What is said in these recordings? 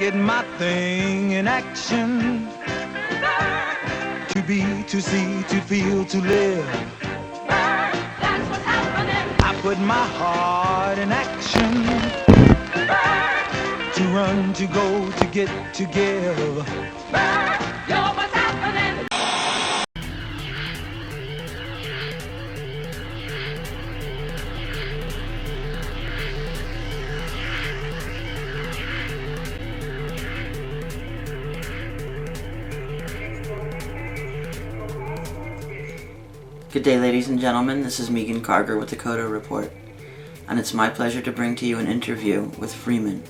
get my thing in action. To be, to see, to feel, to live. That's what's happening. I put my heart in action. To run, to go, to get, to give. You're what's happening. Good day, ladies and gentlemen. This is Megan Kargher with the COTO Report, and it's my pleasure to bring to you an interview with Freeman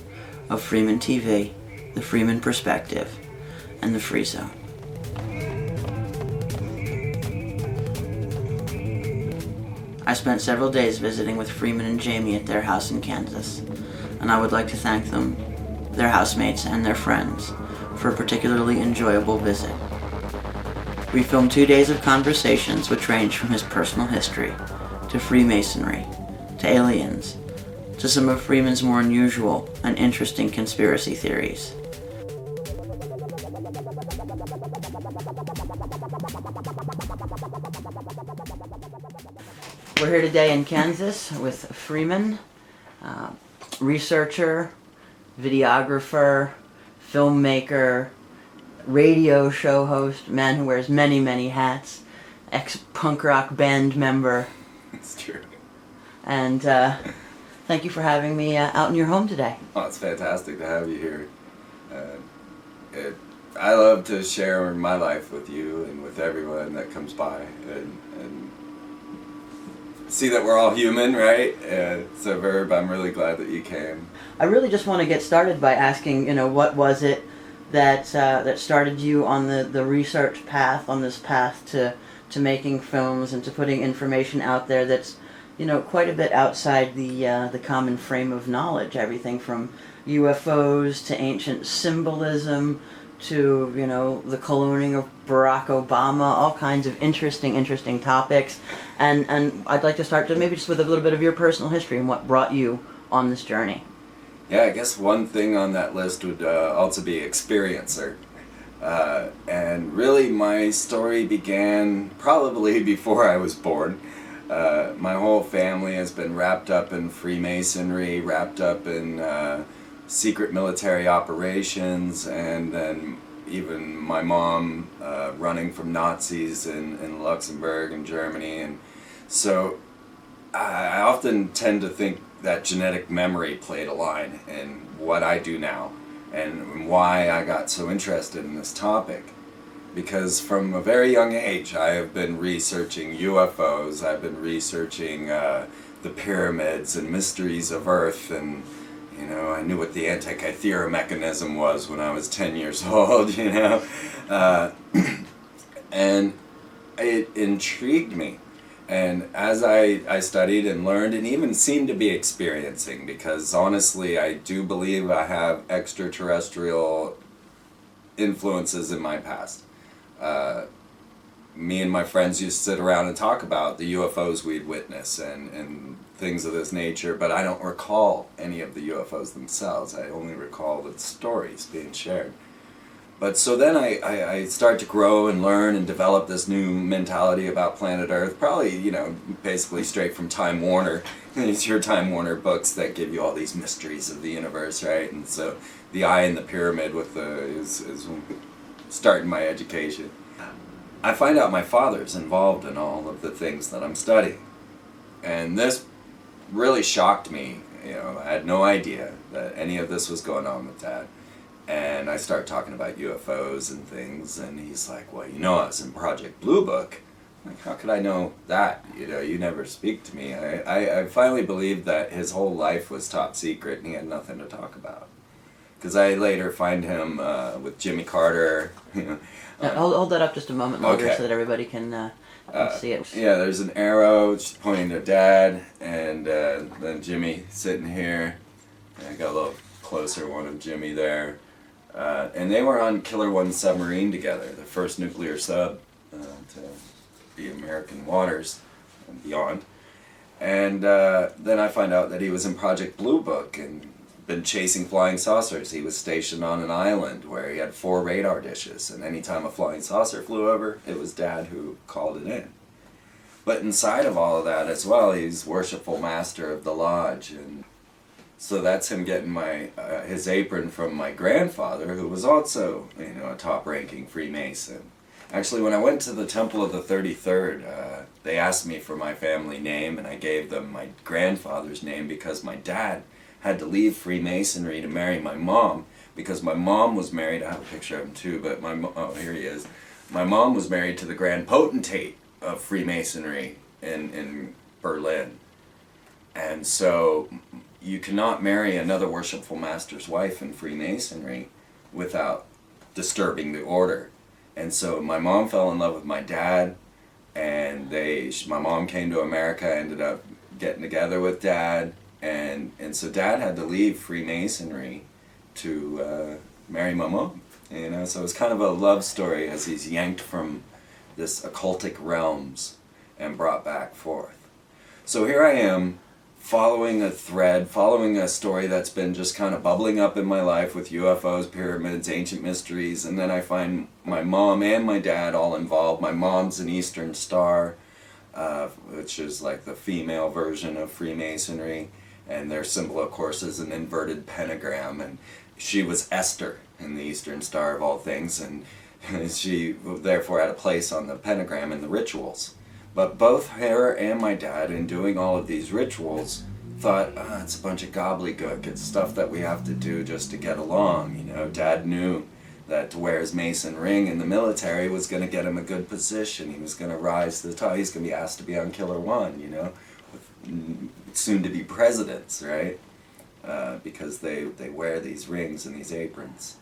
of Freeman TV, the Freeman Perspective, and the Free Zone. I spent several days visiting with Freeman and Jamie at their house in Kansas, and I would like to thank them, their housemates, and their friends for a particularly enjoyable visit. We filmed 2 days of conversations which ranged from his personal history, to Freemasonry, to aliens, to some of Freeman's more unusual and interesting conspiracy theories. We're here today in Kansas with Freeman, researcher, videographer, filmmaker, radio show host, man who wears many, many hats, ex-punk rock band member. It's true. And thank you for having me out in your home today. Oh, it's fantastic to have you here. I love to share my life with you and with everyone that comes by and see that we're all human, right? It's a verb. I'm really glad that you came. I really just want to get started by asking, what was it that started you on the research path, on this path to making films and to putting information out there that's, quite a bit outside the common frame of knowledge. Everything from UFOs to ancient symbolism to, the cloning of Barack Obama, all kinds of interesting topics. And I'd like to start maybe just with a little bit of your personal history and what brought you on this journey. Yeah, I guess one thing on that list would also be experiencer. And really my story began probably before I was born. My whole family has been wrapped up in Freemasonry, wrapped up in secret military operations, and then even my mom running from Nazis in Luxembourg and Germany. And so I often tend to think that genetic memory played a line in what I do now and why I got so interested in this topic. Because from a very young age I have been researching UFOs, I've been researching the pyramids and mysteries of Earth, and I knew what the Antikythera mechanism was when I was 10 years old, and it intrigued me. And as I studied and learned and even seemed to be experiencing, because honestly I do believe I have extraterrestrial influences in my past. Me and my friends used to sit around and talk about the UFOs we'd witness and things of this nature, but I don't recall any of the UFOs themselves. I only recall the stories being shared. But so then I start to grow and learn and develop this new mentality about planet Earth, probably, basically straight from Time Warner. It's your Time Warner books that give you all these mysteries of the universe, right? And so the eye in the pyramid is starting my education. I find out my father's involved in all of the things that I'm studying. And this really shocked me. I had no idea that any of this was going on with Dad. And I start talking about UFOs and things, and he's like, well, I was in Project Blue Book. I'm like, how could I know that? You never speak to me. I finally believed that his whole life was top secret and he had nothing to talk about. Because I later find him with Jimmy Carter. Hold that up just a moment longer so that everybody can see it. Yeah, there's an arrow just pointing to Dad, and then Jimmy sitting here. I got a little closer one of Jimmy there. And they were on Killer One submarine together, the first nuclear sub to the American waters and beyond. And then I find out that he was in Project Blue Book, and been chasing flying saucers. He was stationed on an island where he had 4 radar dishes, and anytime a flying saucer flew over, it was Dad who called it in. But inside of all of that as well, he's worshipful master of the lodge, and so that's him getting his apron from my grandfather, who was also, a top-ranking Freemason. Actually, when I went to the Temple of the 33rd, they asked me for my family name, and I gave them my grandfather's name because my dad had to leave Freemasonry to marry my mom, because my mom was married, I have a picture of him too, but here he is. My mom was married to the Grand Potentate of Freemasonry in Berlin. And so you cannot marry another worshipful master's wife in Freemasonry without disturbing the order. And so my mom fell in love with my dad, and my mom came to America, ended up getting together with Dad, and so Dad had to leave Freemasonry to marry my mom. So it's kind of a love story as he's yanked from this occultic realms and brought back forth. So here I am, following a thread, following a story that's been just kind of bubbling up in my life with UFOs, pyramids, ancient mysteries, and then I find my mom and my dad all involved. My mom's an Eastern Star, which is like the female version of Freemasonry, and their symbol, of course, is an inverted pentagram, and she was Esther in the Eastern Star of all things, and she therefore had a place on the pentagram in the rituals. But both her and my dad, in doing all of these rituals, thought, it's a bunch of gobbledygook. It's stuff that we have to do just to get along. Dad knew that to wear his Mason ring in the military was going to get him a good position. He was going to rise to the top. He's going to be asked to be on Killer One, with soon-to-be presidents, right? Because they wear these rings and these aprons.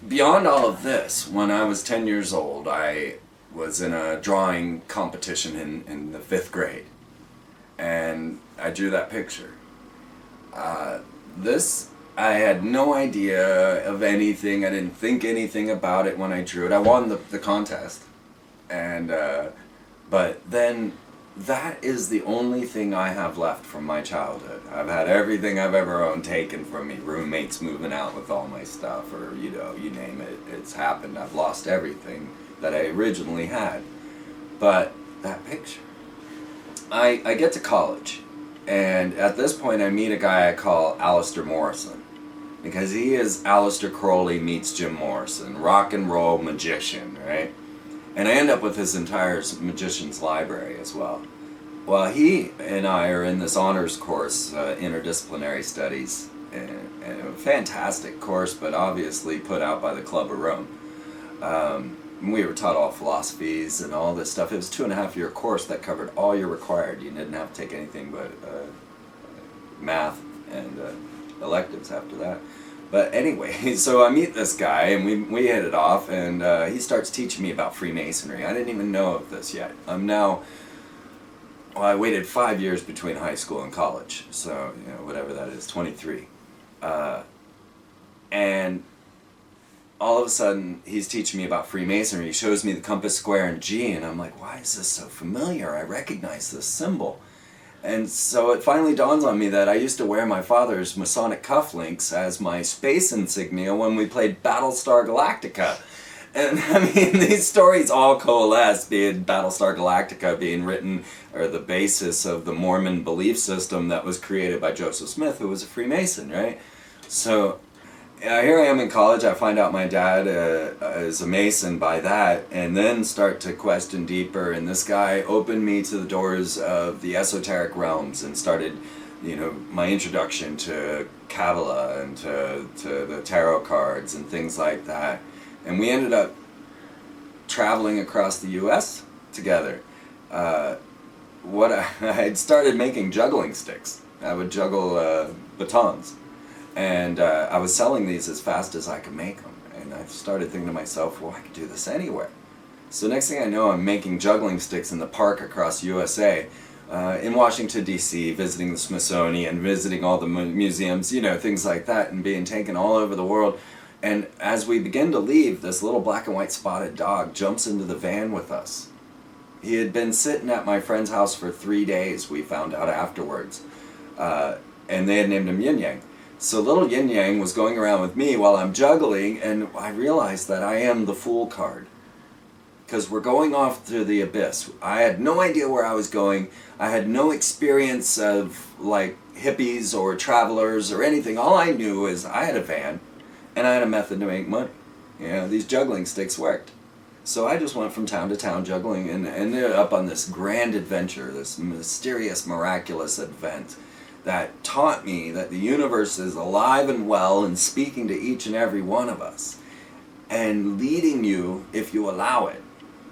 Beyond all of this, when I was 10 years old, I was in a drawing competition in the 5th grade, and I drew that picture. I had no idea of anything. I didn't think anything about it when I drew it. I won the contest, and but then that is the only thing I have left from my childhood. I've had everything I've ever owned taken from me. Roommates moving out with all my stuff, or you name it. It's happened. I've lost everything that I originally had. But that picture. I get to college, and at this point I meet a guy I call Alistair Morrison, because he is Aleister Crowley meets Jim Morrison, rock and roll magician, right? And I end up with his entire magician's library as well. Well, he and I are in this honors course, interdisciplinary studies, and a fantastic course, but obviously put out by the Club of Rome. We were taught all philosophies and all this stuff. It was a 2.5-year course that covered all you required. You didn't have to take anything but math and electives after that. But anyway, so I meet this guy, and we hit it off, and he starts teaching me about Freemasonry. I didn't even know of this yet. I waited 5 years between high school and college, so, whatever that is, 23. And all of a sudden, he's teaching me about Freemasonry. He shows me the compass, square, and G, and I'm like, why is this so familiar? I recognize this symbol. And so it finally dawns on me that I used to wear my father's Masonic cufflinks as my space insignia when we played Battlestar Galactica. And these stories all coalesce, be it Battlestar Galactica being written, or the basis of the Mormon belief system that was created by Joseph Smith, who was a Freemason, right? So here I am in college. I find out my dad is a Mason by that, and then start to question deeper. And this guy opened me to the doors of the esoteric realms and started, my introduction to Kabbalah and to the tarot cards and things like that. And we ended up traveling across the U.S. together. I had started making juggling sticks. I would juggle batons. And I was selling these as fast as I could make them. And I started thinking to myself, well, I could do this anywhere. So next thing I know, I'm making juggling sticks in the park across USA, in Washington, D.C., visiting the Smithsonian, visiting all the museums, things like that, and being taken all over the world. And as we begin to leave, this little black and white spotted dog jumps into the van with us. He had been sitting at my friend's house for 3 days, we found out afterwards. And they had named him Yin Yang. So little yin yang was going around with me while I'm juggling, and I realized that I am the Fool card. Because we're going off to the abyss. I had no idea where I was going. I had no experience of like hippies or travelers or anything. All I knew is I had a van and I had a method to make money. You know, these juggling sticks worked. So I just went from town to town juggling and ended up on this grand adventure, this mysterious, miraculous event that taught me that the universe is alive and well and speaking to each and every one of us and leading you, if you allow it,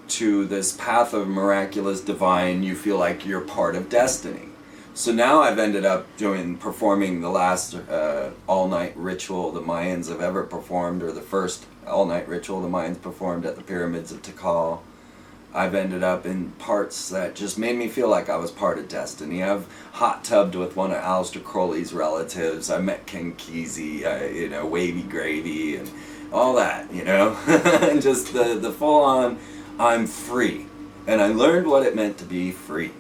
to this path of miraculous divine. You feel like you're part of destiny. So now I've ended up performing the last all-night ritual the Mayans have ever performed, or the first all-night ritual the Mayans performed at the pyramids of Tikal. I've ended up in parts that just made me feel like I was part of destiny. I've hot tubbed with one of Aleister Crowley's relatives. I met King Kesey, Wavy Gravy, and all that, and just the full-on, I'm free. And I learned what it meant to be free.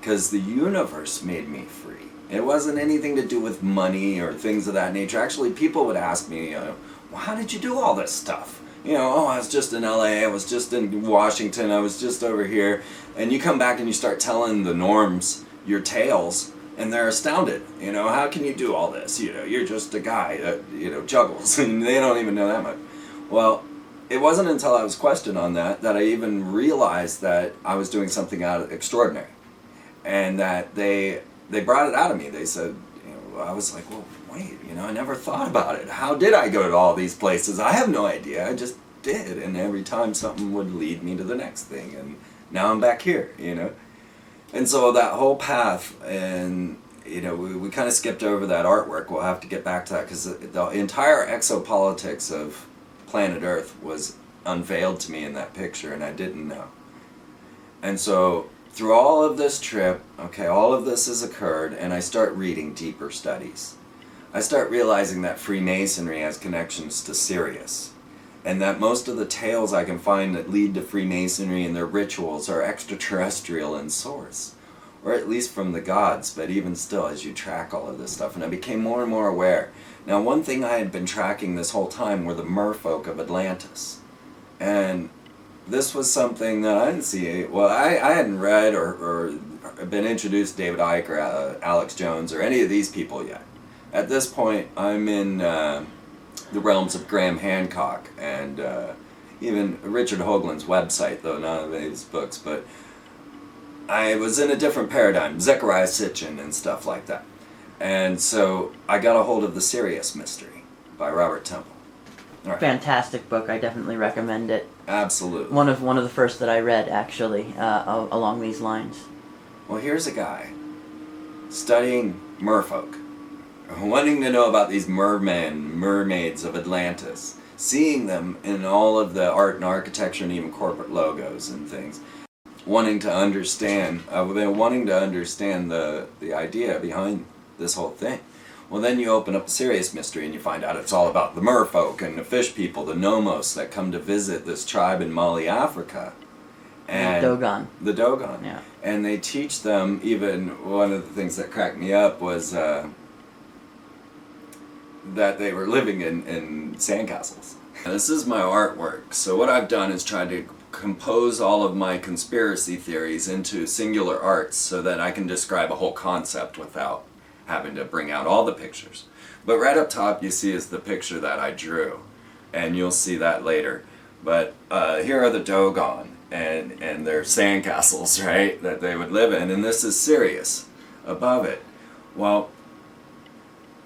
Because the universe made me free. It wasn't anything to do with money or things of that nature. Actually, people would ask me, well, how did you do all this stuff? I was just in LA, I was just in Washington, I was just over here. And you come back and you start telling the norms your tales, and they're astounded. How can you do all this? You're just a guy that, juggles, and they don't even know that much. Well, it wasn't until I was questioned on that I even realized that I was doing something extraordinary. And that they brought it out of me. They said, I was like, well, wait, I never thought about it. How did I go to all these places? I have no idea. I just did. And every time something would lead me to the next thing. And now I'm back here, And so that whole path, and, we kind of skipped over that artwork. We'll have to get back to that because the entire exopolitics of planet Earth was unveiled to me in that picture, and I didn't know. And so through all of this trip, all of this has occurred, and I start reading deeper studies. I start realizing that Freemasonry has connections to Sirius, and that most of the tales I can find that lead to Freemasonry and their rituals are extraterrestrial in source, or at least from the gods, but even still, as you track all of this stuff, and I became more and more aware. Now, one thing I had been tracking this whole time were the merfolk of Atlantis, and this was something that I didn't see. Well, I hadn't read or been introduced to David Icke or Alex Jones or any of these people yet. At this point, I'm in the realms of Graham Hancock and even Richard Hoagland's website, though none of his books. But I was in a different paradigm, Zecharia Sitchin and stuff like that. And so I got a hold of The Sirius Mystery by Robert Temple. Right. Fantastic book. I definitely recommend it. Absolutely. One of the first that I read, actually, along these lines. Well, here's a guy studying merfolk, wanting to know about these mermaids of Atlantis, seeing them in all of the art and architecture and even corporate logos and things, wanting to understand. I've been wanting to understand the idea behind this whole thing. Well, then you open up a Sirius Mystery and you find out it's all about the merfolk and the fish people, the Nomos that come to visit this tribe in Mali, Africa. And the Dogon. Yeah. And they teach them, even one of the things that cracked me up was that they were living in sandcastles. And this is my artwork. So what I've done is tried to compose all of my conspiracy theories into singular arts so that I can describe a whole concept without having to bring out all the pictures. But right up top you see is the picture that I drew, and you'll see that later. But here are the Dogon and their sandcastles, right, that they would live in, and this is Sirius above it. Well,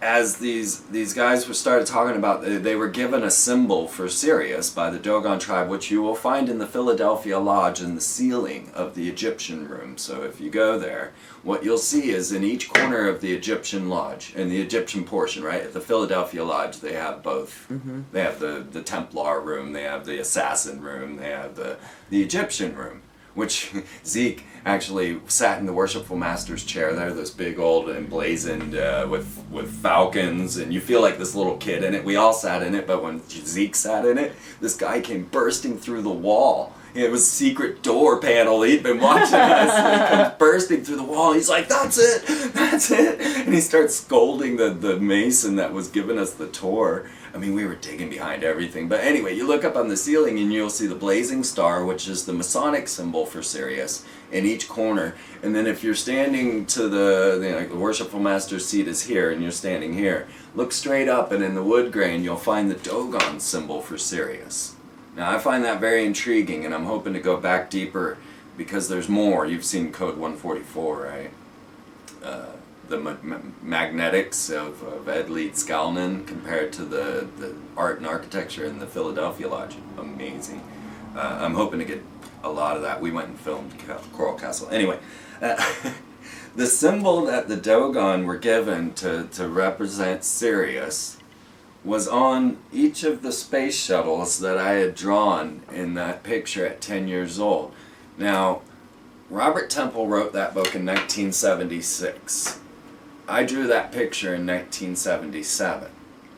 as these guys started talking about, they were given a symbol for Sirius by the Dogon tribe, which you will find in the Philadelphia Lodge in the ceiling of the Egyptian room. So if you go there, what you'll see is in each corner of the Egyptian Lodge, in the Egyptian portion, right, at the Philadelphia Lodge, they have both. Mm-hmm. They have the Templar room, they have the Assassin room, they have the Egyptian room, which Zeke actually sat in the Worshipful Master's chair there, this big old emblazoned with falcons, and you feel like this little kid in it. We all sat in it, but when Zeke sat in it, this guy came bursting through the wall, It was a secret door panel. He'd been watching us, and he comes bursting through the wall. He's like, "That's it! That's it!" And he starts scolding the mason that was giving us the tour. I mean, we were digging behind everything. But anyway, you look up on the ceiling and you'll see the blazing star, which is the Masonic symbol for Sirius, in each corner. And then if you're standing to the worshipful master's seat is here, and you're standing here, look straight up, and in the wood grain you'll find the Dogon symbol for Sirius. Now, I find that very intriguing, and I'm hoping to go back deeper because there's more. You've seen Code 144, right? The magnetics of Ed Leeds Skalnin compared to the art and architecture in the Philadelphia Lodge. Amazing. I'm hoping to get a lot of that. We went and filmed Coral Castle. Anyway, the symbol that the Dogon were given to represent Sirius was on each of the space shuttles that I had drawn in that picture at 10 years old. Now, Robert Temple wrote that book in 1976. I drew that picture in 1977.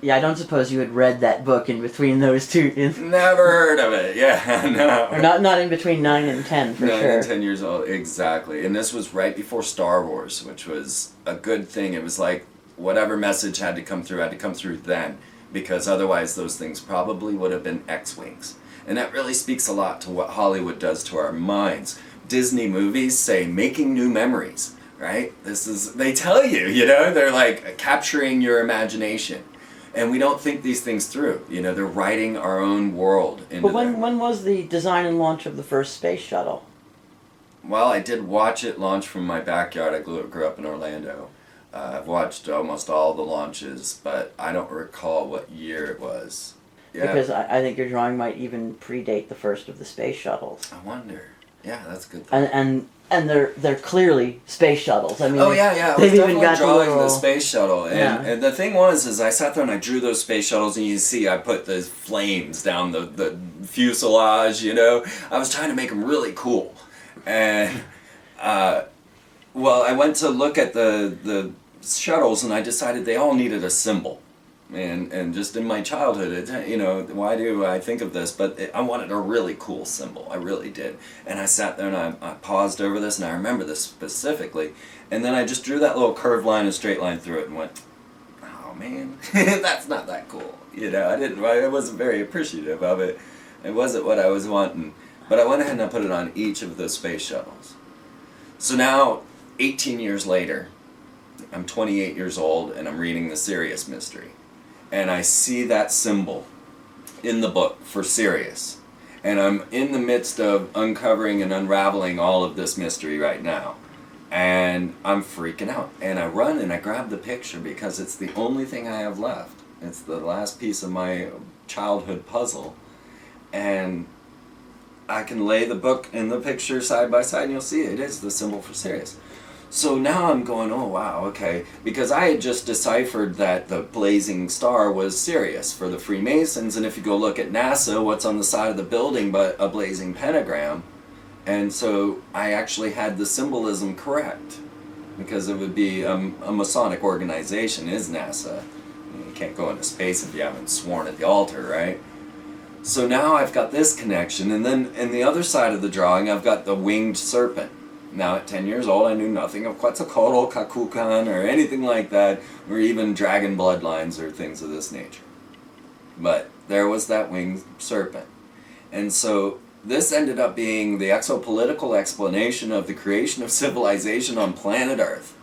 Yeah, I don't suppose you had read that book in between those two. Never heard of it. Yeah, no. Or not in between 9 and 10, for 9 sure. and 10 years old, exactly. And this was right before Star Wars, which was a good thing. It was like whatever message had to come through then, because otherwise those things probably would have been X-Wings. And that really speaks a lot to what Hollywood does to our minds. Disney movies say making new memories, right? They tell you, they're like capturing your imagination. And we don't think these things through. They're writing our own world into But when was the design and launch of the first space shuttle? Well, I did watch it launch from my backyard. I grew up in Orlando. I've watched almost all the launches, but I don't recall what year it was. Yeah. Because I think your drawing might even predate the first of the space shuttles. I wonder. Yeah, that's a good thing. And they're clearly space shuttles. I mean, I was they've even definitely got drawing the little space shuttle. And the thing was, I sat there and I drew those space shuttles, and you see I put the flames down the fuselage, I was trying to make them really cool. And, I went to look at the shuttles, and I decided they all needed a symbol. And just in my childhood, why do I think of this? But I wanted a really cool symbol. I really did. And I sat there and I paused over this, and I remember this specifically. And then I just drew that little curved line and straight line through it and went, oh man, that's not that cool. I wasn't very appreciative of it. It wasn't what I was wanting. But I went ahead and I put it on each of the space shuttles. So now, 18 years later, I'm 28 years old and I'm reading the Sirius Mystery. And I see that symbol in the book for Sirius. And I'm in the midst of uncovering and unraveling all of this mystery right now. And I'm freaking out. And I run and I grab the picture because it's the only thing I have left. It's the last piece of my childhood puzzle. And I can lay the book and the picture side by side and you'll see it is the symbol for Sirius. So now I'm going, oh wow, okay, because I had just deciphered that the blazing star was Sirius for the Freemasons, and if you go look at NASA, what's on the side of the building but a blazing pentagram? And so I actually had the symbolism correct, because it would be a Masonic organization is NASA. You can't go into space if you haven't sworn at the altar, right? So now I've got this connection, and then in the other side of the drawing I've got the winged serpent. Now at 10 years old I knew nothing of Quetzalcoatl, Kakukan, or anything like that, or even dragon bloodlines or things of this nature. But there was that winged serpent. And so this ended up being the exopolitical explanation of the creation of civilization on planet Earth.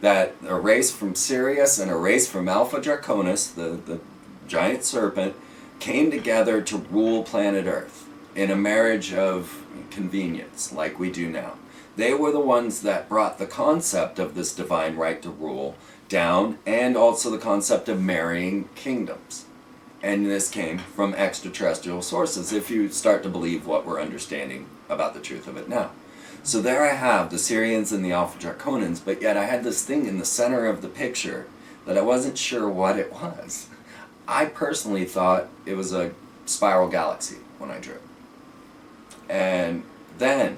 That a race from Sirius and a race from Alpha Draconis, the giant serpent, came together to rule planet Earth in a marriage of convenience like we do now. They were the ones that brought the concept of this divine right to rule down, and also the concept of marrying kingdoms. And this came from extraterrestrial sources, if you start to believe what we're understanding about the truth of it now. So there I have the Syrians and the Alpha Draconans, but yet I had this thing in the center of the picture that I wasn't sure what it was. I personally thought it was a spiral galaxy when I drew it. And then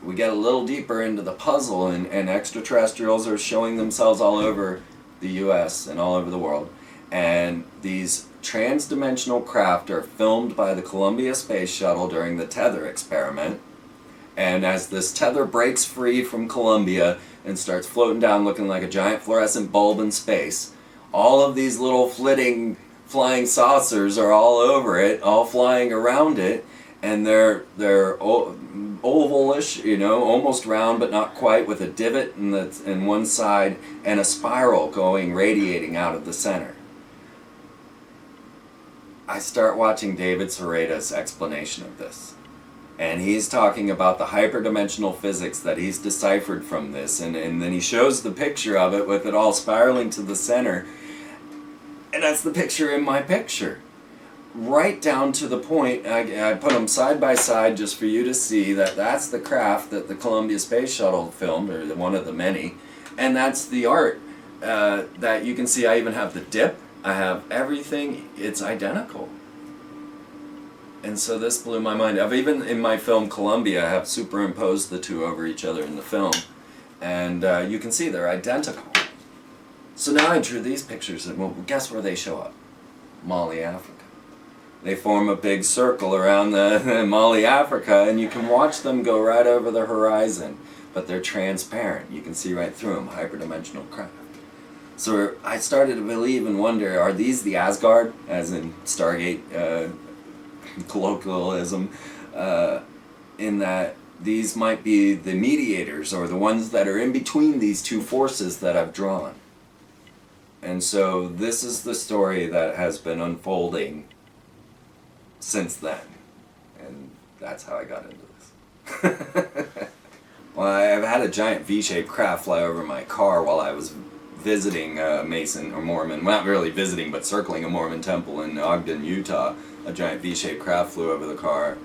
we get a little deeper into the puzzle, and extraterrestrials are showing themselves all over the US and all over the world. And these trans-dimensional craft are filmed by the Columbia Space Shuttle during the tether experiment. And as this tether breaks free from Columbia and starts floating down looking like a giant fluorescent bulb in space, all of these little flitting flying saucers are all over it, all flying around it, and they're ovalish, you know, almost round but not quite, with a divot in one side and a spiral radiating out of the center. I start watching David Serrata's explanation of this. And he's talking about the hyperdimensional physics that he's deciphered from this, and then he shows the picture of it with it all spiraling to the center. And that's the picture in my picture. Right down to the point, I put them side by side just for you to see that that's the craft that the Columbia Space Shuttle filmed, or one of the many. And that's the art that you can see. I even have the dip. I have everything. It's identical. And so this blew my mind. I've even, in my film Columbia, I have superimposed the two over each other in the film. And you can see they're identical. So now I drew these pictures, and well, guess where they show up? Mali, Africa. They form a big circle around the Mali, Africa, and you can watch them go right over the horizon. But they're transparent. You can see right through them, hyperdimensional craft. So I started to believe and wonder, are these the Asgard, as in Stargate colloquialism, in that these might be the mediators, or the ones that are in between these two forces that I've drawn. And so this is the story that has been unfolding since then. And that's how I got into this. Well, I've had a giant V-shaped craft fly over my car while I was visiting a Mason or Mormon, well, not really visiting, but circling a Mormon temple in Ogden, Utah. A giant V-shaped craft flew over the car.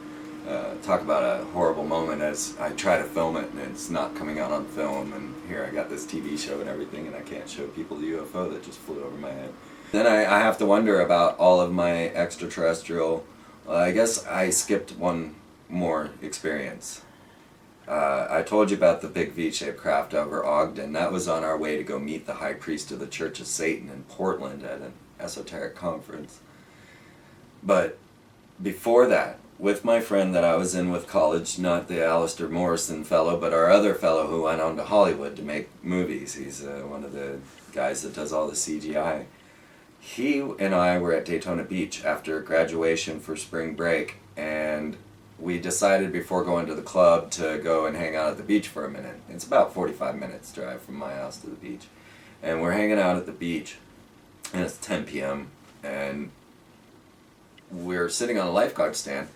Talk about a horrible moment as I try to film it and it's not coming out on film, and here I got this TV show and everything, and I can't show people the UFO that just flew over my head. Then I have to wonder about all of my extraterrestrial, I guess I skipped one more experience. I told you about the big V-shaped craft over Ogden. That was on our way to go meet the high priest of the Church of Satan in Portland at an esoteric conference. But before that, with my friend that I was in with college, not the Alistair Morrison fellow, but our other fellow who went on to Hollywood to make movies. He's one of the guys that does all the CGI. He and I were at Daytona Beach after graduation for spring break, and we decided before going to the club to go and hang out at the beach for a minute. It's about 45 minutes drive from my house to the beach. And we're hanging out at the beach, and it's 10 p.m., and we're sitting on a lifeguard stand.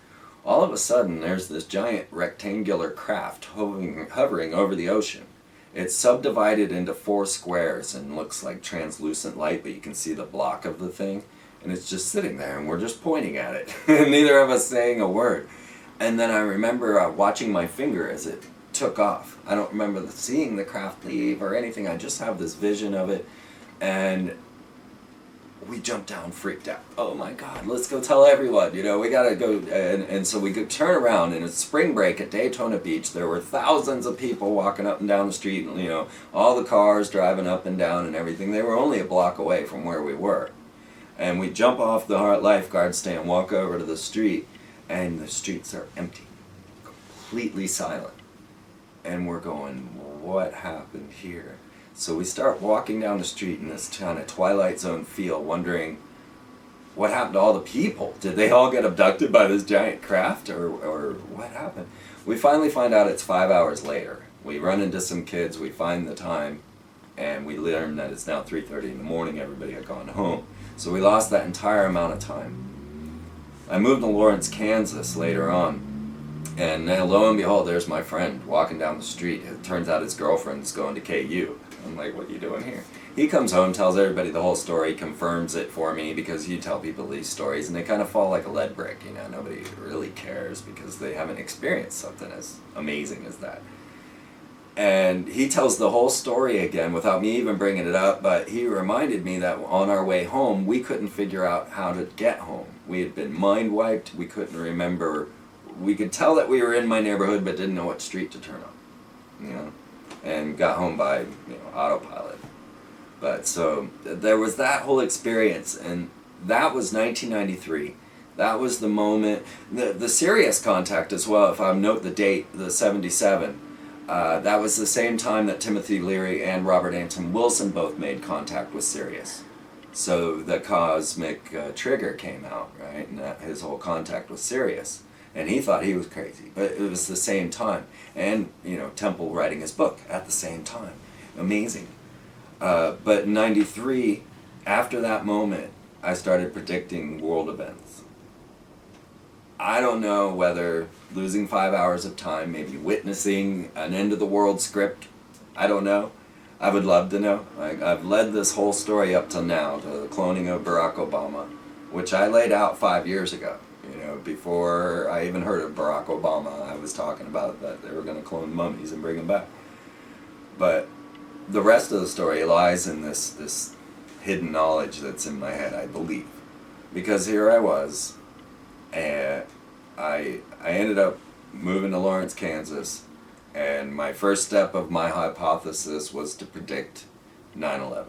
All of a sudden, there's this giant rectangular craft hovering over the ocean. It's subdivided into 4 squares and looks like translucent light, but you can see the block of the thing. And it's just sitting there, and we're just pointing at it. And neither of us saying a word. And then I remember watching my finger as it took off. I don't remember seeing the craft leave or anything. I just have this vision of it. And we jumped down, freaked out. Oh my God, let's go tell everyone, you know, we gotta go. And so we could turn around, and it's spring break at Daytona Beach. There were thousands of people walking up and down the street, and, you know, all the cars driving up and down and everything. They were only a block away from where we were. And we jump off the lifeguard stand, walk over to the street, and the streets are empty, completely silent. And we're going, what happened here? So we start walking down the street in this kind of Twilight Zone feel, wondering what happened to all the people. Did they all get abducted by this giant craft, or what happened? We finally find out it's 5 hours later. We run into some kids, we find the time, and we learn that it's now 3:30 in the morning, everybody had gone home. So we lost that entire amount of time. I moved to Lawrence, Kansas later on, and lo and behold, there's my friend walking down the street. It turns out his girlfriend's going to KU. I'm like, what are you doing here? He comes home, tells everybody the whole story, confirms it for me, because you tell people these stories and they kind of fall like a lead brick, you know. Nobody really cares because they haven't experienced something as amazing as that. And he tells the whole story again without me even bringing it up, but he reminded me that on our way home, we couldn't figure out how to get home. We had been mind wiped, we couldn't remember. We could tell that we were in my neighborhood, but didn't know what street to turn on, you know. And got home by, you know, autopilot. But so there was that whole experience, and that was 1993. That was the moment, the Sirius contact as well, if I note the date, the 77. That was the same time that Timothy Leary and Robert Anton Wilson both made contact with Sirius. So the cosmic trigger came out, right? And that his whole contact with Sirius. And he thought he was crazy, but it was the same time. And, Temple writing his book at the same time. Amazing. But in 93, after that moment, I started predicting world events. I don't know whether losing 5 hours of time, maybe witnessing an end of the world script, I don't know. I would love to know. I've led this whole story up till now, to the cloning of Barack Obama, which I laid out 5 years ago. Before I even heard of Barack Obama, I was talking about that they were going to clone mummies and bring them back. But the rest of the story lies in this hidden knowledge that's in my head, I believe. Because here I was, and I ended up moving to Lawrence, Kansas, and my first step of my hypothesis was to predict 9/11.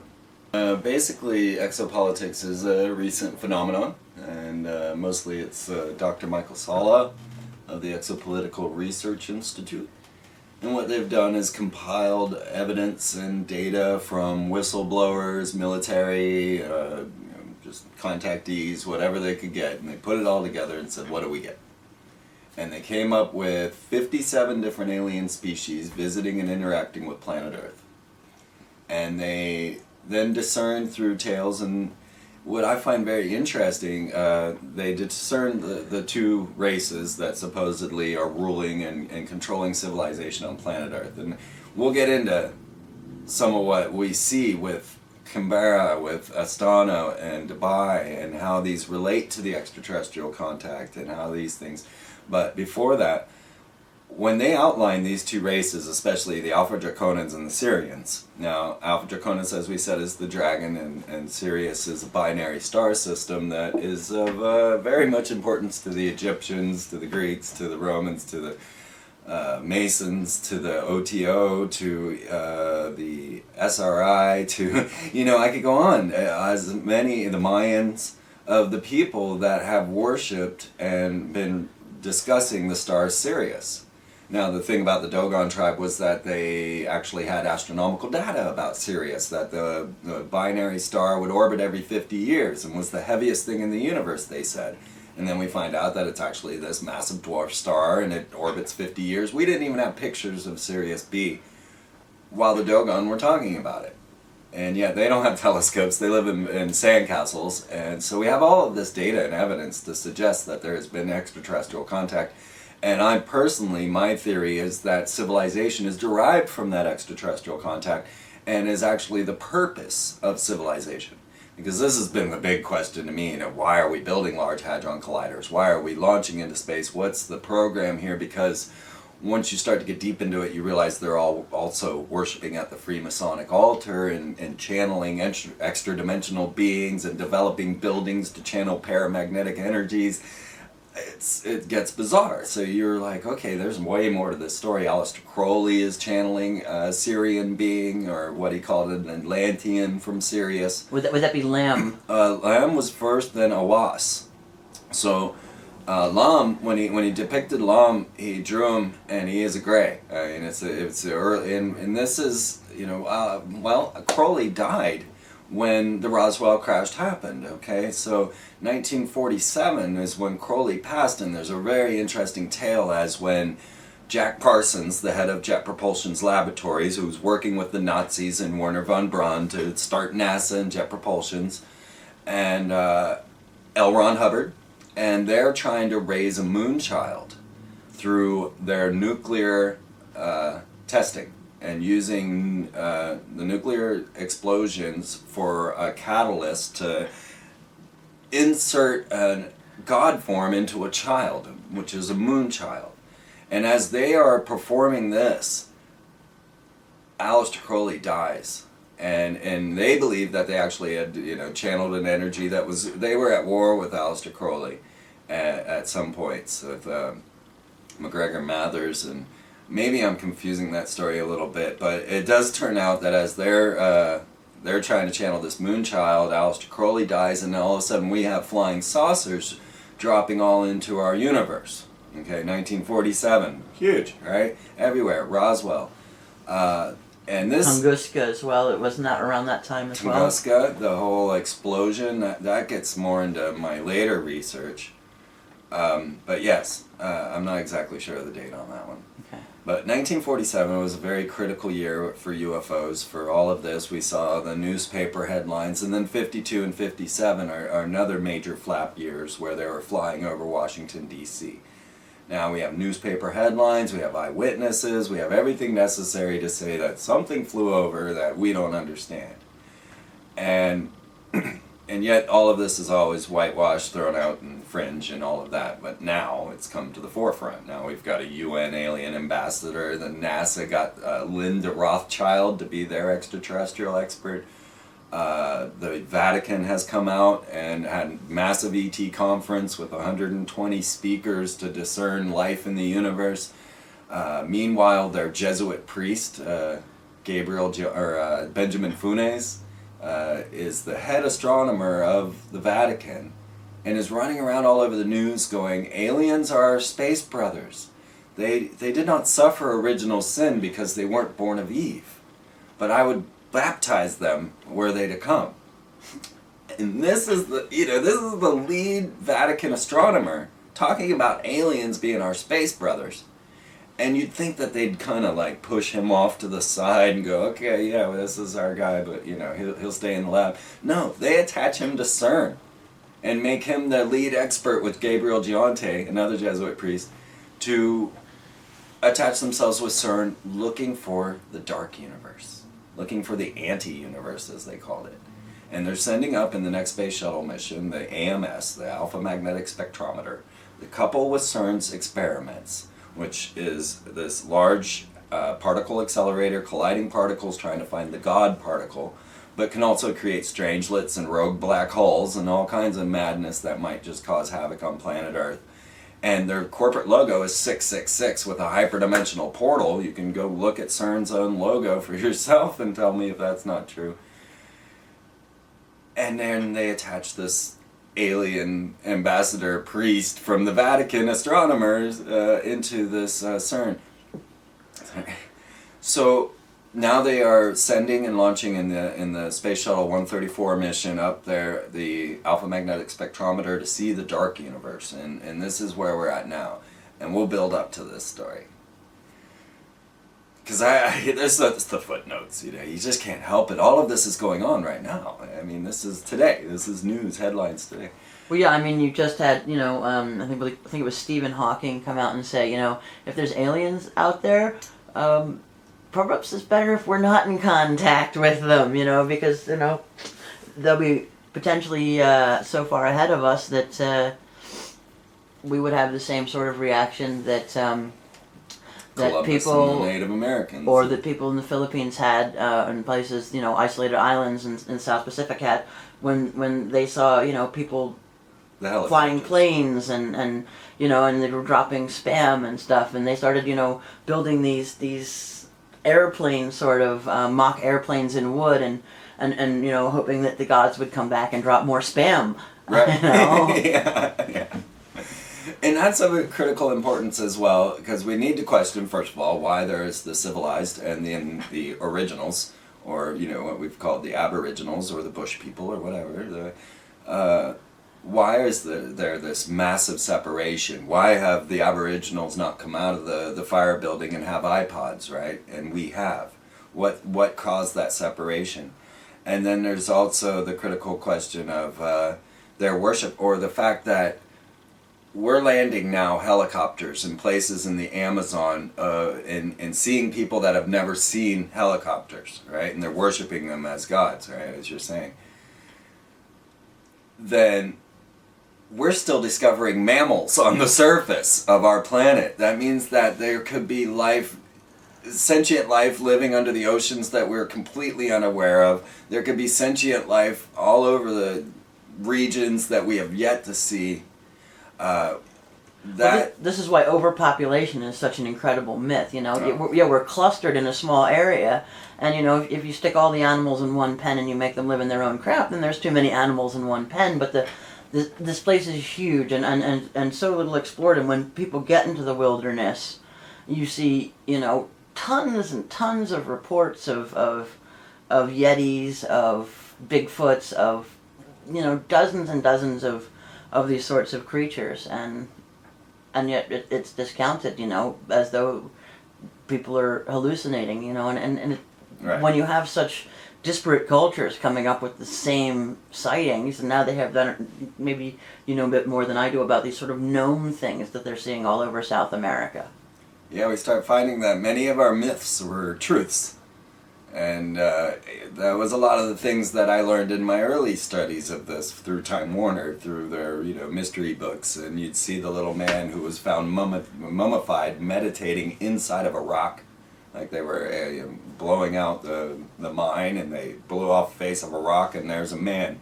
Basically, exopolitics is a recent phenomenon, and mostly it's Dr. Michael Salla of the Exopolitical Research Institute. And what they've done is compiled evidence and data from whistleblowers, military, just contactees, whatever they could get, and they put it all together and said, what do we get? And they came up with 57 different alien species visiting and interacting with planet Earth. And they then discerned through tales, and what I find very interesting, they discerned the two races that supposedly are ruling and controlling civilization on planet Earth. And we'll get into some of what we see with Canberra, with Astana and Dubai, and how these relate to the extraterrestrial contact and how these things. But before that, when they outline these two races, especially the Alpha Draconans and the Sirians, now Alpha Draconans, as we said, is the dragon, and Sirius is a binary star system that is of very much importance to the Egyptians, to the Greeks, to the Romans, to the Masons, to the OTO, to the SRI, to, I could go on, as many, the Mayans, of the people that have worshipped and been discussing the star Sirius. Now, the thing about the Dogon tribe was that they actually had astronomical data about Sirius, that the binary star would orbit every 50 years and was the heaviest thing in the universe, they said. And then we find out that it's actually this massive dwarf star and it orbits 50 years. We didn't even have pictures of Sirius B while the Dogon were talking about it. And yet they don't have telescopes, they live in sandcastles, and so we have all of this data and evidence to suggest that there has been extraterrestrial contact. And I personally, my theory is that civilization is derived from that extraterrestrial contact and is actually the purpose of civilization. Because this has been the big question to me, why are we building Large Hadron Colliders? Why are we launching into space? What's the program here? Because once you start to get deep into it, you realize they're all also worshiping at the Freemasonic altar and channeling extra-dimensional beings and developing buildings to channel paramagnetic energies. It gets bizarre. So you're like, okay, there's way more to this story. Aleister Crowley is channeling a Syrian being, or what he called an Atlantean from Sirius. Would that be Lam? Lam was first, then Awas. So Lam, when he depicted Lam, he drew him, and he is a gray. And it's early, and this is Crowley died when the Roswell crash happened, okay? So 1947 is when Crowley passed, and there's a very interesting tale as when Jack Parsons, the head of Jet Propulsion's laboratories, who was working with the Nazis and Werner von Braun to start NASA and Jet Propulsions, and L. Ron Hubbard, and they're trying to raise a moon child through their nuclear testing, and using the nuclear explosions for a catalyst to insert a god form into a child, which is a moon child. And as they are performing this, Aleister Crowley dies. And they believe that they actually had, channeled an energy that was, they were at war with Aleister Crowley at some points with McGregor Mathers, and maybe I'm confusing that story a little bit, but it does turn out that as they're they're trying to channel this moon child. Aleister Crowley dies, and then all of a sudden we have flying saucers dropping all into our universe. Okay, 1947, huge, right? Everywhere, Roswell. And this Tunguska as well. It was not around that time as well. Tunguska, the whole explosion, that gets more into my later research. But yes, I'm not exactly sure of the date on that one. Okay. But 1947 was a very critical year for UFOs. For all of this, we saw the newspaper headlines, and then 52 and 57 are another major flap years where they were flying over Washington, D.C. Now we have newspaper headlines, we have eyewitnesses, we have everything necessary to say that something flew over that we don't understand. And and yet all of this is always whitewashed, thrown out in fringe and all of that. But now it's come to the forefront. Now we've got a UN alien ambassador. The NASA got Linda Rothschild to be their extraterrestrial expert. The Vatican has come out and had massive ET conference with 120 speakers to discern life in the universe. Meanwhile, their Jesuit priest, Benjamin Funes, is the head astronomer of the Vatican and is running around all over the news going, aliens are our space brothers. They did not suffer original sin because they weren't born of Eve. But I would baptize them were they to come. And this is the lead Vatican astronomer talking about aliens being our space brothers. And you'd think that they'd kind of like push him off to the side and go, okay, yeah, well, this is our guy, but he'll stay in the lab. No, they attach him to CERN and make him the lead expert with Gabriel Gionte, another Jesuit priest, to attach themselves with CERN looking for the dark universe, looking for the anti-universe, as they called it. And they're sending up in the next space shuttle mission the AMS, the Alpha Magnetic Spectrometer, the couple with CERN's experiments, which is this large particle accelerator colliding particles trying to find the God particle, but can also create strangelets and rogue black holes and all kinds of madness that might just cause havoc on planet Earth. And their corporate logo is 666 with a hyperdimensional portal. You can go look at CERN's own logo for yourself and tell me if that's not true. And then they attach this alien ambassador priest from the Vatican astronomers into this CERN. So now they are sending and launching in the Space Shuttle 134 mission up there the Alpha Magnetic Spectrometer to see the dark universe, and this is where we're at now, and we'll build up to this story. Because there's the footnotes, you just can't help it. All of this is going on right now. I mean, this is today. This is news headlines today. Well, yeah, I mean, you just had, I think it was Stephen Hawking come out and say, if there's aliens out there, perhaps it's better if we're not in contact with them, because, they'll be potentially so far ahead of us that we would have the same sort of reaction that Columbus people, and the Native Americans, or that people in the Philippines had, in places, isolated islands in South Pacific had, when they saw, people flying planes and they were dropping spam and stuff, and they started, building these airplanes, sort of mock airplanes in wood, and hoping that the gods would come back and drop more spam. Right. Yeah. And that's of critical importance as well, because we need to question, first of all, why there is the civilized and then the originals, or what we've called the aboriginals or the bush people or whatever. Why is there this massive separation? Why have the aboriginals not come out of the fire building and have iPods, right? And we have. What caused that separation? And then there's also the critical question of their worship, or the fact that we're landing now helicopters in places in the Amazon and seeing people that have never seen helicopters, right? And they're worshiping them as gods, right, as you're saying. Then we're still discovering mammals on the surface of our planet. That means that there could be life, sentient life living under the oceans that we're completely unaware of. There could be sentient life all over the regions that we have yet to see. that this is why overpopulation is such an incredible myth. You know, Oh. we're clustered in a small area, and you know, if you stick all the animals in one pen and you make them live in their own crap, then there's too many animals in one pen. But this place is huge and so little explored. And when people get into the wilderness, you see, you know, tons and tons of reports of Yetis, of Bigfoots, of, you know, dozens and dozens of these sorts of creatures, and yet it's discounted, you know, as though people are hallucinating, you know, and it, Right. when you have such disparate cultures coming up with the same sightings, and now they have done, maybe you know a bit more than I do about these sort of gnome things that they're seeing all over South America. Yeah, we start finding that many of our myths were truths. And that was a lot of the things that I learned in my early studies of this through Time Warner, through their, you know, mystery books. And you'd see the little man who was found mummified meditating inside of a rock. Like they were blowing out the mine, and they blew off the face of a rock, and there's a man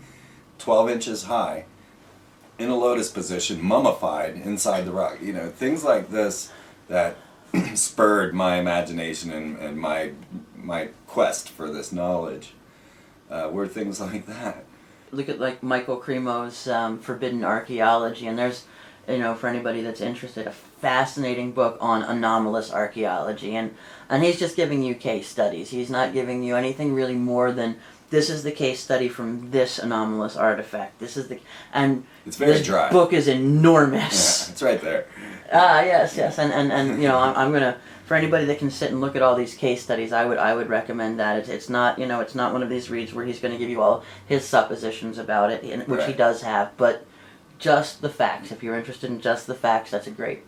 12 inches high in a lotus position, mummified inside the rock. You know, things like this that spurred my imagination and my quest for this knowledge were things like that. Look at like Michael Cremo's Forbidden Archaeology, and there's, you know, for anybody that's interested, a fascinating book on anomalous archaeology, and he's just giving you case studies. He's not giving you anything really more than this is the case study from this anomalous artifact. This is the, and It's very this dry. book is enormous. Yeah, it's right there. Yes, and you know, I'm gonna, for anybody that can sit and look at all these case studies, I would recommend that. It's not, you know, it's not one of these reads where he's going to give you all his suppositions about it, which he Right. does have, but just the facts. If you're interested in just the facts, that's a great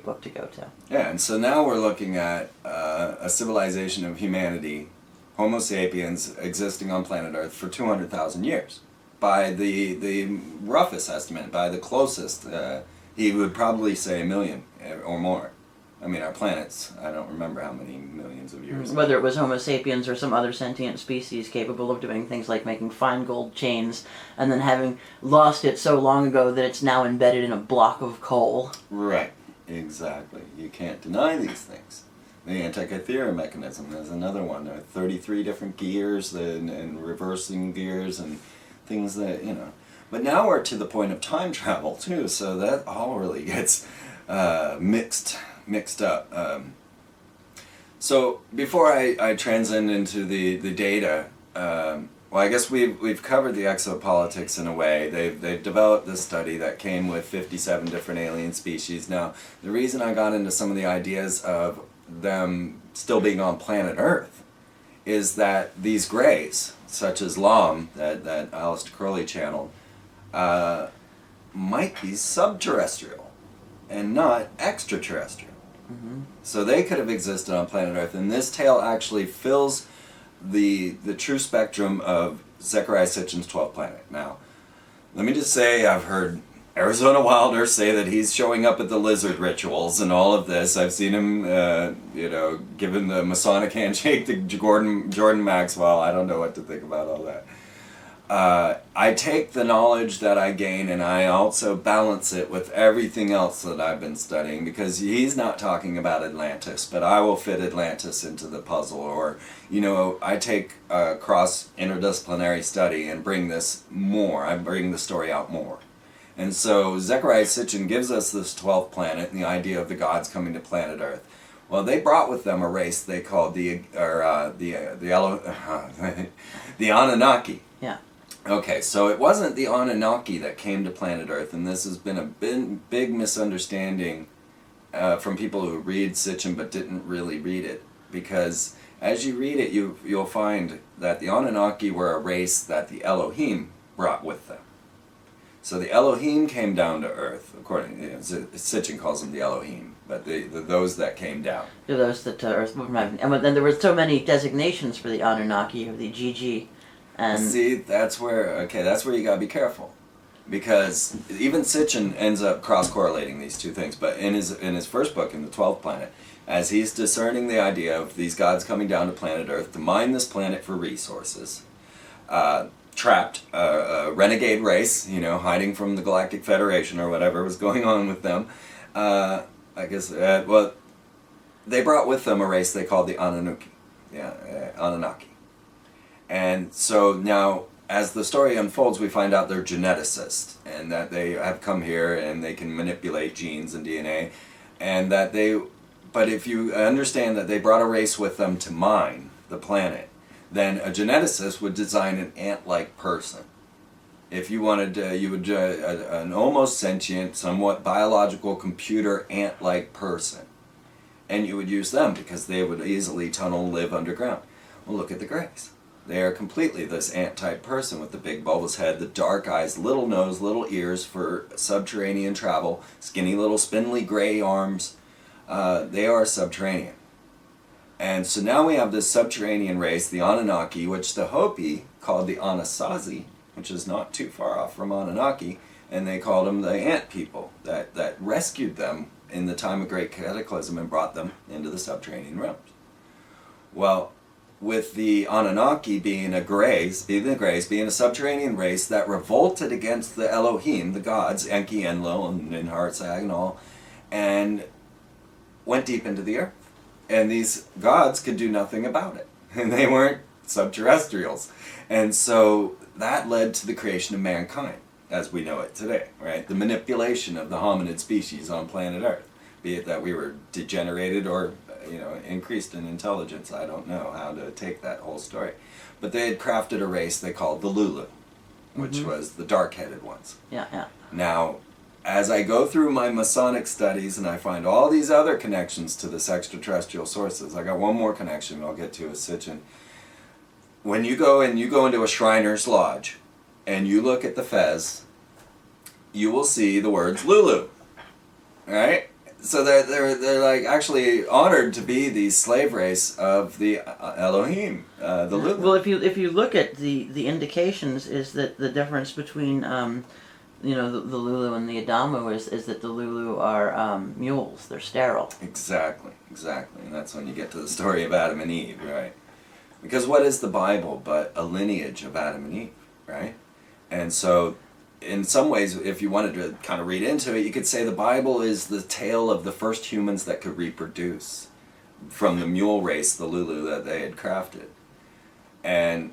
book to go to. Yeah, and so now we're looking at a civilization of humanity, Homo sapiens, existing on planet Earth for 200,000 years. By the roughest estimate, by the closest, he would probably say 1 million or more. I mean, our planet's, I don't remember how many millions of years. Whether it was Homo sapiens or some other sentient species capable of doing things like making fine gold chains, and then having lost it so long ago that it's now embedded in a block of coal. Right, exactly. You can't deny these things. The Antikythera mechanism is another one. There are 33 different gears and reversing gears and things that, you know. But now we're to the point of time travel, too, so that all really gets mixed up. So before I transcend into the data, well, I guess we've covered the exopolitics in a way. They've developed this study that came with 57 different alien species. Now, the reason I got into some of the ideas of them still being on planet Earth is that these grays, such as Lom, that Alistair Crowley channeled, might be subterrestrial and not extraterrestrial. Mm-hmm. So they could have existed on planet Earth, and this tale actually fills the true spectrum of Zecharia Sitchin's 12th planet. Now, let me just say, I've heard Arizona Wilder say that he's showing up at the lizard rituals and all of this. I've seen him, giving the Masonic handshake to Jordan Maxwell. I don't know what to think about all that. I take the knowledge that I gain and I also balance it with everything else that I've been studying, because he's not talking about Atlantis, but I will fit Atlantis into the puzzle. Or, you know, I take a cross interdisciplinary study and bring this more. I bring the story out more. And so Zecharia Sitchin gives us this 12th planet and the idea of the gods coming to planet Earth. Well, they brought with them a race they called the Anunnaki. Yeah. Okay, so it wasn't the Anunnaki that came to planet Earth, and this has been a big misunderstanding from people who read Sitchin but didn't really read it. Because as you read it, you'll find that the Anunnaki were a race that the Elohim brought with them. So the Elohim came down to Earth, according to Sitchin calls them the Elohim, but those that came down. To those that Earth moved from heaven. And then there were so many designations for the Anunnaki, of the GG. And see, that's where you gotta be careful, because even Sitchin ends up cross-correlating these two things. But in his first book, in the 12th planet, as he's discerning the idea of these gods coming down to planet Earth to mine this planet for resources, trapped a renegade race, you know, hiding from the Galactic Federation or whatever was going on with them, I guess, well, they brought with them a race they called the Anunnaki. Anunnaki. And so now, as the story unfolds, we find out they're geneticists, and that they have come here and they can manipulate genes and DNA, and that but if you understand that they brought a race with them to mine the planet, then a geneticist would design an ant-like person. If you wanted, you would an almost sentient, somewhat biological computer ant-like person, and you would use them because they would easily tunnel and live underground. Well, look at the Greys. They are completely this ant-type person with the big bulbous head, the dark eyes, little nose, little ears for subterranean travel, skinny little spindly gray arms. They are subterranean. And so now we have this subterranean race, the Anunnaki, which the Hopi called the Anasazi, which is not too far off from Anunnaki, and they called them the ant people that rescued them in the time of Great Cataclysm and brought them into the subterranean realms. Well, with the Anunnaki being a subterranean race that revolted against the Elohim, the gods, Enki, Enlil, and Ninhursag and all, and went deep into the earth. And these gods could do nothing about it. And they weren't subterrestrials. And so that led to the creation of mankind, as we know it today, right? The manipulation of the hominid species on planet Earth, be it that we were degenerated or increased in intelligence. I don't know how to take that whole story. But they had crafted a race they called the Lulu, which was the dark-headed ones. Yeah. Now, as I go through my Masonic studies and I find all these other connections to this extraterrestrial sources, I got one more connection I'll get to is Sitchin. When you go into a Shriner's Lodge and you look at the fez, you will see the words Lulu, right? So they're like actually honored to be the slave race of the Elohim, the Lulu. Well, if you look at the indications, is that the difference between the Lulu and the Adamu is that the Lulu are mules. They're sterile. Exactly, and that's when you get to the story of Adam and Eve, right? Because what is the Bible but a lineage of Adam and Eve, right? And so, in some ways, if you wanted to kind of read into it, you could say the Bible is the tale of the first humans that could reproduce from the mule race, the Lulu, that they had crafted. And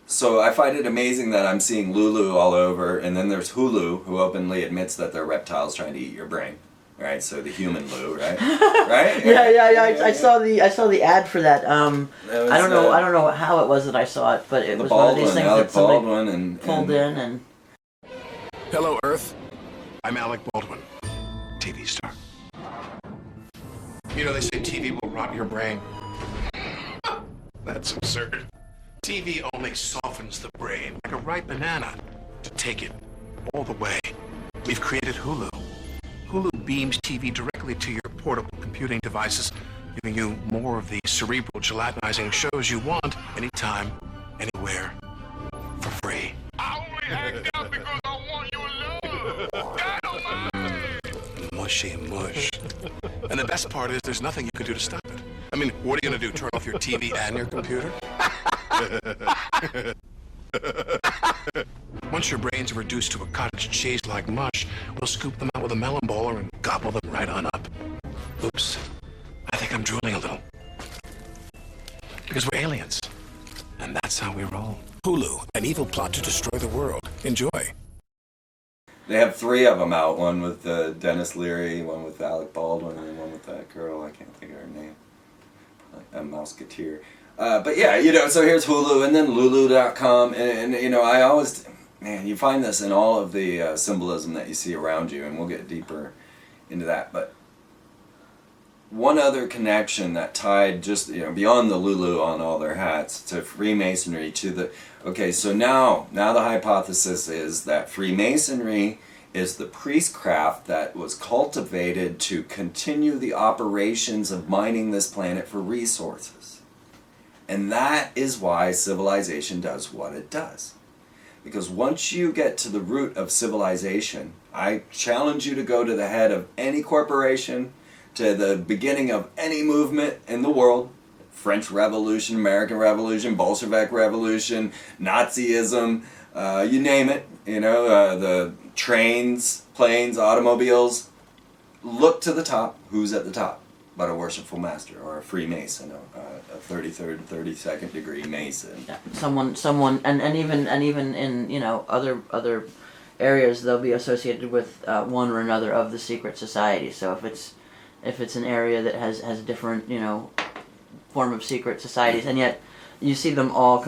so I find it amazing that I'm seeing Lulu all over, and then there's Hulu, who openly admits that they're reptiles trying to eat your brain, right? So the human Lou, right? Right? Yeah. I saw the ad for that. I don't know how it was that I saw it, but it was one of these things Alec that somebody Baldwin pulled in and. Hello, Earth. I'm Alec Baldwin, TV star. You know, they say TV will rot your brain. That's absurd. TV only softens the brain like a ripe banana to take it all the way. We've created Hulu. Hulu beams TV directly to your portable computing devices, giving you more of the cerebral gelatinizing shows you want anytime, anywhere, for free. I only hacked out because I want your love. Dynamite! Mushy mush. And the best part is there's nothing you can do to stop it. I mean, what are you going to do, turn off your TV and your computer? Once your brains are reduced to a cottage cheese like mush, we'll scoop them out with a melon bowler and gobble them right on up. Oops. I think I'm drooling a little. Because we're aliens. And that's how we roll. Hulu, an evil plot to destroy the world. Enjoy. They have 3 of them out, one with Dennis Leary, one with Alec Baldwin, and one with that girl, I can't think of her name, a Mouseketeer. But yeah, so here's Hulu, and then Lulu.com, and I always, you find this in all of the symbolism that you see around you, and we'll get deeper into that, but one other connection that tied just, beyond the Lulu on all their hats, to Freemasonry, so now the hypothesis is that Freemasonry is the priestcraft that was cultivated to continue the operations of mining this planet for resources. And that is why civilization does what it does. Because once you get to the root of civilization, I challenge you to go to the head of any corporation, to the beginning of any movement in the world, French Revolution, American Revolution, Bolshevik Revolution, Nazism, you name it, the trains, planes, automobiles. look to the top. Who's at the top? But a worshipful master, or a Freemason, a 33rd, 32nd degree Mason. Yeah. Someone, and even in, you know, other areas, they'll be associated with one or another of the secret society. So if it's an area that has different, you know, form of secret societies, and yet you see them all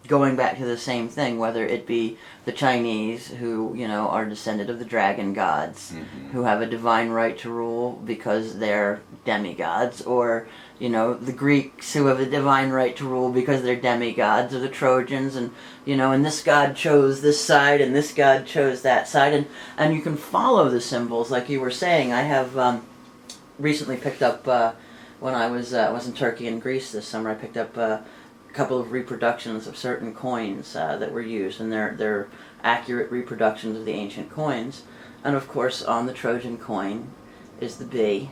going back to the same thing, whether it be the Chinese, who, you know, are descended of the dragon gods, who have a divine right to rule because they're demigods, or, you know, the Greeks, who have a divine right to rule because they're demigods, or the Trojans, and, you know, and this god chose this side, and this god chose that side, and you can follow the symbols, like you were saying. I have recently picked up, when I was in Turkey and Greece this summer, I picked up a couple of reproductions of certain coins that were used, and they're accurate reproductions of the ancient coins. And of course, on the Trojan coin is the bee,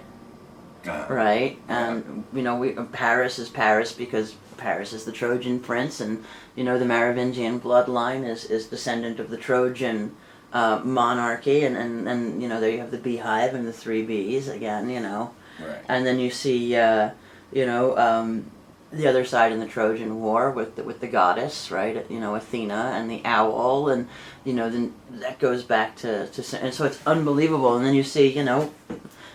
right? And you know, Paris is Paris because Paris is the Trojan prince, and you know, the Merovingian bloodline is descendant of the Trojan monarchy, and you know, there you have the beehive and the three bees again, you know. Right. And then you see, you know, the other side in the Trojan War with the goddess, right? You know, Athena and the owl, and you know, then that goes back to and so it's unbelievable. And then you see, you know,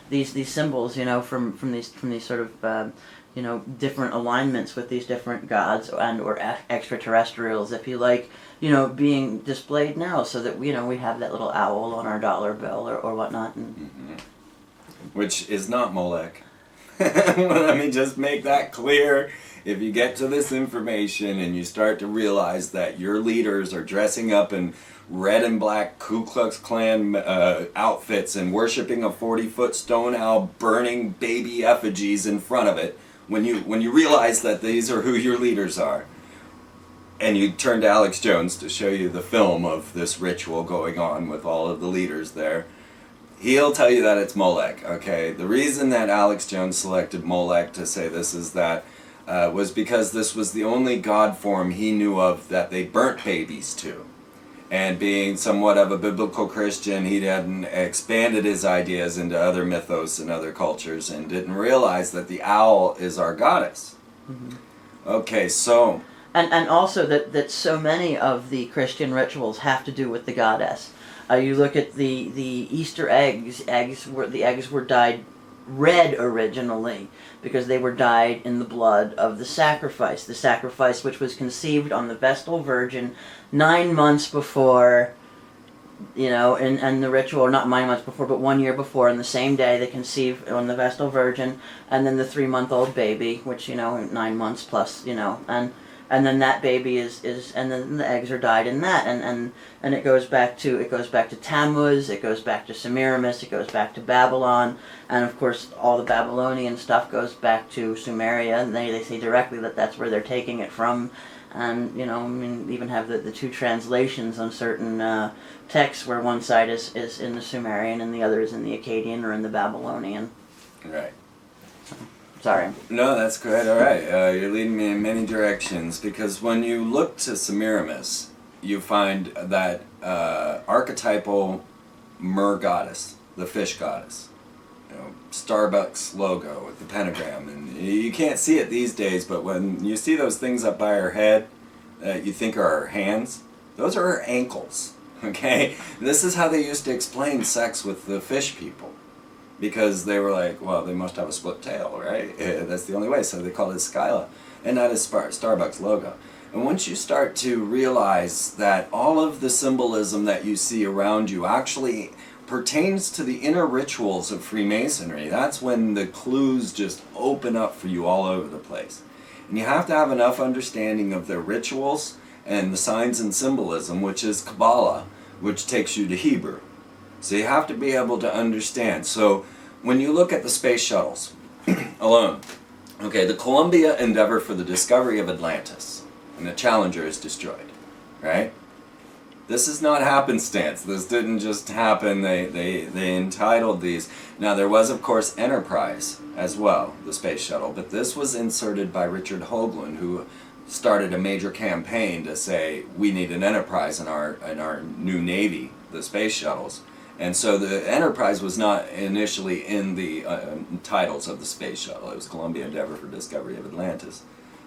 these symbols, you know, from these sort of you know, different alignments with these different gods and or extraterrestrials, if you like, you know, being displayed now, so that, you know, we have that little owl on our dollar bill or whatnot. And which is not Molech. Let me just make that clear. If you get to this information and you start to realize that your leaders are dressing up in red and black Ku Klux Klan outfits and worshiping a 40-foot stone owl, burning baby effigies in front of it, when you realize that these are who your leaders are, and you turn to Alex Jones to show you the film of this ritual going on with all of the leaders there, he'll tell you that it's Molech, okay? The reason that Alex Jones selected Molech to say this is that was because this was the only god form he knew of that they burnt babies to. And being somewhat of a biblical Christian, he hadn't expanded his ideas into other mythos and other cultures and didn't realize that the owl is our goddess. Okay, so... And also that so many of the Christian rituals have to do with the goddess. You look at the Easter eggs. The eggs were dyed red originally because they were dyed in the blood of the sacrifice. The sacrifice which was conceived on the Vestal Virgin 9 months before, you know, and the ritual, or not 9 months before, but 1 year before, on the same day they conceived on the Vestal Virgin, and then the 3-month-old baby, which, you know, 9 months plus, you know, and then that baby is and then the eggs are dyed in that, and it goes back to Tammuz, it goes back to Semiramis, it goes back to Babylon, and of course all the Babylonian stuff goes back to Sumeria, and they say directly that that's where they're taking it from, and you know, I mean, even have the two translations on certain texts where one side is in the Sumerian and the other is in the Akkadian or in the Babylonian. Right. Sorry. No, that's great. All right. You're leading me in many directions, because when you look to Semiramis, you find that archetypal mer goddess, the fish goddess. You know, Starbucks logo with the pentagram, and you can't see it these days, but when you see those things up by her head that you think are her hands, those are her ankles. Okay? This is how they used to explain sex with the fish people. Because they were like, well, they must have a split tail, right? That's the only way, so they called it Skyla. And that is Starbucks logo. And once you start to realize that all of the symbolism that you see around you actually pertains to the inner rituals of Freemasonry, that's when the clues just open up for you all over the place. And you have to have enough understanding of their rituals and the signs and symbolism, which is Kabbalah, which takes you to Hebrew. So you have to be able to understand. So when you look at the space shuttles alone, okay, the Columbia endeavor for the discovery of Atlantis, and the Challenger is destroyed, right? This is not happenstance. This didn't just happen. They entitled these. Now there was, of course, Enterprise as well, the space shuttle, but this was inserted by Richard Hoagland, who started a major campaign to say we need an Enterprise in our new Navy, the space shuttles. And so the Enterprise was not initially in the titles of the space shuttle. It was Columbia Endeavor for Discovery of Atlantis,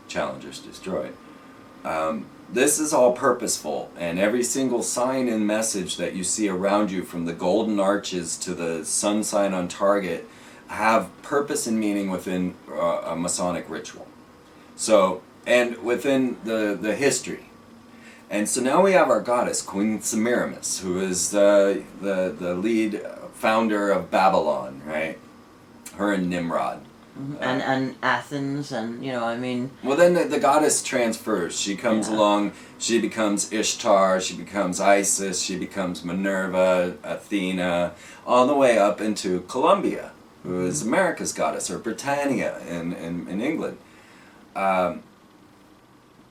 Challengers Destroyed. This is all purposeful, and every single sign and message that you see around you, from the golden arches to the sun sign on target, have purpose and meaning within a Masonic ritual. So, and within the history. And so now we have our goddess, Queen Semiramis, who is the lead founder of Babylon, right? Her and Nimrod. And Athens, and Well, then the goddess transfers. She comes along, she becomes Ishtar, she becomes Isis, she becomes Minerva, Athena, all the way up into Columbia, who is America's goddess, or Britannia in England.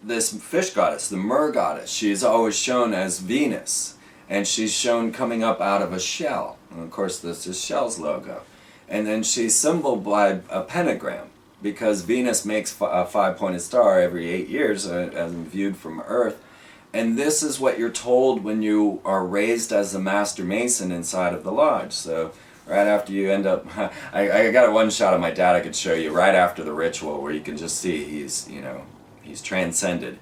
This fish goddess, the mer goddess, she is always shown as Venus, and she's shown coming up out of a shell. And of course, this is Shell's logo. And then she's symbolized by a pentagram, because Venus makes a five-pointed star every 8 years as viewed from Earth. And this is what you're told when you are raised as a master mason inside of the lodge. So right after you end up, I got one shot of my dad I could show you right after the ritual where you can just see he's transcended.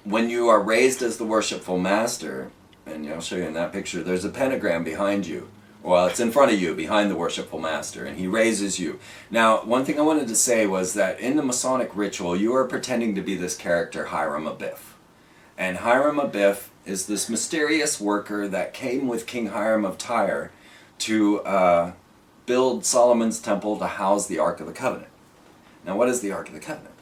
When you are raised as the worshipful master, and I'll show you in that picture, there's a pentagram behind you. Well, it's in front of you, behind the worshipful master, and he raises you. Now, one thing I wanted to say was that in the Masonic ritual, you are pretending to be this character, Hiram Abiff. And Hiram Abiff is this mysterious worker that came with King Hiram of Tyre to build Solomon's temple to house the Ark of the Covenant. Now, what is the Ark of the Covenant?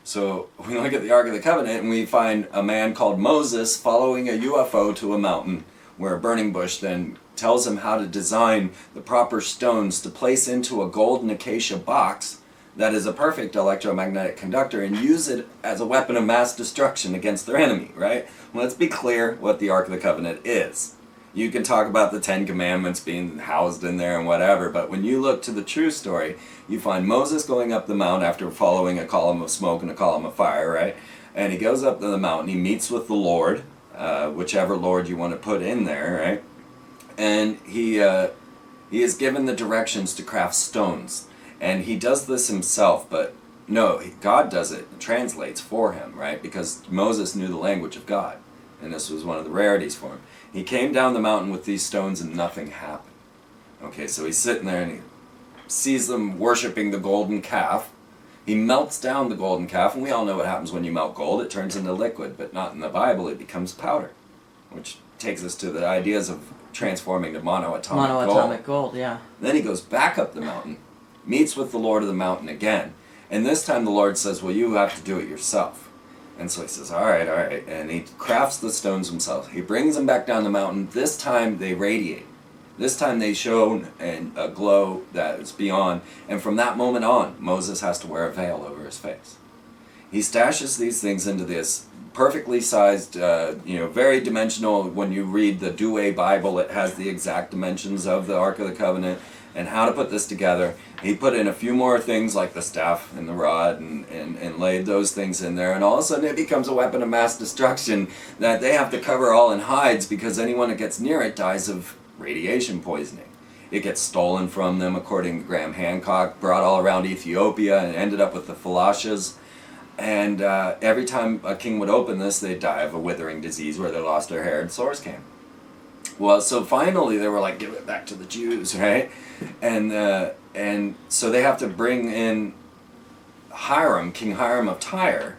So we look at the Ark of the Covenant and we find a man called Moses following a UFO to a mountain where a burning bush then tells him how to design the proper stones to place into a golden acacia box that is a perfect electromagnetic conductor and use it as a weapon of mass destruction against their enemy, right? Well, let's be clear what the Ark of the Covenant is. You can talk about the Ten Commandments being housed in there and whatever, but when you look to the true story, you find Moses going up the mount after following a column of smoke and a column of fire, right? And he goes up to the mountain, he meets with the Lord, whichever Lord you want to put in there, right? And he is given the directions to craft stones. And he does this himself, but no, God does it, translates for him, right? Because Moses knew the language of God, and this was one of the rarities for him. He came down the mountain with these stones and nothing happened. Okay, so he's sitting there and he sees them worshiping the golden calf. He melts down the golden calf, and we all know what happens when you melt gold. It turns into liquid, but not in the Bible. It becomes powder, which takes us to the ideas of transforming to monoatomic gold. Yeah. Then he goes back up the mountain, meets with the Lord of the mountain again, and this time the Lord says, well, you have to do it yourself. And so he says, all right, and he crafts the stones himself. He brings them back down the mountain. This time they radiate. This time they shone and a glow that is beyond, and from that moment on, Moses has to wear a veil over his face. He stashes these things into this perfectly sized, very dimensional. When you read the Douay Bible, it has the exact dimensions of the Ark of the Covenant and how to put this together. He put in a few more things like the staff and the rod and laid those things in there, and all of a sudden it becomes a weapon of mass destruction that they have to cover all in hides, because anyone that gets near it dies of radiation poisoning. It gets stolen from them, according to Graham Hancock, brought all around Ethiopia and ended up with the Falashas. And every time a king would open this, they'd die of a withering disease where they lost their hair and sores came. Well, so finally they were like, give it back to the Jews, right? And so they have to bring in Hiram, King Hiram of Tyre,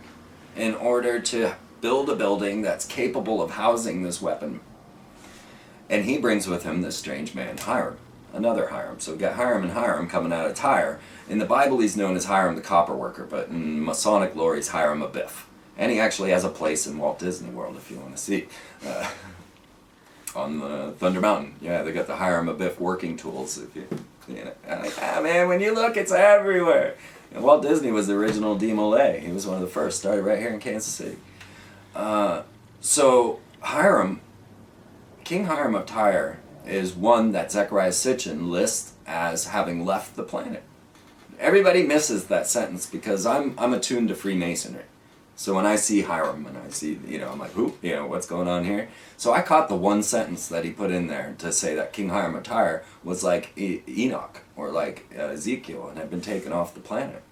in order to build a building that's capable of housing this weapon. And he brings with him this strange man, Hiram, another Hiram. So we got Hiram and Hiram coming out of Tyre. In the Bible, he's known as Hiram the Copper Worker, but in Masonic lore, he's Hiram Abiff. And he actually has a place in Walt Disney World, if you want to see, on the Thunder Mountain. Yeah, they got the Hiram Abiff working tools. If man, when you look, it's everywhere. And Walt Disney was the original D. Molay. He was one of the first, started right here in Kansas City. So Hiram, King Hiram of Tyre, is one that Zechariah Sitchin lists as having left the planet. Everybody misses that sentence because I'm attuned to Freemasonry. So when I see Hiram and I see, I'm like, who? What's going on here? So I caught the one sentence that he put in there to say that King Hiram of Tyre was like Enoch or like Ezekiel and had been taken off the planet.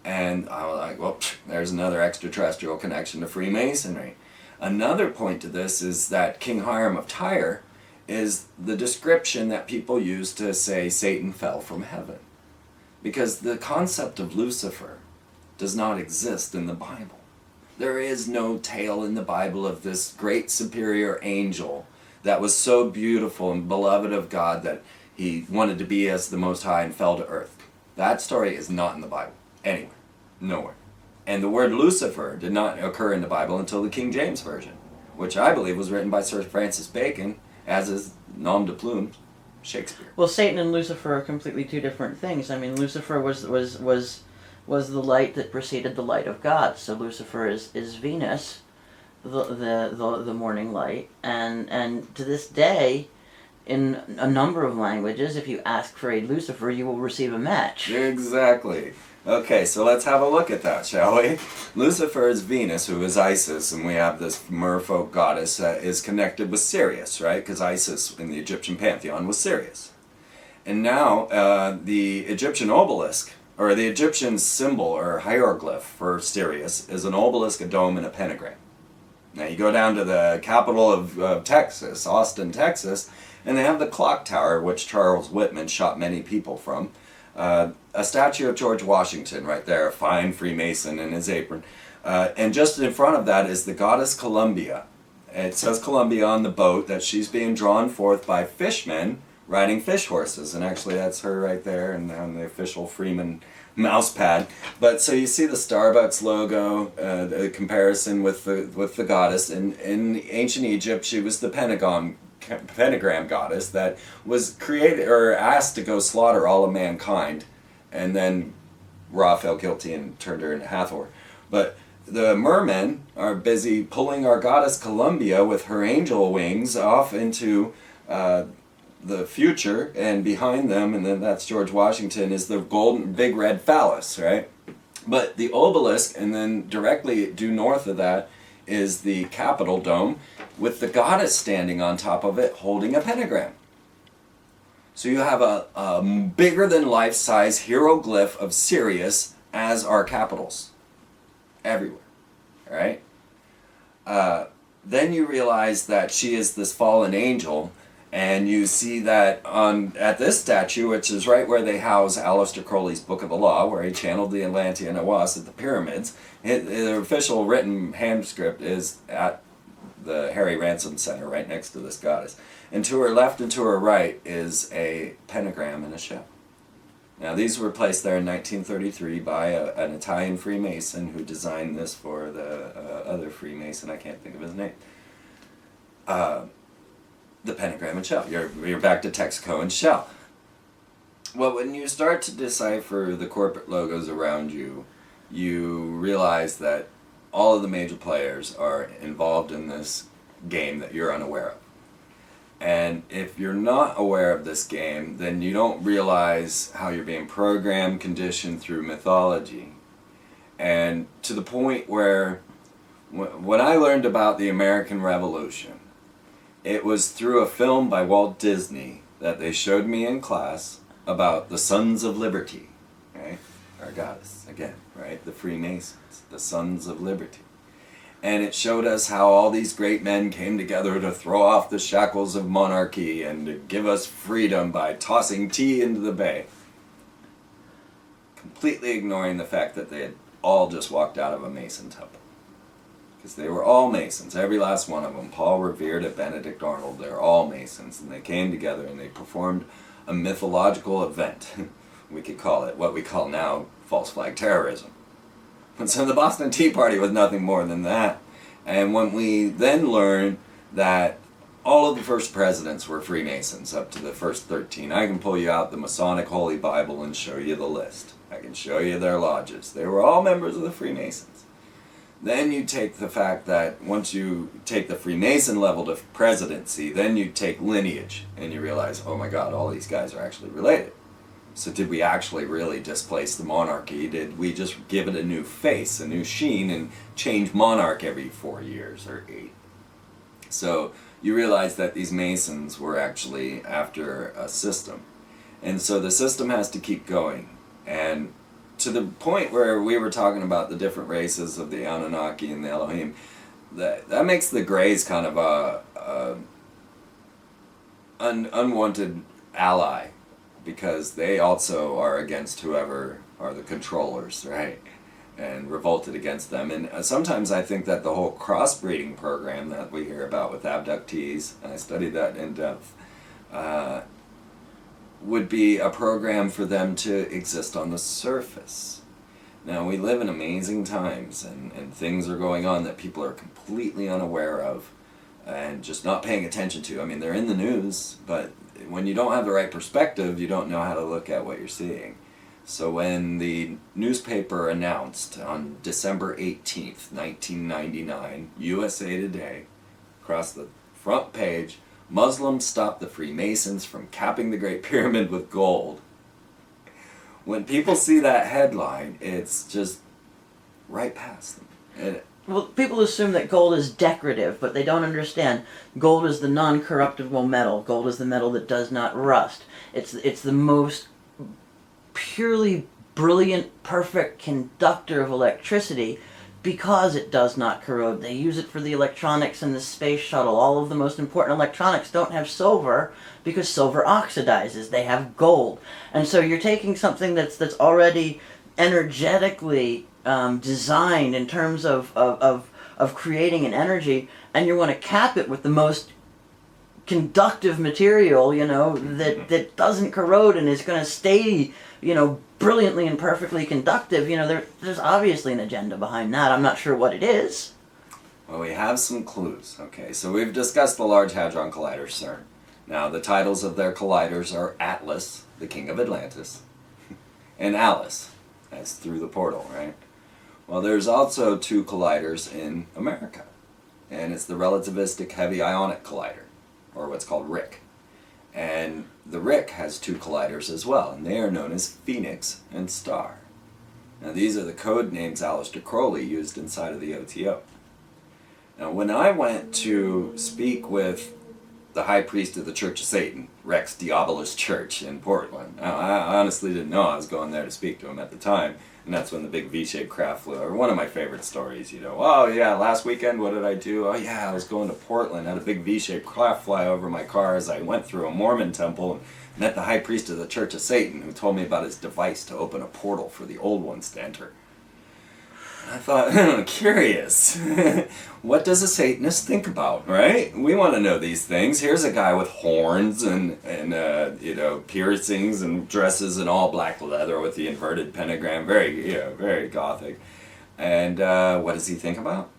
And I was like, well, there's another extraterrestrial connection to Freemasonry. Another point to this is that King Hiram of Tyre is the description that people use to say Satan fell from heaven. Because the concept of Lucifer does not exist in the Bible. There is no tale in the Bible of this great superior angel that was so beautiful and beloved of God that he wanted to be as the Most High and fell to earth. That story is not in the Bible. Anywhere. Nowhere. And the word Lucifer did not occur in the Bible until the King James Version, which I believe was written by Sir Francis Bacon, as is nom de plume, Shakespeare. Well, Satan and Lucifer are completely two different things. I mean, Lucifer was the light that preceded the light of God. So Lucifer is Venus, the morning light, and to this day, in a number of languages, if you ask for a Lucifer, you will receive a match. Exactly. Okay, so let's have a look at that, shall we? Lucifer is Venus, who is Isis, and we have this merfolk goddess that is connected with Sirius, right? Because Isis in the Egyptian pantheon was Sirius. And now the Egyptian obelisk, or the Egyptian symbol or hieroglyph for Sirius, is an obelisk, a dome, and a pentagram. Now you go down to the capital of Texas, Austin, Texas, and they have the clock tower, which Charles Whitman shot many people from. A statue of George Washington right there, a fine Freemason in his apron. And just in front of that is the goddess Columbia. It says Columbia on the boat, that she's being drawn forth by fishmen riding fish horses. And actually that's her right there, and on the official Freeman mouse pad. But so you see the Starbucks logo, the comparison with the goddess. In ancient Egypt, she was the pentagram goddess that was created or asked to go slaughter all of mankind, and then Ra felt guilty and turned her into Hathor. But the mermen are busy pulling our goddess Columbia with her angel wings off into the future, and behind them, and then that's George Washington, is the golden big red phallus, right? But the obelisk, and then directly due north of that is the Capitol dome, with the goddess standing on top of it holding a pentagram. So you have a bigger than life-size hieroglyph of Sirius as our capitals everywhere, right? Then you realize that she is this fallen angel, and you see that at this statue, which is right where they house Aleister Crowley's Book of the Law, where he channeled the Atlantean Awas at the pyramids. The official written manuscript is at the Harry Ransom Center, right next to this goddess. And to her left and to her right is a pentagram and a shell. Now these were placed there in 1933 by an Italian Freemason who designed this for the other Freemason, I can't think of his name. The pentagram and shell. You're back to Texaco and shell. Well, when you start to decipher the corporate logos around you, you realize that all of the major players are involved in this game that you're unaware of. And if you're not aware of this game, then you don't realize how you're being programmed, conditioned through mythology. And to the point where, when I learned about the American Revolution, it was through a film by Walt Disney that they showed me in class about the Sons of Liberty, right? Our goddess, again, right? The Freemasons, the Sons of Liberty. And it showed us how all these great men came together to throw off the shackles of monarchy and to give us freedom by tossing tea into the bay. Completely ignoring the fact that they had all just walked out of a Mason temple. Because they were all Masons, every last one of them. Paul Revere to Benedict Arnold, they're all Masons. And they came together and they performed a mythological event. We could call it what we call now false flag terrorism. And so the Boston Tea Party was nothing more than that. And when we then learned that all of the first presidents were Freemasons, up to the first 13, I can pull you out the Masonic Holy Bible and show you the list. I can show you their lodges. They were all members of the Freemasons. Then you take the fact that once you take the Freemason level to presidency, then you take lineage, and you realize, oh my God, all these guys are actually related. So did we actually really displace the monarchy? Did we just give it a new face, a new sheen, and change monarch every 4 years or 8? So you realize that these Masons were actually after a system. And so the system has to keep going. And to the point where we were talking about the different races of the Anunnaki and the Elohim, that makes the Greys kind of a unwanted ally, because they also are against whoever are the controllers, right? And revolted against them. And sometimes I think that the whole crossbreeding program that we hear about with abductees, and I studied that in depth, would be a program for them to exist on the surface. Now, we live in amazing times, and things are going on that people are completely unaware of and just not paying attention to. I mean, they're in the news, but when you don't have the right perspective, you don't know how to look at what you're seeing. So when the newspaper announced on December 18th, 1999, USA Today, across the front page, Muslims stop the Freemasons from capping the Great Pyramid with gold. When people see that headline, it's just right past them. Well, people assume that gold is decorative, but they don't understand. Gold is the non-corruptible metal. Gold is the metal that does not rust. It's the most purely brilliant, perfect conductor of electricity because it does not corrode. They use it for the electronics in the space shuttle. All of the most important electronics don't have silver because silver oxidizes. They have gold. And so you're taking something that's already energetically designed in terms of creating an energy, and you want to cap it with the most conductive material, you know, that doesn't corrode and is going to stay, you know, brilliantly and perfectly conductive. You know, there's obviously an agenda behind that. I'm not sure what it is. Well, we have some clues. Okay, so we've discussed the Large Hadron Collider, CERN. Now, the titles of their colliders are Atlas, the King of Atlantis, and Alice, as through the portal, right? Well, there's also 2 colliders in America, and it's the Relativistic Heavy Ionic Collider, or what's called RIC. And the RIC has 2 colliders as well, and they are known as Phoenix and Star. Now, these are the code names Aleister Crowley used inside of the OTO. Now, when I went to speak with the high priest of the Church of Satan, Rex Diabolus Church in Portland, I honestly didn't know I was going there to speak to him at the time. And that's when the big V-shaped craft flew over. One of my favorite stories, you know. Oh, yeah, last weekend, what did I do? Oh, yeah, I was going to Portland. Had a big V-shaped craft fly over my car as I went through a Mormon temple and met the high priest of the Church of Satan, who told me about his device to open a portal for the old ones to enter. I thought, curious. What does a Satanist think about, right? We want to know these things. Here's a guy with horns and you know, piercings and dresses in all black leather with the inverted pentagram. Very gothic. And what does he think about?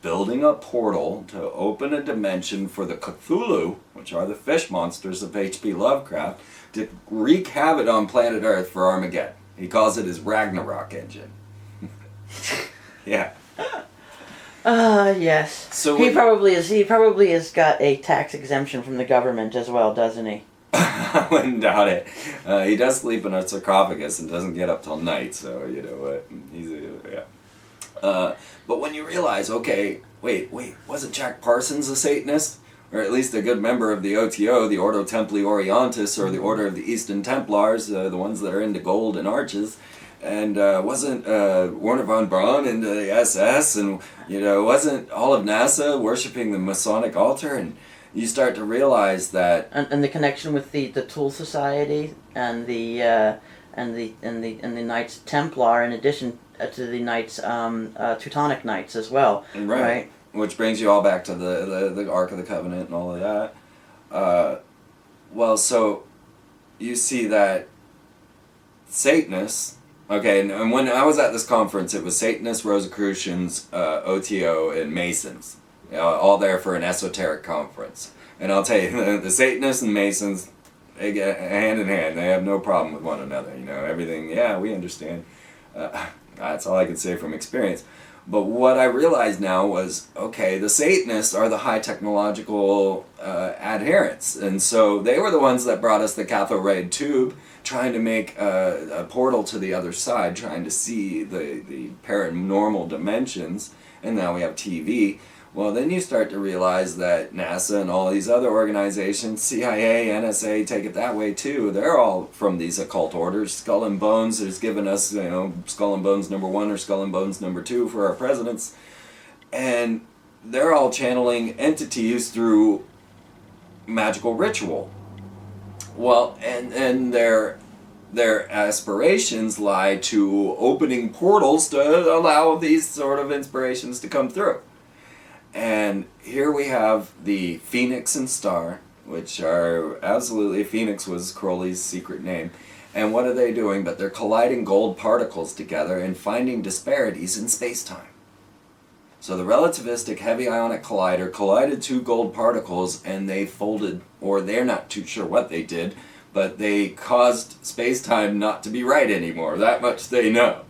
Building a portal to open a dimension for the Cthulhu, which are the fish monsters of H.P. Lovecraft, to wreak havoc on planet Earth for Armageddon. He calls it his Ragnarok engine. Yeah. Yes. So he probably has got a tax exemption from the government as well, doesn't he? I wouldn't doubt it. He does sleep in a sarcophagus and doesn't get up till night, so you know what? But when you realize, okay, wait, wasn't Jack Parsons a Satanist? Or at least a good member of the OTO, the Ordo Templi Orientis, or the Order of the Eastern Templars, the ones that are into gold and arches. And wasn't Werner von Braun into the SS, and you know, wasn't all of NASA worshiping the Masonic altar? And you start to realize that, and the connection with the Tool Society and the Knights Templar, in addition to the Knights Teutonic Knights as well. Right. Which brings you all back to the Ark of the Covenant and all of that. Well, so you see that Satanists. Okay, and when I was at this conference, it was Satanists, Rosicrucians, OTO, and Masons, all there for an esoteric conference. And I'll tell you, the Satanists and Masons, they get hand in hand. They have no problem with one another. You know, everything. Yeah, we understand. That's all I can say from experience. But what I realized now was, okay, the Satanists are the high technological adherents. And so they were the ones that brought us the cathode ray tube, trying to make a portal to the other side, trying to see the paranormal dimensions. And now we have TV. Well, then you start to realize that NASA and all these other organizations, CIA, NSA, take it that way too. They're all from these occult orders. Skull and Bones has given us, Skull and Bones #1 or Skull and Bones #2 for our presidents. And they're all channeling entities through magical ritual. Well, and their aspirations lie to opening portals to allow these sort of inspirations to come through. And here we have the Phoenix and Star, which are absolutely, Phoenix was Crowley's secret name. And what are they doing? But they're colliding gold particles together and finding disparities in space-time. So the relativistic heavy ionic collider collided two gold particles and they folded, or they're not too sure what they did, but they caused space-time not to be right anymore. That much they know.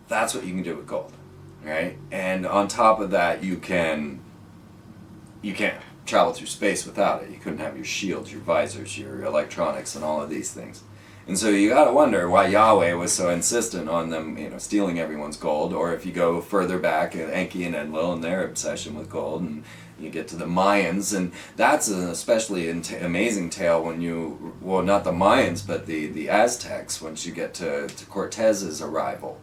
That's what you can do with gold. Right? And on top of that, you can't travel through space without it. You couldn't have your shields, your visors, your electronics, and all of these things. And so you gotta wonder why Yahweh was so insistent on them, stealing everyone's gold. Or if you go further back, Enki and Enlil and their obsession with gold, and you get to the Mayans, and that's an especially amazing tale when not the Mayans, but the Aztecs, once you get to Cortez's arrival.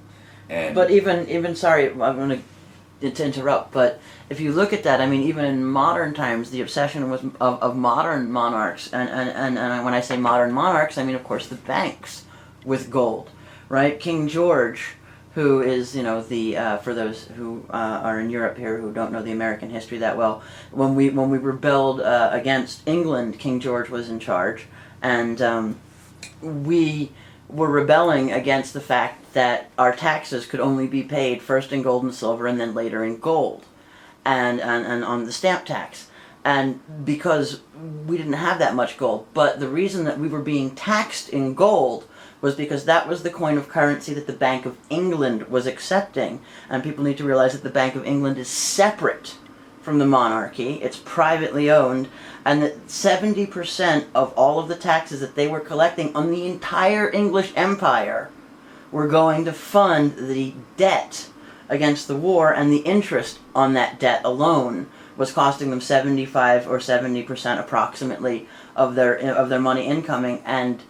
But even sorry, I'm going to interrupt, but if you look at that, I mean, even in modern times, the obsession of modern monarchs, and when I say modern monarchs, I mean, of course, the banks with gold, right? King George, who is, for those who are in Europe here who don't know the American history that well, when we rebelled against England, King George was in charge, and we were rebelling against the fact that our taxes could only be paid first in gold and silver and then later in gold, and on the stamp tax. And because we didn't have that much gold, but the reason that we were being taxed in gold was because that was the coin of currency that the Bank of England was accepting. And people need to realize that the Bank of England is separate from the monarchy. It's privately owned, and that 70% of all of the taxes that they were collecting on the entire English Empire were going to fund the debt against the war, and the interest on that debt alone was costing them 75 or 70% approximately of their money incoming, and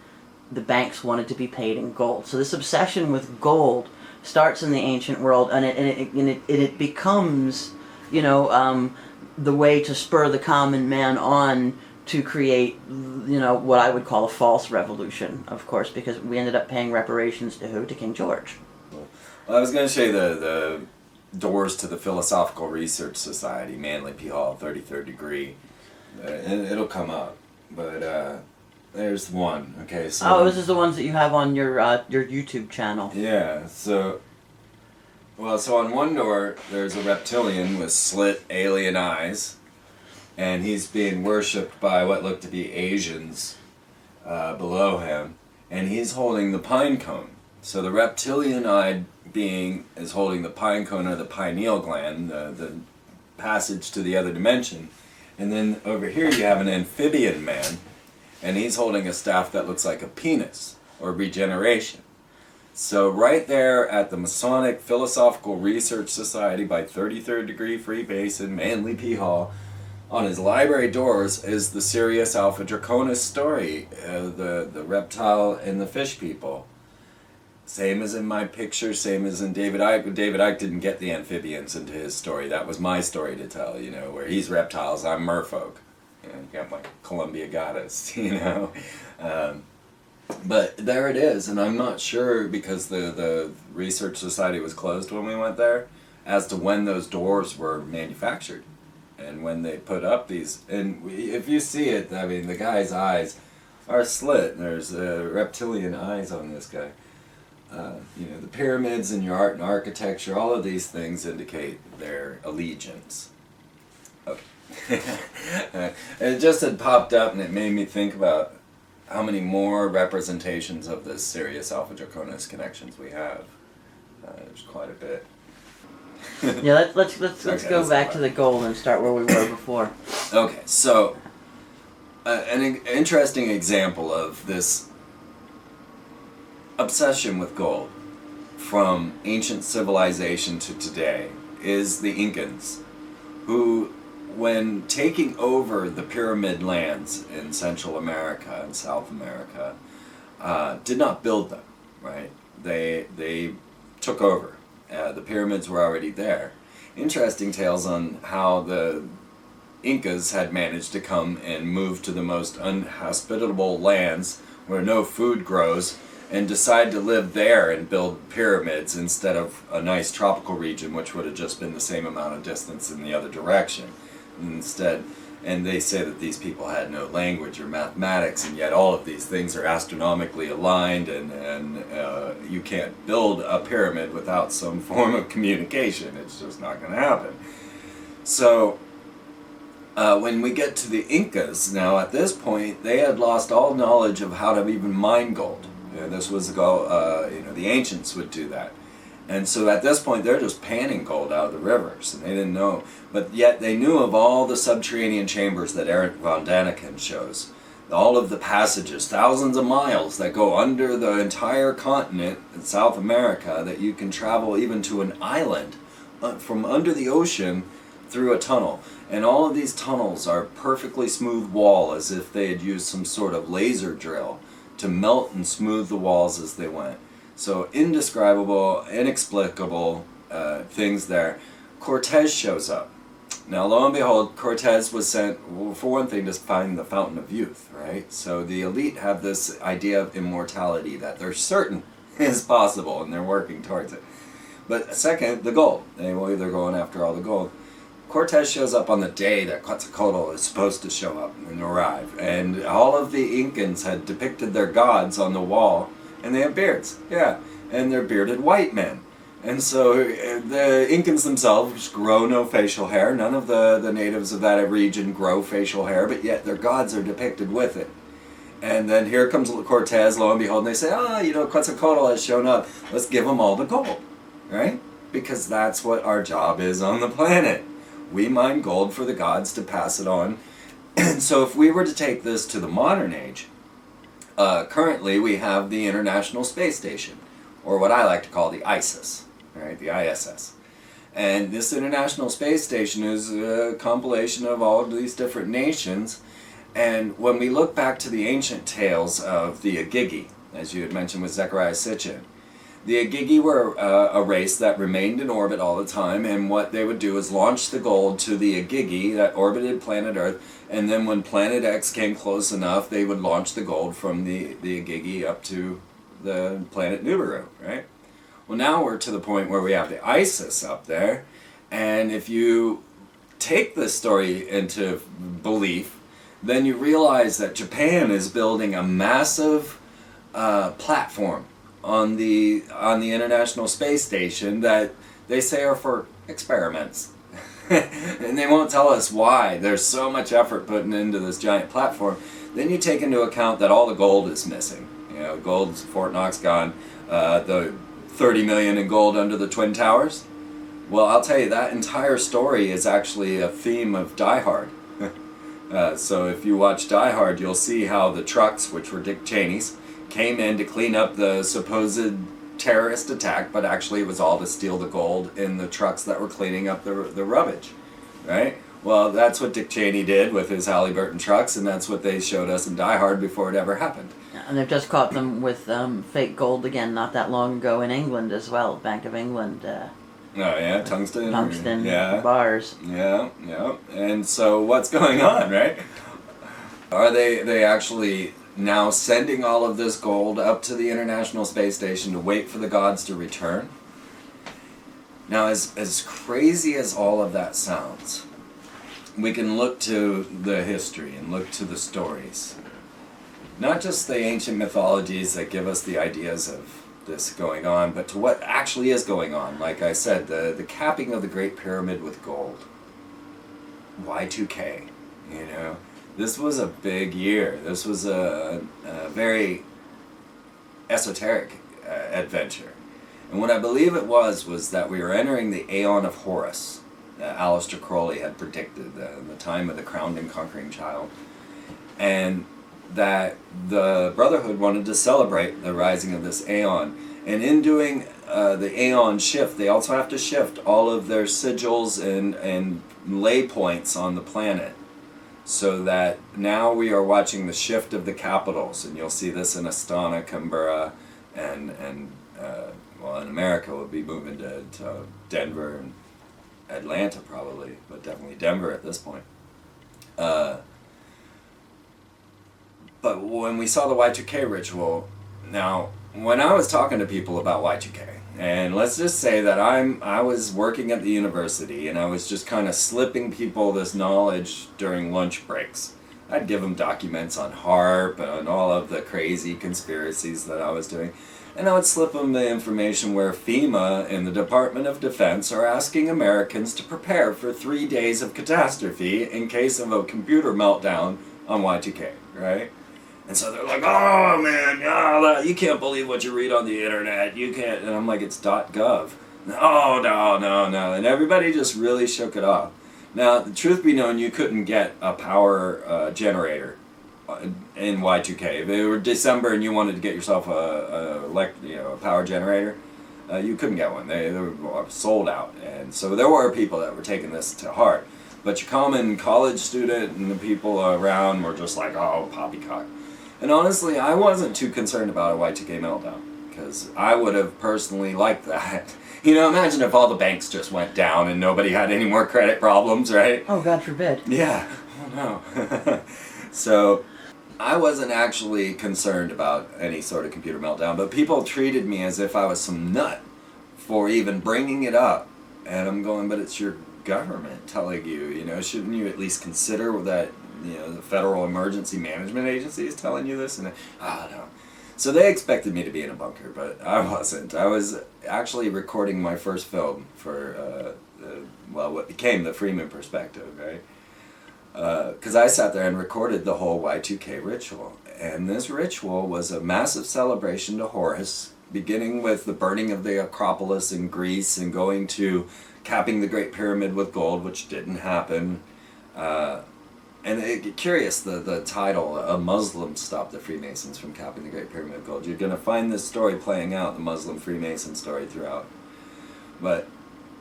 the banks wanted to be paid in gold. So this obsession with gold starts in the ancient world, and it becomes, the way to spur the common man on to create, what I would call a false revolution, of course, because we ended up paying reparations to who? To King George. Well, I was going to say the doors to the Philosophical Research Society, Manly P. Hall, 33rd degree. It'll come up, but there's one. Okay, so this is the ones that you have on your YouTube channel. Yeah. So on one door there's a reptilian with slit alien eyes, and he's being worshipped by what look to be Asians below him, and he's holding the pine cone. So the reptilian-eyed being is holding the pine cone, or the pineal gland, the passage to the other dimension. And then over here you have an amphibian man, and he's holding a staff that looks like a penis, or regeneration. So right there at the Masonic Philosophical Research Society by 33rd degree Freemason, Manly P. Hall, on his library doors is the Sirius Alpha Draconis story, the reptile and the fish people. Same as in my picture, same as in David Icke. David Icke didn't get the amphibians into his story. That was my story to tell, where he's reptiles, I'm merfolk. You got my Columbia goddess, But there it is, and I'm not sure, because the Research Society was closed when we went there, as to when those doors were manufactured and when they put up these. And if you see it, I mean, the guy's eyes are slit. There's reptilian eyes on this guy. The pyramids and your art and architecture, all of these things indicate their allegiance. Okay. It just had popped up, and it made me think about how many more representations of the Sirius Alpha Draconis connections we have. There's quite a bit. Yeah, let's Okay, go that's back fine. to the gold and start where we were before. Okay, so an interesting example of this obsession with gold from ancient civilization to today is the Incans, who, when taking over the pyramid lands in Central America and South America, did not build them, right? They took over. The pyramids were already there. Interesting tales on how the Incas had managed to come and move to the most unhospitable lands where no food grows and decide to live there and build pyramids instead of a nice tropical region which would have just been the same amount of distance in the other direction. Instead, and they say that these people had no language or mathematics, and yet all of these things are astronomically aligned, and you can't build a pyramid without some form of communication. It's just not going to happen. So when we get to the Incas, now at this point, they had lost all knowledge of how to even mine gold. This was the ancients would do that. And so at this point, they're just panning gold out of the rivers, and they didn't know. But yet they knew of all the subterranean chambers that Eric von Daniken shows. All of the passages, thousands of miles that go under the entire continent in South America, that you can travel even to an island from under the ocean through a tunnel. And all of these tunnels are perfectly smooth wall, as if they had used some sort of laser drill to melt and smooth the walls as they went. So indescribable, inexplicable things there. Cortez shows up. Now, lo and behold, Cortez was sent, well, for one thing, to find the Fountain of Youth, right? So the elite have this idea of immortality that they're certain is possible, and they're working towards it. But second, the gold. They're going after all the gold. Cortez shows up on the day that Quetzalcoatl is supposed to show up and arrive. And all of the Incans had depicted their gods on the wall, and they have beards, yeah, and they're bearded white men. And so the Incans themselves grow no facial hair. None of the natives of that region grow facial hair, but yet their gods are depicted with it. And then here comes Cortez, lo and behold, and they say, Quetzalcoatl has shown up. Let's give them all the gold, right? Because that's what our job is on the planet. We mine gold for the gods to pass it on. And so if we were to take this to the modern age, currently we have the International Space Station, or what I like to call the ISIS, right? The ISS. And this International Space Station is a compilation of all of these different nations. And when we look back to the ancient tales of the Agigi, as you had mentioned with Zechariah Sitchin, the Agigi were a race that remained in orbit all the time, and what they would do is launch the gold to the Agigi that orbited planet Earth, and then when Planet X came close enough, they would launch the gold from the Agigi up to the planet Nibiru, right? Well, now we're to the point where we have the ISIS up there, and if you take this story into belief, then you realize that Japan is building a massive platform on the International Space Station that they say are for experiments. And they won't tell us why. There's so much effort put into this giant platform. Then you take into account that all the gold is missing. Gold's Fort Knox gone. The 30 million in gold under the Twin Towers. Well, I'll tell you, that entire story is actually a theme of Die Hard. So if you watch Die Hard, you'll see how the trucks, which were Dick Cheney's, came in to clean up the supposed terrorist attack, but actually it was all to steal the gold in the trucks that were cleaning up the rubbish, right? Well, that's what Dick Cheney did with his Halliburton trucks, and that's what they showed us in Die Hard before it ever happened. And they've just caught them with fake gold again not that long ago in England as well, Bank of England. Oh yeah, tungsten bars. Yeah. And so what's going on, right? Are they actually now sending all of this gold up to the International Space Station to wait for the gods to return? Now, as crazy as all of that sounds, we can look to the history and look to the stories. Not just the ancient mythologies that give us the ideas of this going on, but to what actually is going on. Like I said, the capping of the Great Pyramid with gold. Y2K, This was a big year. This was a very esoteric adventure. And what I believe it was that we were entering the Aeon of Horus that Aleister Crowley had predicted, the time of the crowned and conquering child. And that the Brotherhood wanted to celebrate the rising of this Aeon. And in doing the Aeon shift, they also have to shift all of their sigils and lay points on the planet. So that now we are watching the shift of the capitals, and you'll see this in Astana, Canberra, and well, in America we'll be moving to Denver and Atlanta probably, but definitely Denver at this point. But when we saw the Y2K ritual, now when I was talking to people about Y2K, and let's just say that I was working at the university and I was just kind of slipping people this knowledge during lunch breaks. I'd give them documents on HARP and all of the crazy conspiracies that I was doing. And I would slip them the information where FEMA and the Department of Defense are asking Americans to prepare for 3 days of catastrophe in case of a computer meltdown on Y2K, right? And so they're like, oh man, you can't believe what you read on the internet, you can't, and I'm like, it's .gov. Oh, no, and everybody just really shook it off. Now, the truth be known, you couldn't get a power generator in Y2K. If it were December and you wanted to get yourself a power generator, you couldn't get one. They were sold out, and so there were people that were taking this to heart. But your common college student and the people around were just like, oh, poppycock. And honestly, I wasn't too concerned about a Y2K meltdown, because I would have personally liked that. You know, imagine if all the banks just went down and nobody had any more credit problems, right? Oh, God forbid. Yeah, oh no. So, I wasn't actually concerned about any sort of computer meltdown, but people treated me as if I was some nut for even bringing it up. And I'm going, but it's your government telling you, you know, shouldn't you at least consider that, you know, the Federal Emergency Management Agency is telling you this? And no. So they expected me to be in a bunker, but I wasn't. I was actually recording my first film for, what became the Freeman perspective, right? Because I sat there and recorded the whole Y2K ritual. And this ritual was a massive celebration to Horus, beginning with the burning of the Acropolis in Greece and going to capping the Great Pyramid with gold, which didn't happen. And curious, the title, A Muslim Stopped the Freemasons from Capping the Great Pyramid of Gold. You're going to find this story playing out, the Muslim Freemason story throughout. But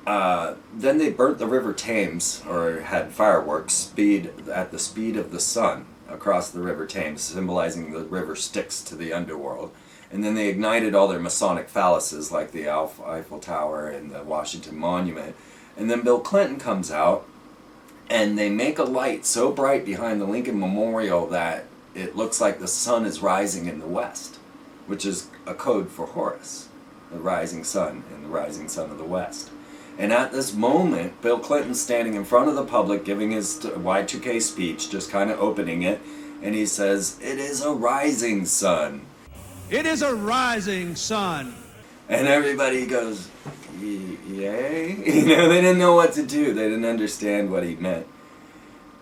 then they burnt the River Thames, or had fireworks at the speed of the sun across the River Thames, symbolizing the river Styx to the underworld. And then they ignited all their Masonic phalluses, like the Eiffel Tower and the Washington Monument. And then Bill Clinton comes out, and they make a light so bright behind the Lincoln Memorial that it looks like the sun is rising in the west, which is a code for Horus, the rising sun and the rising sun of the west. And at this moment, Bill Clinton's standing in front of the public giving his Y2K speech, just kind of opening it, and he says, "It is a rising sun." It is a rising sun. And everybody goes, yay? You know, they didn't know what to do. They didn't understand what he meant.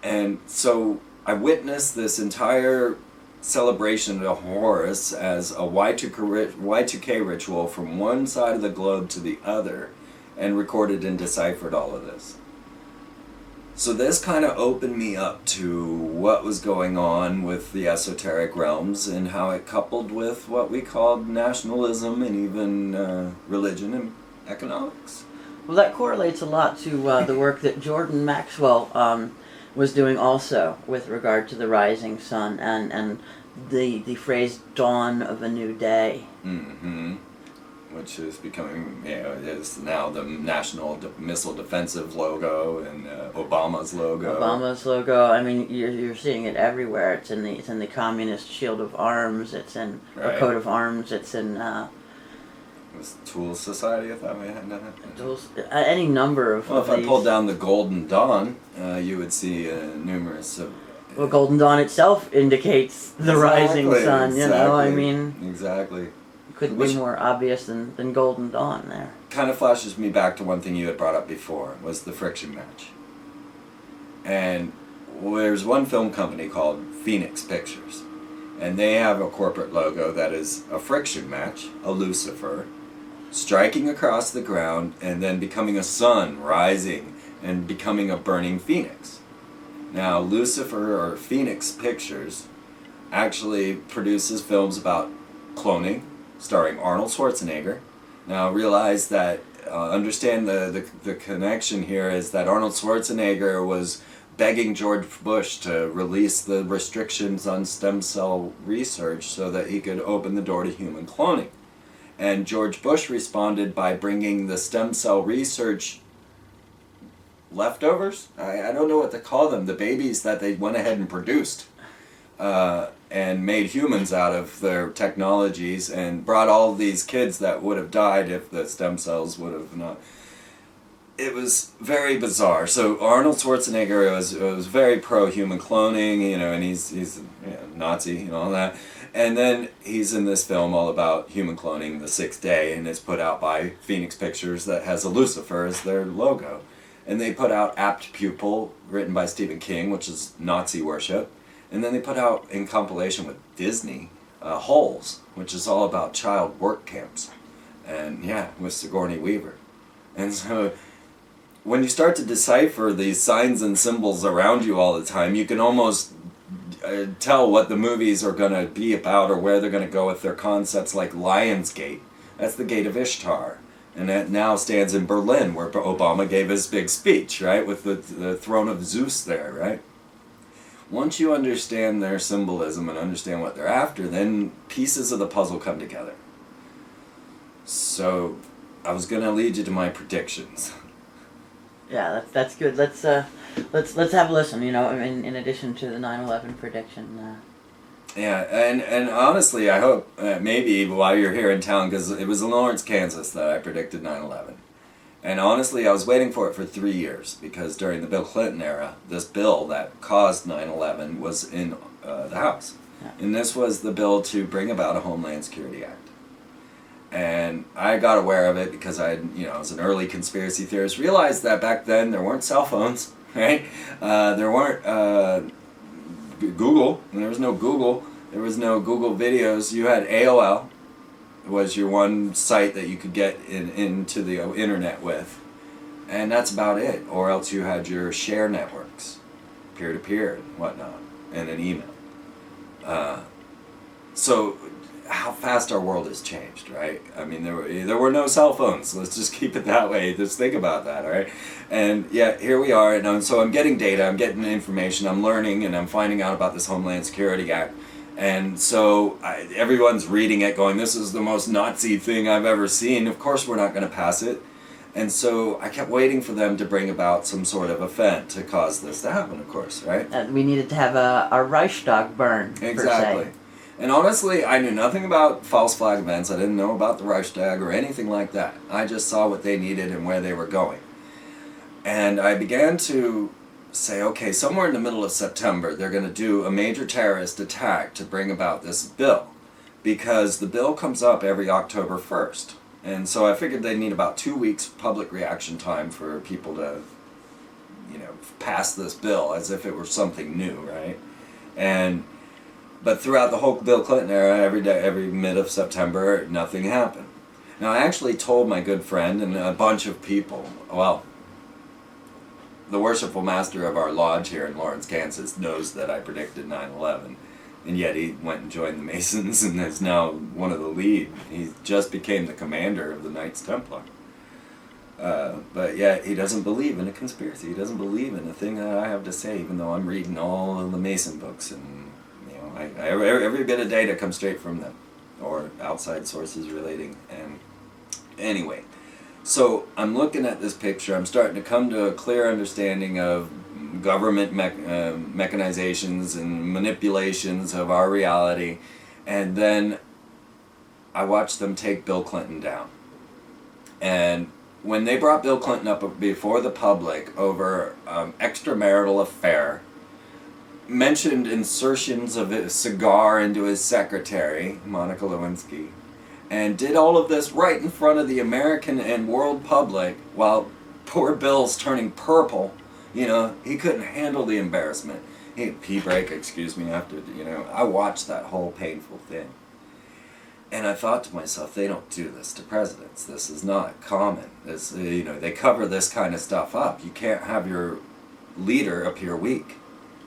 And so I witnessed this entire celebration of Horus as a Y2K ritual from one side of the globe to the other, and recorded and deciphered all of this. So this kind of opened me up to what was going on with the esoteric realms and how it coupled with what we called nationalism and even religion and economics. Well, that correlates a lot to the work that Jordan Maxwell was doing also with regard to the rising sun and the phrase "dawn of a new day." Mm-hmm. Which is becoming, is now the National Missile Defensive logo and Obama's logo. Obama's logo. I mean, you're seeing it everywhere. It's in the Communist Shield of Arms. It's in the coat of arms. It's in. It was Tools Society, I thought we had done it. Tools. Any number of. Well, if these. I pulled down the Golden Dawn, you would see numerous. Well, Golden Dawn itself indicates the rising sun. You know, I mean. Exactly. Couldn't be more obvious than Golden Dawn there. Kind of flashes me back to one thing you had brought up before, was the friction match. And there's one film company called Phoenix Pictures, and they have a corporate logo that is a friction match, a Lucifer, striking across the ground and then becoming a sun rising and becoming a burning phoenix. Now, Lucifer, or Phoenix Pictures, actually produces films about cloning, starring Arnold Schwarzenegger. Now, realize that, understand the connection here is that Arnold Schwarzenegger was begging George Bush to release the restrictions on stem cell research so that he could open the door to human cloning. And George Bush responded by bringing the stem cell research leftovers? I don't know what to call them, the babies that they went ahead and produced and made humans out of their technologies, and brought all these kids that would have died if the stem cells would have not. It was very bizarre. So Arnold Schwarzenegger was very pro-human cloning, you know, and he's a Nazi and all that. And then he's in this film all about human cloning, The Sixth Day, and it's put out by Phoenix Pictures that has a Lucifer as their logo. And they put out Apt Pupil, written by Stephen King, which is Nazi worship. And then they put out, in compilation with Disney, Holes, which is all about child work camps. And yeah, with Sigourney Weaver. And so when you start to decipher these signs and symbols around you all the time, you can almost tell what the movies are going to be about or where they're going to go with their concepts, like Lionsgate. That's the Gate of Ishtar. And that now stands in Berlin, where Obama gave his big speech, right, with the throne of Zeus there, right? Once you understand their symbolism and understand what they're after, then pieces of the puzzle come together. So I was going to lead you to my predictions. Yeah, that's good. Let's have a listen. You know, in addition to the 9/11 prediction. Yeah, and honestly, I hope maybe while you're here in town, because it was in Lawrence, Kansas that I predicted 9/11. And honestly, I was waiting for it for 3 years, because during the Bill Clinton era, this bill that caused 9/11 was in the House. Yeah. And this was the bill to bring about a Homeland Security Act. And I got aware of it because I was an early conspiracy theorist, realized that back then there weren't cell phones, right? There weren't Google, and there was no Google. There was no Google videos. You had AOL, was your one site that you could get into the internet with, and that's about it. Or else you had your share networks, peer-to-peer and whatnot, and an email. So how fast our world has changed, right? I mean, there were no cell phones. Let's just keep it that way. Just think about that, all right? And yeah, here we are. And so I'm getting data, I'm getting information, I'm learning, and I'm finding out about this Homeland Security Act. And so everyone's reading it going, this is the most Nazi thing I've ever seen. Of course we're not going to pass it. And so I kept waiting for them to bring about some sort of event to cause this to happen, of course, right? We needed to have a Reichstag burn, Exactly. per se. And honestly, I knew nothing about false flag events. I didn't know about the Reichstag or anything like that. I just saw what they needed and where they were going. And I began to say, okay, somewhere in the middle of September, they're going to do a major terrorist attack to bring about this bill. Because the bill comes up every October 1st. And so I figured they'd need about 2 weeks public reaction time for people to, pass this bill as if it were something new, right? But throughout the whole Bill Clinton era, every mid of September, nothing happened. Now, I actually told my good friend and a bunch of people, well, the worshipful master of our lodge here in Lawrence, Kansas, knows that I predicted 9/11, and yet he went and joined the Masons and is now one of the lead. He just became the commander of the Knights Templar. But yet he doesn't believe in a conspiracy. He doesn't believe in a thing that I have to say, even though I'm reading all of the Mason books, and every bit of data comes straight from them, or outside sources relating. And anyway, so I'm looking at this picture. I'm starting to come to a clear understanding of government mechanizations and manipulations of our reality. And then I watched them take Bill Clinton down. And when they brought Bill Clinton up before the public over extramarital affair, mentioned insertions of a cigar into his secretary, Monica Lewinsky, and did all of this right in front of the American and world public while poor Bill's turning purple. He couldn't handle the embarrassment. Pee break, excuse me, after, I watched that whole painful thing. And I thought to myself, they don't do this to presidents. This is not common. This, they cover this kind of stuff up. You can't have your leader appear weak.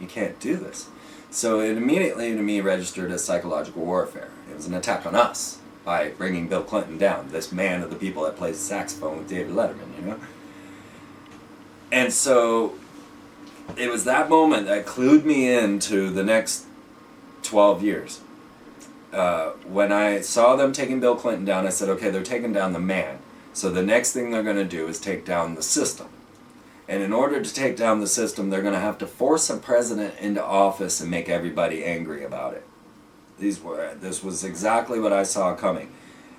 You can't do this. So it immediately, to me, registered as psychological warfare. It was an attack on us by bringing Bill Clinton down, this man of the people that plays saxophone with David Letterman, And so it was that moment that clued me into the next 12 years. When I saw them taking Bill Clinton down, I said, okay, they're taking down the man. So the next thing they're going to do is take down the system. And in order to take down the system, they're going to have to force a president into office and make everybody angry about it. This was exactly what I saw coming.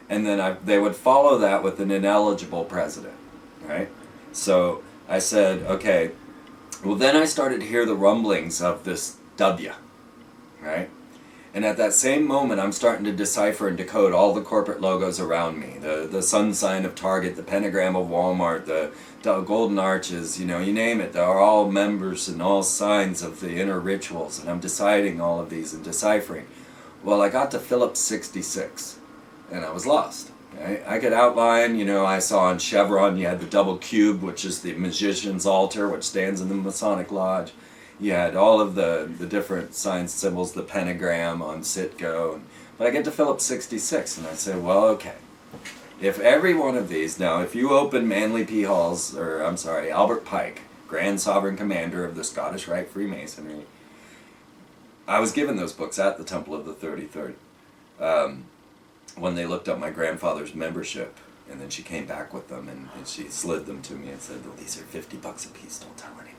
And then they would follow that with an ineligible president, right? So I said, okay, well then I started to hear the rumblings of this W, right? And at that same moment, I'm starting to decipher and decode all the corporate logos around me. The sun sign of Target, the pentagram of Walmart, the golden arches, you name it. They're all members and all signs of the inner rituals. And I'm deciding all of these and deciphering. Well, I got to Phillips 66, and I was lost. Okay? I could outline, I saw on Chevron, you had the double cube, which is the magician's altar, which stands in the Masonic Lodge. You had all of the different signs, symbols, the pentagram on Citgo. But I get to Phillips 66, and I say, well, okay. If every one of these, now, if you open Manly P. Hall's, Albert Pike, Grand Sovereign Commander of the Scottish Rite Freemasonry, I was given those books at the Temple of the 33rd when they looked up my grandfather's membership. And then she came back with them, and she slid them to me and said, well, these are $50 a piece, don't tell anybody.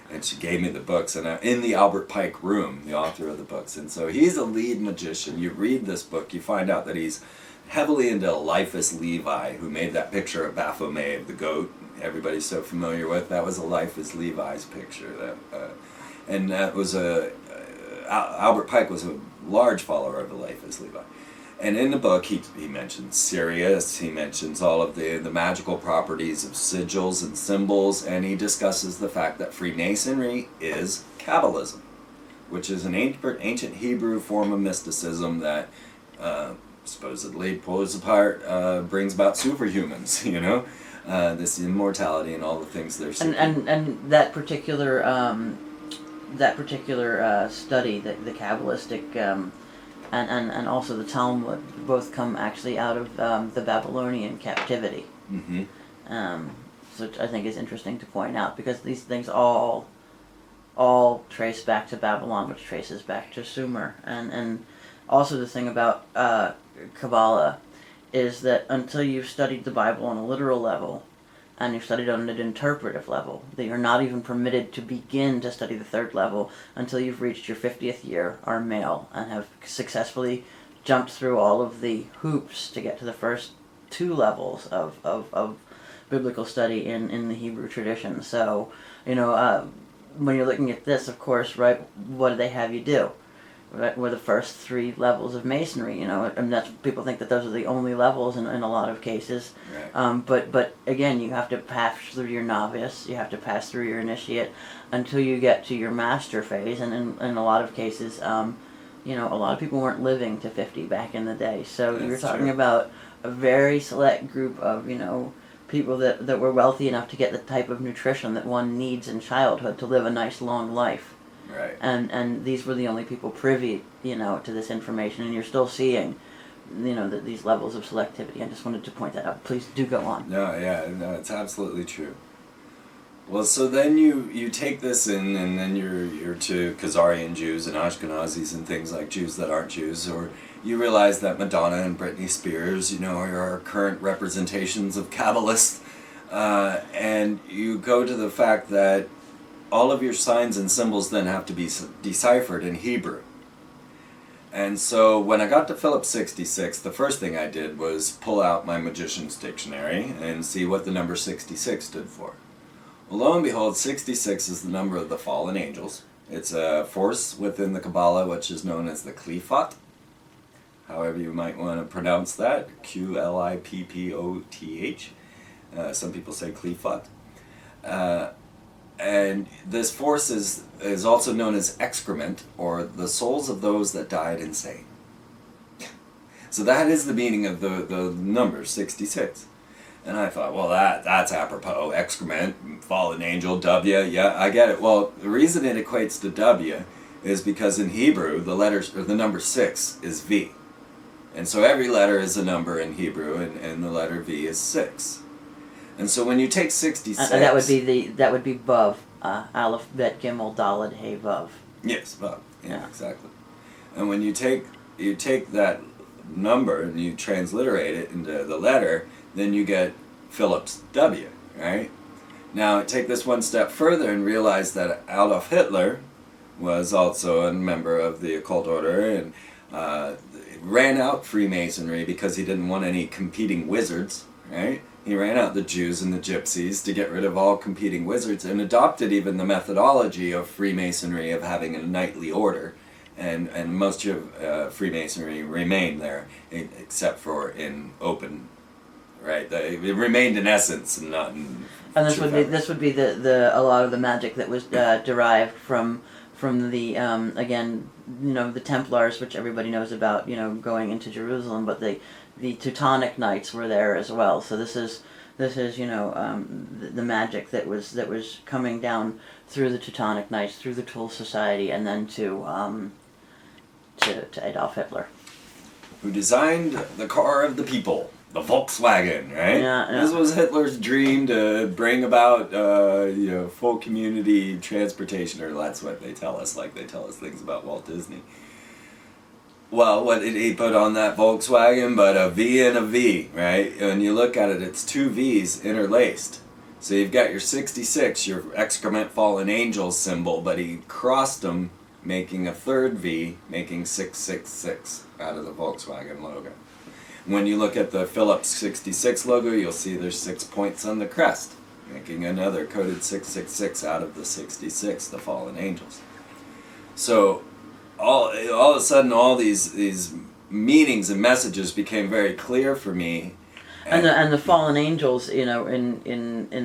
And she gave me the books, and in the Albert Pike room, the author of the books. And so he's a lead magician. You read this book, you find out that he's heavily into Eliphas Levi, who made that picture of Baphomet of the goat everybody's so familiar with. That was Eliphas Levi's picture. And that was Albert Pike was a large follower of Eliphas Levi. And in the book, he mentions Sirius, he mentions all of the magical properties of sigils and symbols, and he discusses the fact that Freemasonry is Kabbalism, which is an ancient Hebrew form of mysticism that supposedly pulls apart, brings about superhumans, this immortality and all the things they're seeking. And that particular study, the Kabbalistic... And also the Talmud both come actually out of the Babylonian captivity. Mm-hmm. Which I think is interesting to point out, because these things all trace back to Babylon, which traces back to Sumer. And also the thing about Kabbalah is that until you've studied the Bible on a literal level, and you've studied on an interpretive level, that you're not even permitted to begin to study the third level until you've reached your 50th year, are male, and have successfully jumped through all of the hoops to get to the first two levels of biblical study in the Hebrew tradition. So, when you're looking at this, of course, right, what do they have you do? Right, were the first three levels of Masonry, and that's, people think that those are the only levels in a lot of cases. Right. But again, you have to pass through your novice, you have to pass through your initiate until you get to your master phase, and in a lot of cases, a lot of people weren't living to 50 back in the day. So you're talking about a very select group of, people that were wealthy enough to get the type of nutrition that one needs in childhood to live a nice long life. Right. And these were the only people privy, to this information, and you're still seeing, these levels of selectivity. I just wanted to point that out. Please do go on. No, it's absolutely true. Well, so then you take this in, and then you're to Khazarian Jews and Ashkenazis and things like Jews that aren't Jews, or you realize that Madonna and Britney Spears, are our current representations of Kabbalists, and you go to the fact that all of your signs and symbols then have to be deciphered in Hebrew. And so when I got to Phillips 66, the first thing I did was pull out my magician's dictionary and see what the number 66 stood for. Well, lo and behold, 66 is the number of the fallen angels. It's a force within the Kabbalah which is known as the Qliphoth, however you might want to pronounce that, Qlippoth. Some people say Qliphoth. And this force is also known as excrement, or the souls of those that died insane. So that is the meaning of the number 66. And I thought, well, that's apropos. Excrement, fallen angel, W. Yeah, I get it. Well, the reason it equates to W is because in Hebrew, the number 6 is V. And so every letter is a number in Hebrew, and the letter V is 6. And so when you take 66... that would be Vav. Aleph, Bet, Gimel, Daled, Hey, Vav. Yes, Vav. Yeah, exactly. And when you take that number and you transliterate it into the letter, then you get Philip's W, right? Now, take this one step further and realize that Adolf Hitler was also a member of the occult order and ran out Freemasonry because he didn't want any competing wizards, right? He ran out the Jews and the Gypsies to get rid of all competing wizards and adopted even the methodology of Freemasonry of having a knightly order. And most of Freemasonry remained there, except for in open, right? It remained in essence and not in... And this would be a lot of the magic that was derived from the again, the Templars, which everybody knows about, going into Jerusalem, but the Teutonic Knights were there as well. So this is the magic that was coming down through the Teutonic Knights, through the Tool Society, and then to Adolf Hitler, who designed the car of the people, the Volkswagen, right? Yeah. This was Hitler's dream to bring about, full community transportation, or that's what they tell us, like they tell us things about Walt Disney. Well, what did he put on that Volkswagen but a V and a V, right? When you look at it, it's two V's interlaced. So you've got your 66, your excrement fallen angel symbol, but he crossed them, making a third V, making 666 out of the Volkswagen logo. When you look at the Philips 66 logo, you'll see there's 6 points on the crest, making another coded 666 out of the 66, the fallen angels. So all of a sudden, all these meanings and messages became very clear for me. And the fallen angels, in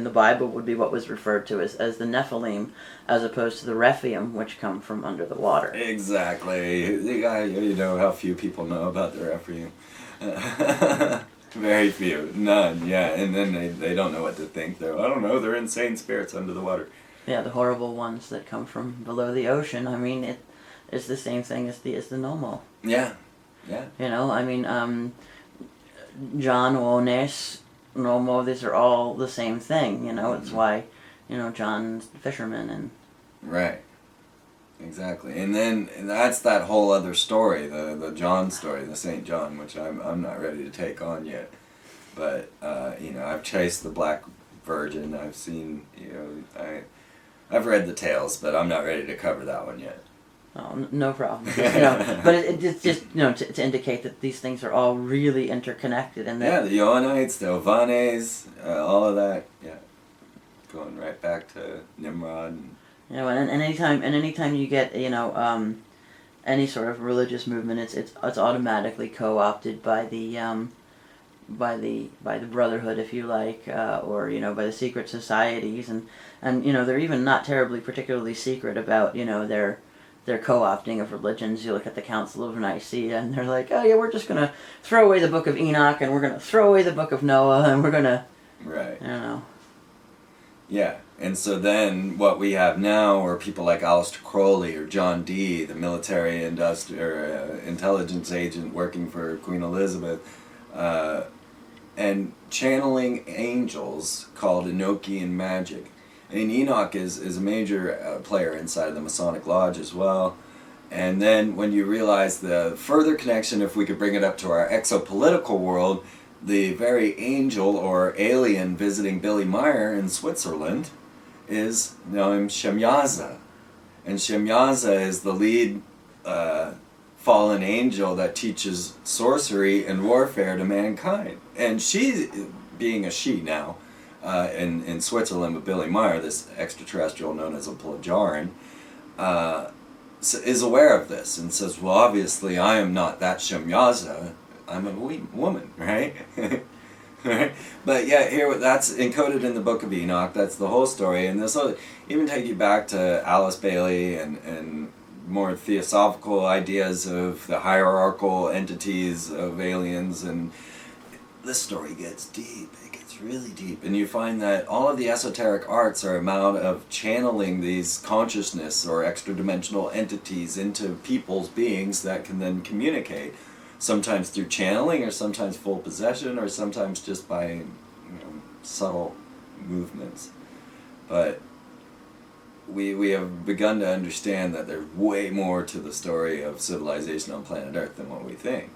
the Bible would be what was referred to as the Nephilim, as opposed to the Rephaim, which come from under the water. Exactly. How few people know about the Rephaim. Very few. None, yeah. And then they don't know what to think. I don't know, they're insane spirits under the water. Yeah, the horrible ones that come from below the ocean. I mean, it's the same thing as the Nomo. Yeah, yeah. John, Ones, Nomo, these are all the same thing, it's why, John's the fisherman and... Right. Exactly. And that's that whole other story, the John story, the St. John, which I'm not ready to take on yet. But, I've chased the Black Virgin, I've seen, I've read the tales, but I'm not ready to cover that one yet. Oh, no problem. But it's just to indicate that these things are all really interconnected, and that the Ioanites, the Ovanes, all of that. Yeah, going right back to Nimrod. And anytime you get any sort of religious movement, it's automatically co-opted by the Brotherhood, if you like, or by the secret societies, and they're even not particularly secret about their co-opting of religions. You look at the Council of Nicaea, and they're like, oh yeah, we're just going to throw away the Book of Enoch, and we're going to throw away the Book of Noah, and we're going to... Right. Yeah, and so then what we have now are people like Aleister Crowley or John Dee, the military intelligence agent working for Queen Elizabeth, and channeling angels called Enochian magic. And Enoch is a major player inside of the Masonic Lodge as well. And then when you realize the further connection, if we could bring it up to our exopolitical world, the very angel or alien visiting Billy Meyer in Switzerland is named Shemyaza. And Shemyaza is the lead fallen angel that teaches sorcery and warfare to mankind. And she, being a she now, in Switzerland with Billy Meyer, this extraterrestrial known as a Plagiarin, is aware of this and says, well, obviously I am not that Shemyaza, I'm a woman, right? Right? But yeah, here that's encoded in the Book of Enoch, that's the whole story, and this will even take you back to Alice Bailey and more theosophical ideas of the hierarchical entities of aliens, and this story gets deep. It gets really deep, and you find that all of the esoteric arts are amount of channeling these consciousness or extra-dimensional entities into people's beings that can then communicate, sometimes through channeling, or sometimes full possession, or sometimes just by subtle movements. But we have begun to understand that there's way more to the story of civilization on planet Earth than what we think.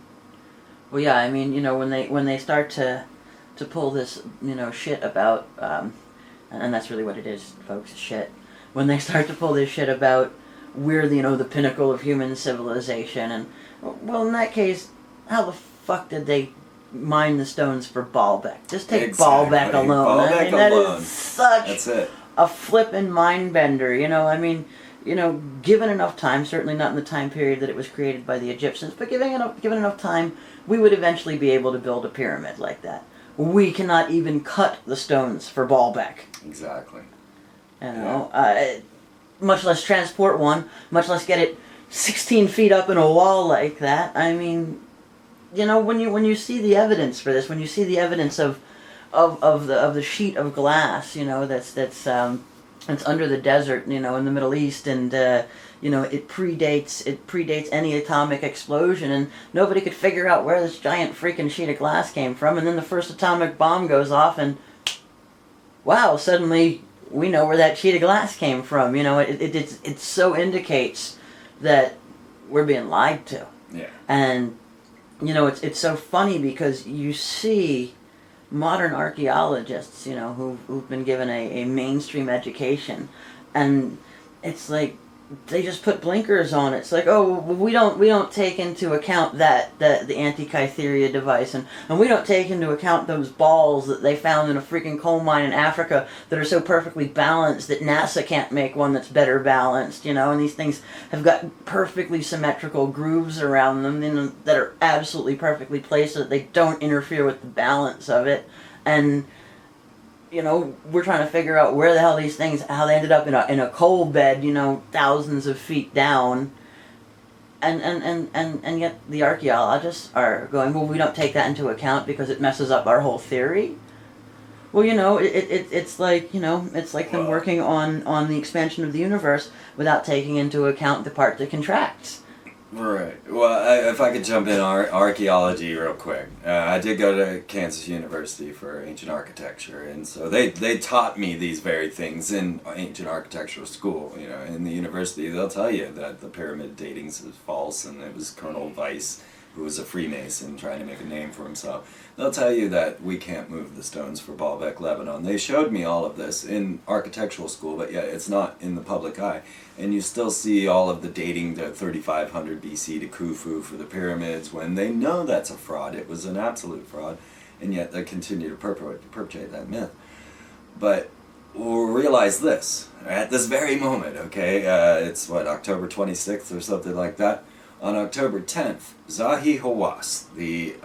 Well, yeah, I mean, when they start to pull this, shit about, and that's really what it is, folks, shit. When they start to pull this shit about we're the pinnacle of human civilization, and well, in that case, how the fuck did they mine the stones for Baalbek? Just take Exactly. Baalbek alone. Baalbek that alone. is such That's it. a flippin' mind bender. Given enough time, certainly not in the time period that it was created by the Egyptians, but given enough time, we would eventually be able to build a pyramid like that. We cannot even cut the stones for Baalbek. Exactly. Much less transport one, much less get it 16 feet up in a wall like that. I mean, when you see the evidence for this, when you see the evidence of the sheet of glass, that's under the desert, in the Middle East, and it predates any atomic explosion, and nobody could figure out where this giant freaking sheet of glass came from, and then the first atomic bomb goes off, and wow, suddenly we know where that sheet of glass came from. It so indicates that we're being lied to. Yeah. And it's so funny because you see modern archaeologists, who've been given a mainstream education, and it's like they just put blinkers on it. It's like, oh, well, we don't take into account that the Antikythera device, and we don't take into account those balls that they found in a freaking coal mine in Africa that are so perfectly balanced that NASA can't make one that's better balanced, and these things have got perfectly symmetrical grooves around them, that are absolutely perfectly placed so that they don't interfere with the balance of it, and we're trying to figure out where the hell these things, how they ended up in a coal bed, thousands of feet down, and yet the archaeologists are going, well, we don't take that into account because it messes up our whole theory. Well, it's like them working on the expansion of the universe without taking into account the part that contracts. Right. Well, if I could jump in archaeology real quick. I did go to Kansas University for ancient architecture, and so they taught me these very things in ancient architectural school. In the university, they'll tell you that the pyramid datings is false, and it was Colonel Weiss, who was a Freemason trying to make a name for himself. They'll tell you that we can't move the stones for Baalbek, Lebanon. They showed me all of this in architectural school, but yet it's not in the public eye. And you still see all of the dating to 3500 BC to Khufu for the pyramids, when they know that's a fraud. It was an absolute fraud, and yet they continue to perpetrate that myth. But we'll realize this, at this very moment, okay? It's October 26th or something like that? On October 10th, Zahi Hawass, the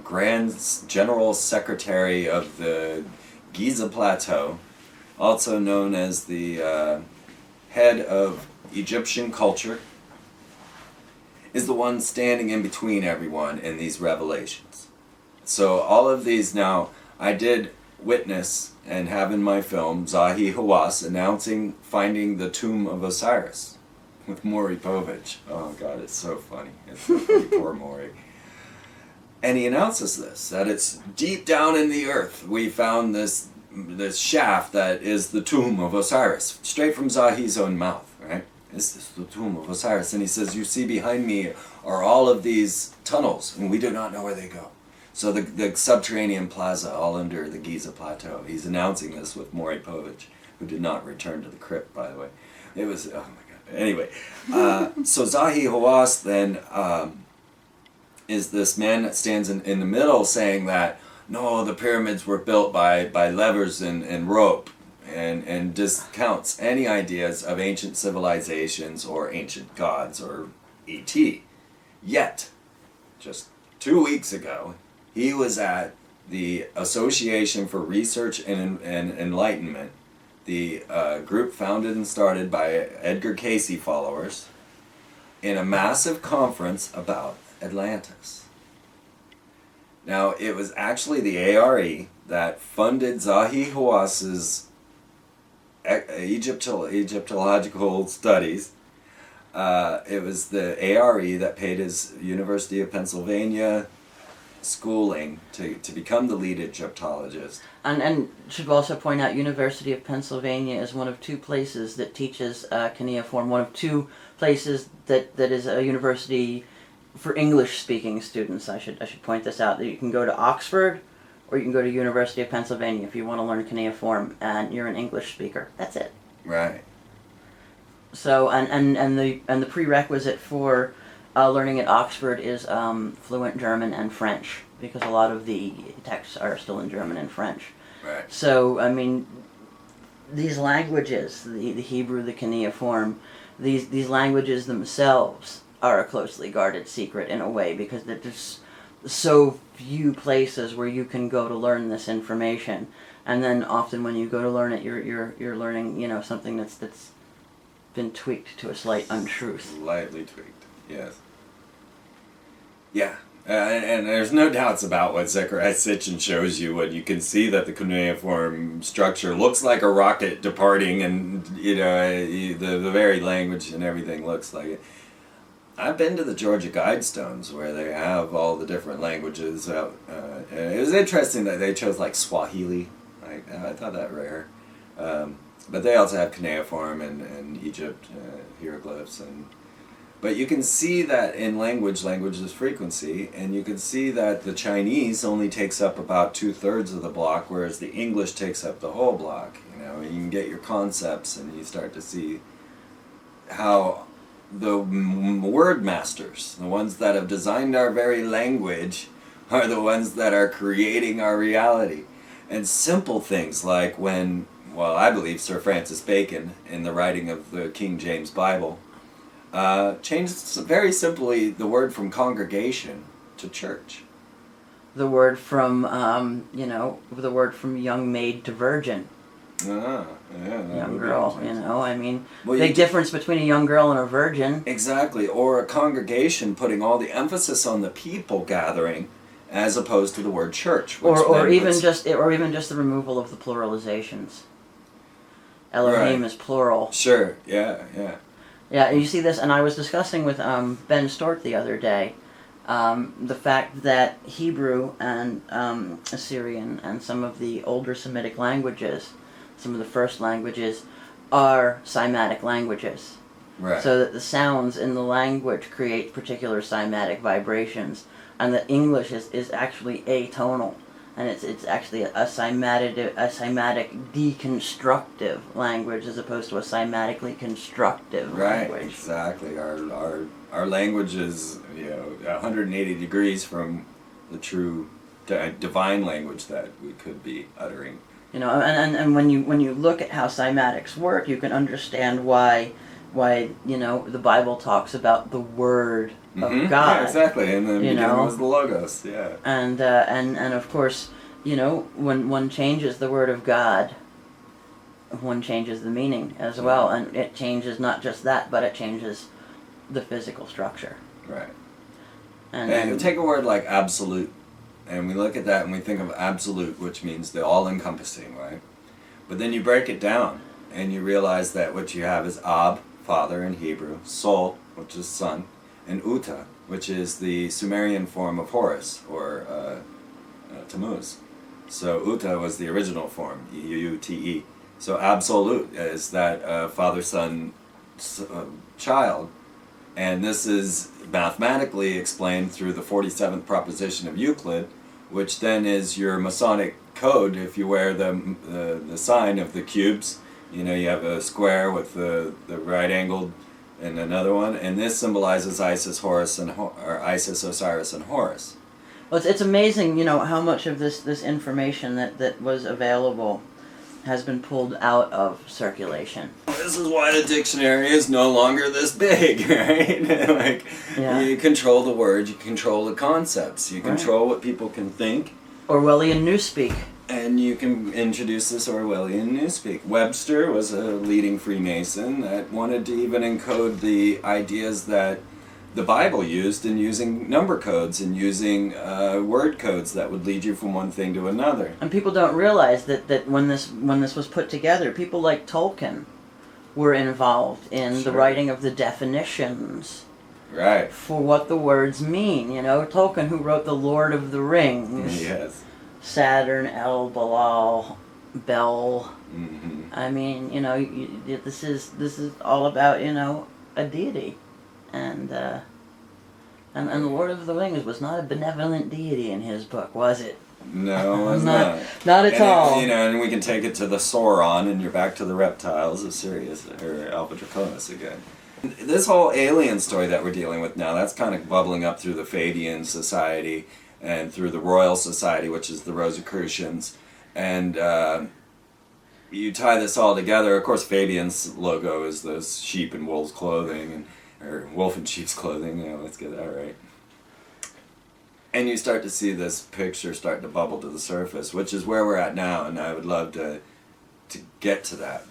Grand General Secretary of the Giza Plateau, also known as the head of Egyptian culture, is the one standing in between everyone in these revelations. So all of these now, I did witness and have in my film Zahi Hawass announcing finding the tomb of Osiris with Maury Povich. Oh God, it's so funny. It's so funny. Poor Maury. And he announces this, that it's deep down in the earth. We found this shaft that is the tomb of Osiris, straight from Zahi's own mouth, right? This is the tomb of Osiris. And he says, you see behind me are all of these tunnels, and we do not know where they go. So the subterranean plaza all under the Giza Plateau. He's announcing this with Maury Povich, who did not return to the crypt, by the way. It was, oh my God. Anyway, so Zahi Hawass then is this man that stands in the middle saying that, no, the pyramids were built by levers and rope, and discounts any ideas of ancient civilizations or ancient gods or E.T. Yet, just 2 weeks ago, he was at the Association for Research and Enlightenment, the group founded and started by Edgar Cayce followers, in a massive conference about Atlantis. Now, it was actually the ARE that funded Zahi Hawas's Egyptological studies. It was the ARE that paid his University of Pennsylvania schooling to become the lead Egyptologist. And should also point out, University of Pennsylvania is one of two places that teaches cuneiform. One of two places that is a university for English-speaking students. I should point this out. That you can go to Oxford, or you can go to University of Pennsylvania if you want to learn cuneiform, and you're an English speaker. That's it. Right. So and the prerequisite for learning at Oxford is fluent German and French, because a lot of the texts are still in German and French. Right. So, I mean, these languages, the Hebrew, the cuneiform, these languages themselves are a closely guarded secret in a way, because there's so few places where you can go to learn this information. And then often when you go to learn it, you're learning, something that's been tweaked to a slight untruth. Slightly tweaked, yes. Yeah. And there's no doubts about what Zechariah Sitchin shows you when you can see that the cuneiform structure looks like a rocket departing, and the very language and everything looks like it. I've been to the Georgia Guidestones where they have all the different languages. It was interesting that they chose like Swahili. I thought that rare. But they also have cuneiform and Egypt hieroglyphs But you can see that in language is frequency, and you can see that the Chinese only takes up about 2/3 of the block, whereas the English takes up the whole block. You can get your concepts, and you start to see how the word masters, the ones that have designed our very language, are the ones that are creating our reality. And simple things like I believe Sir Francis Bacon, in the writing of the King James Bible, changed very simply the word from congregation to church. The word from young maid to virgin. Young girl, big difference between a young girl and a virgin. Exactly, or a congregation putting all the emphasis on the people gathering, as opposed to the word church. Or even just the removal of the pluralizations. Elohim is plural. Sure, yeah. Yeah, you see this, and I was discussing with Ben Stork the other day the fact that Hebrew and Assyrian and some of the older Semitic languages, some of the first languages, are cymatic languages. Right. So that the sounds in the language create particular cymatic vibrations, and that English is actually atonal, and it's actually a cymatic deconstructive language as opposed to a cymatically constructive language. Right, exactly. Our language is 180 degrees from the true divine language that we could be uttering. And when you look at how cymatics work, you can understand why the Bible talks about the Word of God. Yeah, exactly. And the beginning was the Logos. Yeah. And of course, when one changes the Word of God, one changes the meaning as well, and it changes not just that, but it changes the physical structure. Right. And you take a word like absolute, and we look at that and we think of absolute, which means the all-encompassing, right? But then you break it down, and you realize that what you have is Ab, father in Hebrew, Sol, which is son, and Uta, which is the Sumerian form of Horus, or Tammuz. So Uta was the original form, E-U-U-T-E. So absolute is that father, son, child. And this is mathematically explained through the 47th proposition of Euclid, which then is your Masonic code. If you wear the sign of the cubes, you have a square with the right angled and another one, and this symbolizes Isis, Horus, or Isis, Osiris, and Horus. well, it's amazing, how much of this information that was available has been pulled out of circulation. This is why the dictionary is no longer this big, right? You control the words, you control the concepts, you control what people can think. Orwellian newspeak. And you can introduce this Orwellian newspeak. Webster was a leading Freemason that wanted to even encode the ideas that the Bible used in using number codes and using word codes that would lead you from one thing to another. And people don't realize that when this was put together, people like Tolkien were involved in the writing of the definitions. Right. For what the words mean, you know, Tolkien, who wrote The Lord of the Rings. Yes. Saturn, El, Balal, Bel. Mm-hmm. I mean, you know, this is all about, you know, a deity, and the Lord of the Rings was not a benevolent deity in his book, was it? No, it's not. Not at all. You know, and we can take it to the Sauron, and you're back to the reptiles of Sirius or Alpha Draconis again. This whole alien story that we're dealing with now, that's kind of bubbling up through the Fadian Society and through the Royal Society, which is the Rosicrucians. And you tie this all together. Of course, Fabian's logo is those sheep in wolf's clothing, or wolf in sheep's clothing. You know, let's get that right. And you start to see this picture start to bubble to the surface, which is where we're at now, and I would love to get to that.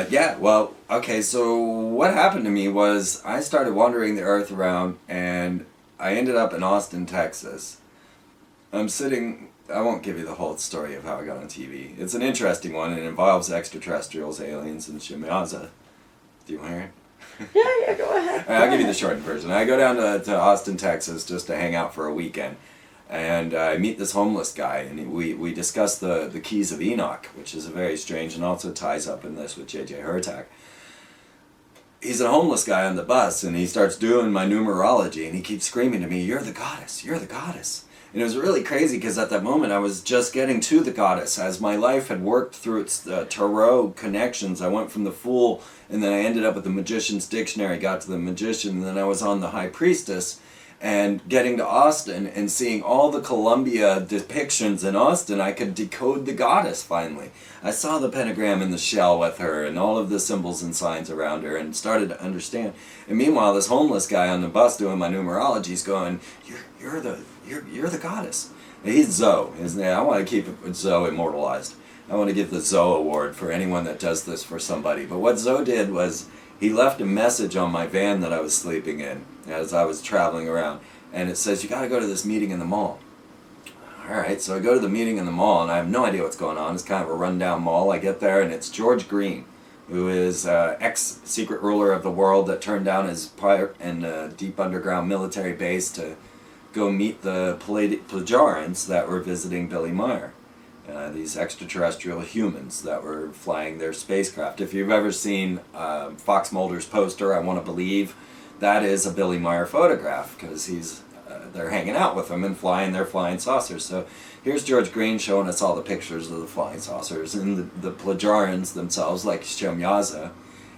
Yeah, well, okay, so what happened to me was I started wandering the earth around, and I ended up in Austin, Texas. I'm sitting, I won't give you the whole story of how I got on TV. It's an interesting one, and it involves extraterrestrials, aliens, and Shimiaza. Do you want to hear it? Yeah, go ahead. All right, I'll give you the shortened version. I go down to Austin, Texas, just to hang out for a weekend. And I meet this homeless guy, and we discuss the Keys of Enoch, which is a very strange and also ties up in this with J.J. Hurtak. He's a homeless guy on the bus, and he starts doing my numerology, and he keeps screaming to me, "You're the goddess, you're the goddess." And it was really crazy, because at that moment I was just getting to the goddess. As my life had worked through its tarot connections, I went from the Fool, and then I ended up with the Magician's Dictionary, got to the Magician, and then I was on the High Priestess. And getting to Austin and seeing all the Columbia depictions in Austin, I could decode the goddess finally. I saw the pentagram in the shell with her and all of the symbols and signs around her and started to understand. And meanwhile, this homeless guy on the bus doing my numerology is going, you're the goddess. And he's Zoe, isn't he? I want to keep Zoe immortalized. I want to give the Zoe Award for anyone that does this for somebody. But what Zoe did was he left a message on my van that I was sleeping in as I was traveling around. And it says, "You got to go to this meeting in the mall." Alright, so I go to the meeting in the mall, and I have no idea what's going on. It's kind of a rundown mall. I get there, and it's George Green, who is ex-secret ruler of the world that turned down his part in a deep underground military base to go meet the Plejarians that were visiting Billy Meyer. These extraterrestrial humans that were flying their spacecraft. If you've ever seen Fox Mulder's poster, I Want to Believe, that is a Billy Meyer photograph, because they're hanging out with him and flying their flying saucers. So here's George Green showing us all the pictures of the flying saucers and the Plejarians themselves, like Shemyaza,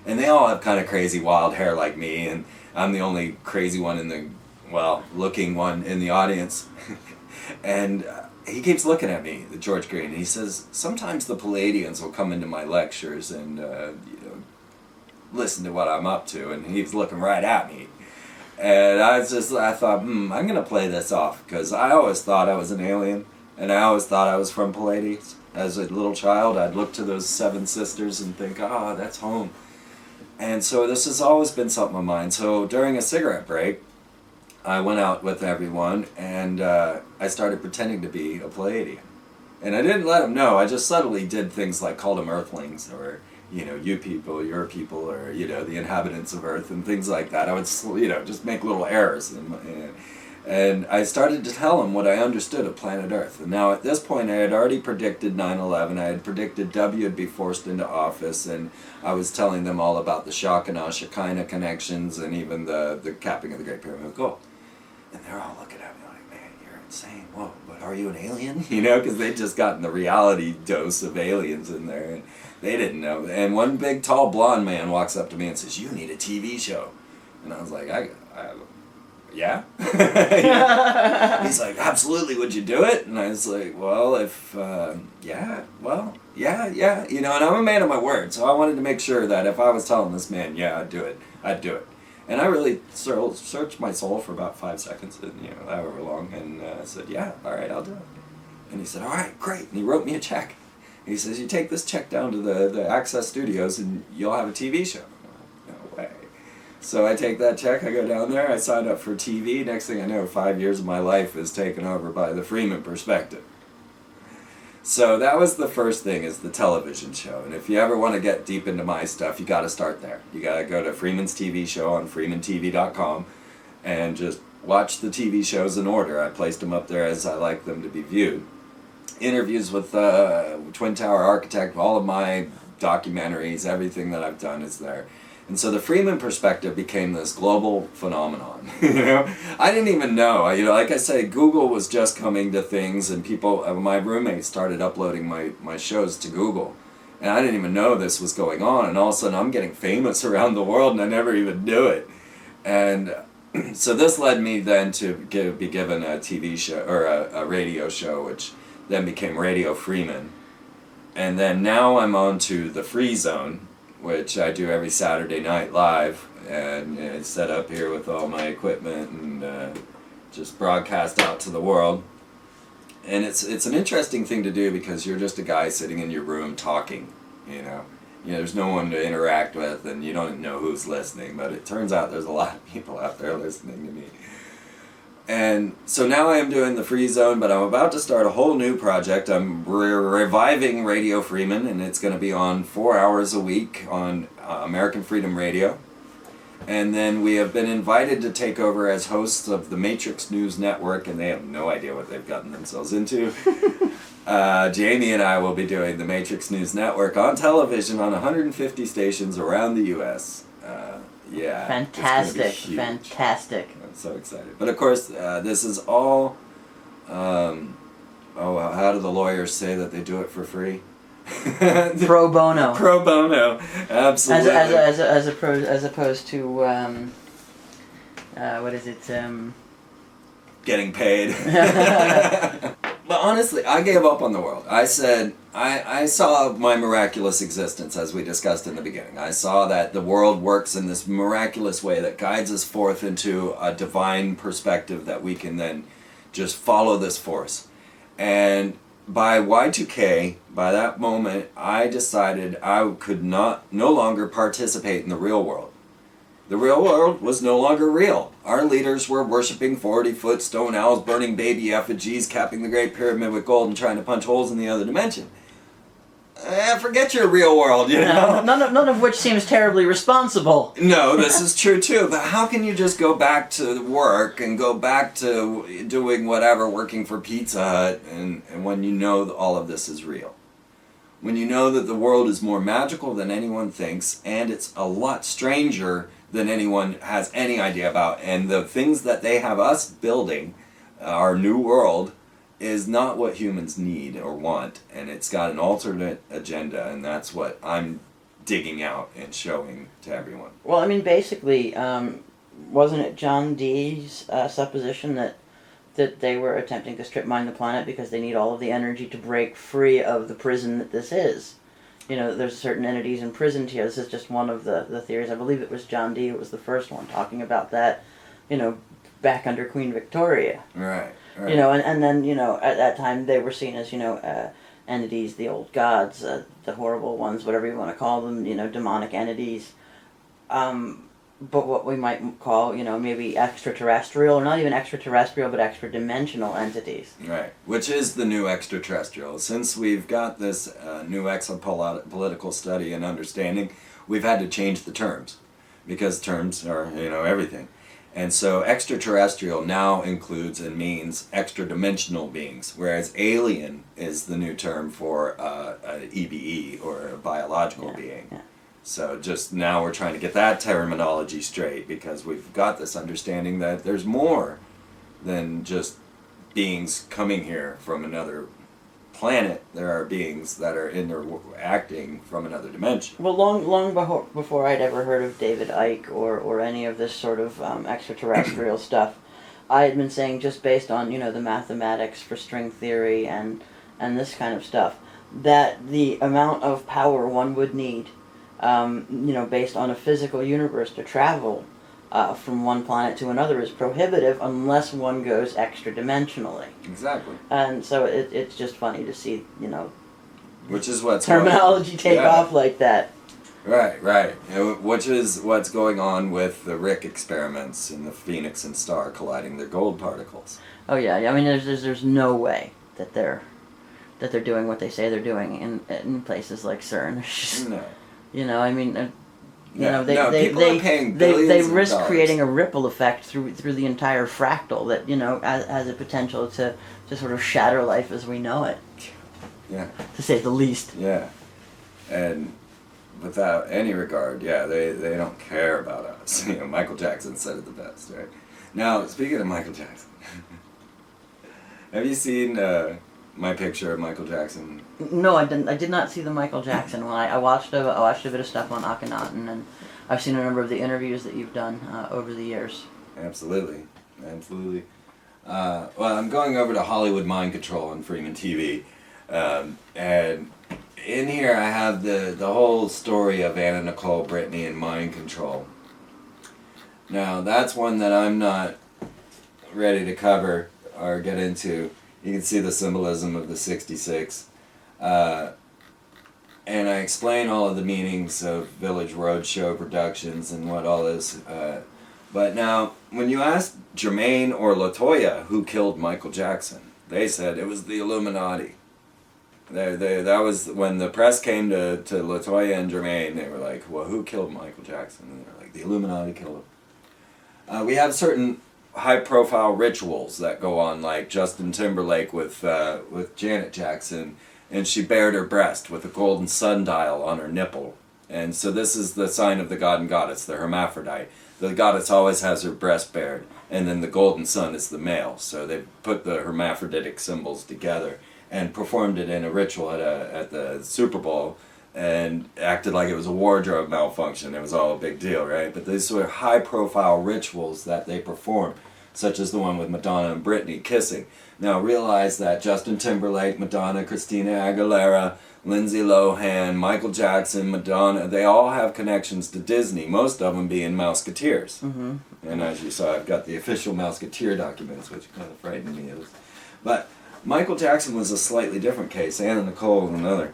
and they all have kind of crazy wild hair like me, and I'm the only crazy one looking one in the audience. And he keeps looking at me, George Green, and he says, "Sometimes the Palladians will come into my lectures and listen to what I'm up to," and he's looking right at me. And I thought, I'm going to play this off, because I always thought I was an alien, and I always thought I was from Pallades. As a little child, I'd look to those 7 sisters and think, that's home. And so this has always been something of mine. So during a cigarette break, I went out with everyone, and I started pretending to be a Palladian. And I didn't let them know. I just subtly did things like called them Earthlings, or, you people, your people, or, the inhabitants of Earth, and things like that. I would, just make little errors. And I started to tell them what I understood of planet Earth. And now at this point, I had already predicted 9/11. I had predicted W would be forced into office, and I was telling them all about the Shekinah connections, and even the capping of the Great Pyramid of Gold. And they're all looking at me like, "Man, you're insane. Whoa, but are you an alien?" Because they'd just gotten the reality dose of aliens in there, and they didn't know. And one big, tall, blonde man walks up to me and says, "You need a TV show." And I was like, yeah? He's like, "Absolutely, would you do it?" And I was like, "Well, yeah. And I'm a man of my word, so I wanted to make sure that if I was telling this man, yeah, I'd do it. And I really searched my soul for about 5 seconds, and however long, and I said, "Yeah, all right, I'll do it." And he said, all right, great. And he wrote me a check. And he says, you take this check down to the Access Studios and you'll have a TV show. I'm like, no way. So I take that check, I go down there, I sign up for TV. Next thing I know, 5 years of my life is taken over by the Freeman perspective. So that was the first thing, is the television show. And if you ever want to get deep into my stuff, you got to start there. You got to go to Freeman's TV show on freemantv.com and just watch the TV shows in order. I placed them up there as I like them to be viewed. Interviews with Twin Tower Architect, all of my documentaries, everything that I've done is there. And so the Freeman perspective became this global phenomenon. I didn't even know. Like I say, Google was just coming to things, and people, my roommates started uploading my shows to Google. And I didn't even know this was going on. And all of a sudden I'm getting famous around the world, and I never even knew it. And so this led me then to be given a TV show, or a radio show, which then became Radio Freeman. And then now I'm on to the Free Zone, which I do every Saturday night live, and it's set up here with all my equipment and just broadcast out to the world. And it's an interesting thing to do, because you're just a guy sitting in your room talking, there's no one to interact with, and you don't know who's listening, but it turns out there's a lot of people out there listening to me. And so now I am doing the Free Zone, but I'm about to start a whole new project. I'm reviving Radio Freeman, and it's going to be on 4 hours a week on American Freedom Radio. And then we have been invited to take over as hosts of the Matrix News Network, and they have no idea what they've gotten themselves into. Jamie and I will be doing the Matrix News Network on television on 150 stations around the U.S. Yeah. Fantastic, fantastic. I'm so excited. But of course, this is all, how do the lawyers say that they do it for free? Pro bono. Pro bono, absolutely. As opposed to, what is it? Getting paid. But honestly, I gave up on the world. I said, I saw my miraculous existence, as we discussed in the beginning. I saw that the world works in this miraculous way that guides us forth into a divine perspective that we can then just follow this force. And by Y2K, by that moment, I decided I could no longer participate in the real world. The real world was no longer real. Our leaders were worshipping 40-foot stone owls, burning baby effigies, capping the Great Pyramid with gold, and trying to punch holes in the other dimension. Forget your real world, None of which seems terribly responsible. No, this is true too, but how can you just go back to work and go back to doing whatever, working for Pizza Hut, and when you know that all of this is real? When you know that the world is more magical than anyone thinks, and it's a lot stranger than anyone has any idea about, and the things that they have us building, our new world, is not what humans need or want, and it's got an alternate agenda, and that's what I'm digging out and showing to everyone. Well, I mean, basically, wasn't it John Dee's supposition that they were attempting to strip mine the planet because they need all of the energy to break free of the prison that this is? There's certain entities imprisoned here. This is just one of the theories. I believe it was John Dee who was the first one talking about that, back under Queen Victoria. Right. And then, at that time they were seen as, entities, the old gods, the horrible ones, whatever you want to call them, demonic entities. But what we might call, maybe extraterrestrial, or not even extraterrestrial, but extra-dimensional entities. Right, which is the new extraterrestrial. Since we've got this new exopolitical study and understanding, we've had to change the terms, because terms are, everything. And so extraterrestrial now includes and means extra-dimensional beings, whereas alien is the new term for an EBE, or a biological being. Yeah. So just now we're trying to get that terminology straight, because we've got this understanding that there's more than just beings coming here from another planet. There are beings that are interacting from another dimension. Well, long before I'd ever heard of David Icke or any of this sort of extraterrestrial stuff, I had been saying, just based on, the mathematics for string theory and this kind of stuff, that the amount of power one would need, based on a physical universe to travel from one planet to another is prohibitive unless one goes extra-dimensionally. Exactly. And so it's just funny to see, Which is what's terminology take off like that. Right, right. Which is what's going on with the Rick experiments in the Phoenix and Star colliding their gold particles. Oh yeah, I mean there's no way that they're doing what they say they're doing in places like CERN. It's just, No. I mean, people are paying billions they of risk dollars. creating a ripple effect through the entire fractal that has a potential to sort of shatter life as we know it. Yeah. To say the least. Yeah. And without any regard, they don't care about us. Michael Jackson said it the best, right? Now, speaking of Michael Jackson, have you seen my picture of Michael Jackson? No, I didn't. I did not see the Michael Jackson one. I watched a bit of stuff on Akhenaten, and I've seen a number of the interviews that you've done over the years. Absolutely. Well, I'm going over to Hollywood Mind Control on Freeman TV, and in here I have the whole story of Anna Nicole Brittany and mind control. Now that's one that I'm not ready to cover or get into. You can see the symbolism of the 66. And I explain all of the meanings of Village Roadshow productions and what all is. But now, when you ask Jermaine or LaToya who killed Michael Jackson, they said it was the Illuminati. That was when the press came to LaToya and Jermaine. They were like, "Well, who killed Michael Jackson?" And they're like, "The Illuminati killed him." We have certain high-profile rituals that go on, like Justin Timberlake with Janet Jackson, and she bared her breast with a golden sundial on her nipple, and so this is the sign of the god and goddess, the hermaphrodite. The goddess always has her breast bared, and then the golden sun is the male. So they put the hermaphroditic symbols together and performed it in a ritual at the Super Bowl, and acted like it was a wardrobe malfunction. It was all a big deal, right? But these were high-profile rituals that they perform, such as the one with Madonna and Britney kissing. Now realize that Justin Timberlake, Madonna, Christina Aguilera, Lindsay Lohan, Michael Jackson, Madonna, they all have connections to Disney, most of them being Mouseketeers. Mm-hmm. And as you saw, I've got the official Mouseketeer documents, which kind of frightened me. But Michael Jackson was a slightly different case, Anna Nicole was another.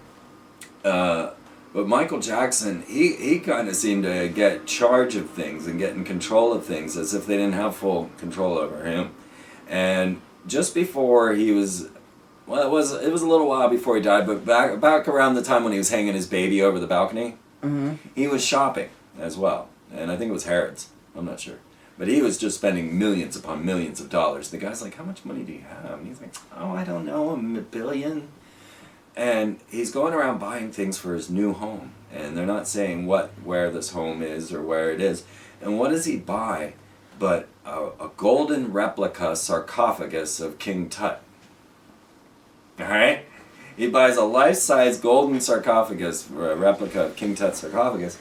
But Michael Jackson, he kind of seemed to get charge of things and get in control of things as if they didn't have full control over him. And just before he was, well, it was a little while before he died, but back around the time when he was hanging his baby over the balcony, he was shopping as well. And I think it was Harrods, I'm not sure. But he was just spending millions upon millions of dollars. The guy's like, "How much money do you have?" And he's like, "Oh, I don't know, $1 billion. And he's going around buying things for his new home. And they're not saying where this home is or where it is. And what does he buy but a golden replica sarcophagus of King Tut? Alright? He buys a life-size golden sarcophagus, a replica of King Tut's sarcophagus.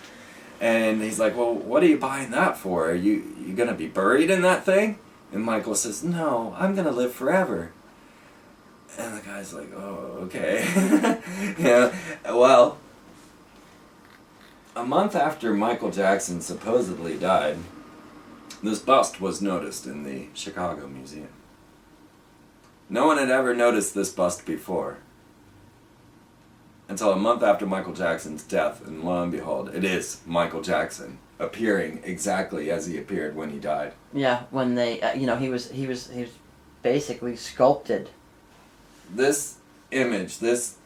And he's like, "Well, what are you buying that for? Are you going to be buried in that thing?" And Michael says, "No, I'm going to live forever." And the guy's like, "Oh, okay." Yeah. Well, a month after Michael Jackson supposedly died, this bust was noticed in the Chicago Museum. No one had ever noticed this bust before. Until a month after Michael Jackson's death, and lo and behold, it is Michael Jackson appearing exactly as he appeared when he died. Yeah, when they, he was basically sculpted. This image, this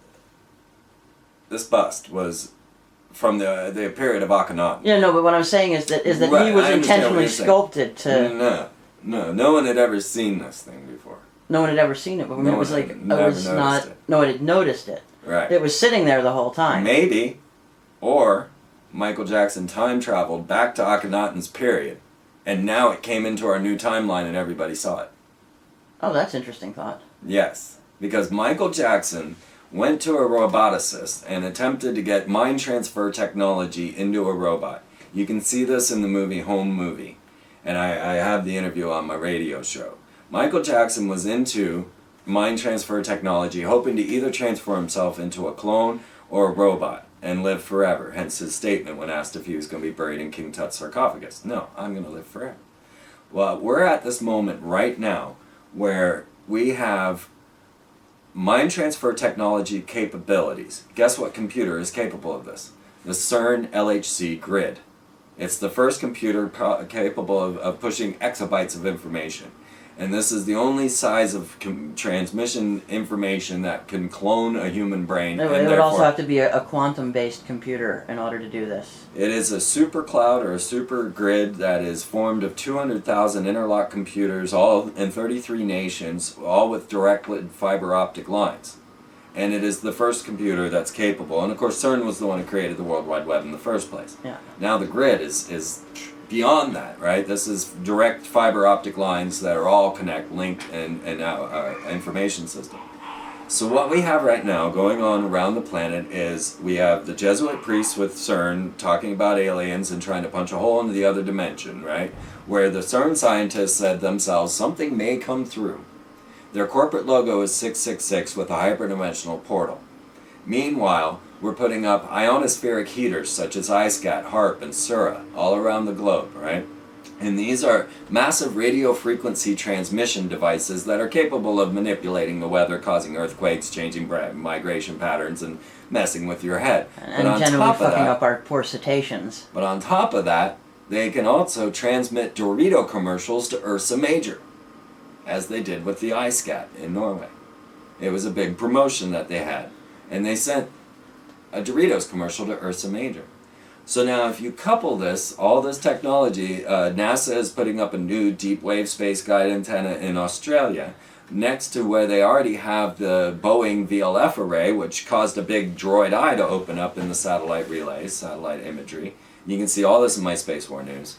bust was from the period of Akhenaten. Yeah, no, but what I'm saying is that Right, he was I understand what intentionally you're saying. sculpted to. No one had ever seen this thing before. No one had ever seen it, but No it was one like had it never was noticed not. it. No one had noticed it. Right. It was sitting there the whole time. Maybe, or Michael Jackson time traveled back to Akhenaten's period, and now it came into our new timeline and everybody saw it. Oh, that's an interesting thought. Yes, because Michael Jackson went to a roboticist and attempted to get mind transfer technology into a robot. You can see this in the movie Home Movie, and I have the interview on my radio show. Michael Jackson was into mind transfer technology, hoping to either transfer himself into a clone or a robot. and live forever. Hence his statement when asked if he was going to be buried in King Tut's sarcophagus. No, I'm going to live forever. Well, we're at this moment right now where we have mind transfer technology capabilities. Guess what computer is capable of this? The CERN LHC grid. It's the first computer capable of pushing exabytes of information. And this is the only size of transmission information that can clone a human brain. It would also have to be a quantum-based computer in order to do this. It is a super cloud or a super grid that is formed of 200,000 interlocked computers, all in 33 nations, all with direct fiber optic lines. And it is the first computer that's capable. And of course, CERN was the one who created the World Wide Web in the first place. Yeah. Now the grid is beyond that, right? This is direct fiber optic lines that are all linked, and information system. So what we have right now going on around the planet is we have the Jesuit priests with CERN talking about aliens and trying to punch a hole into the other dimension, right? Where the CERN scientists said themselves, something may come through. Their corporate logo is 666 with a hyperdimensional portal. Meanwhile, we're putting up ionospheric heaters such as iSCAT, HARP, and SURA all around the globe, right? And these are massive radio frequency transmission devices that are capable of manipulating the weather, causing earthquakes, changing migration patterns, and messing with your head. And generally fucking up our poor cetaceans. But on top of that, they can also transmit Dorito commercials to Ursa Major, as they did with the iSCAT in Norway. It was a big promotion that they had. And they sent a Doritos commercial to Ursa Major. So now if you couple this, all this technology, NASA is putting up a new deep wave space guide antenna in Australia, next to where they already have the Boeing VLF array, which caused a big droid eye to open up in the satellite relays, satellite imagery. You can see all this in my Space War news.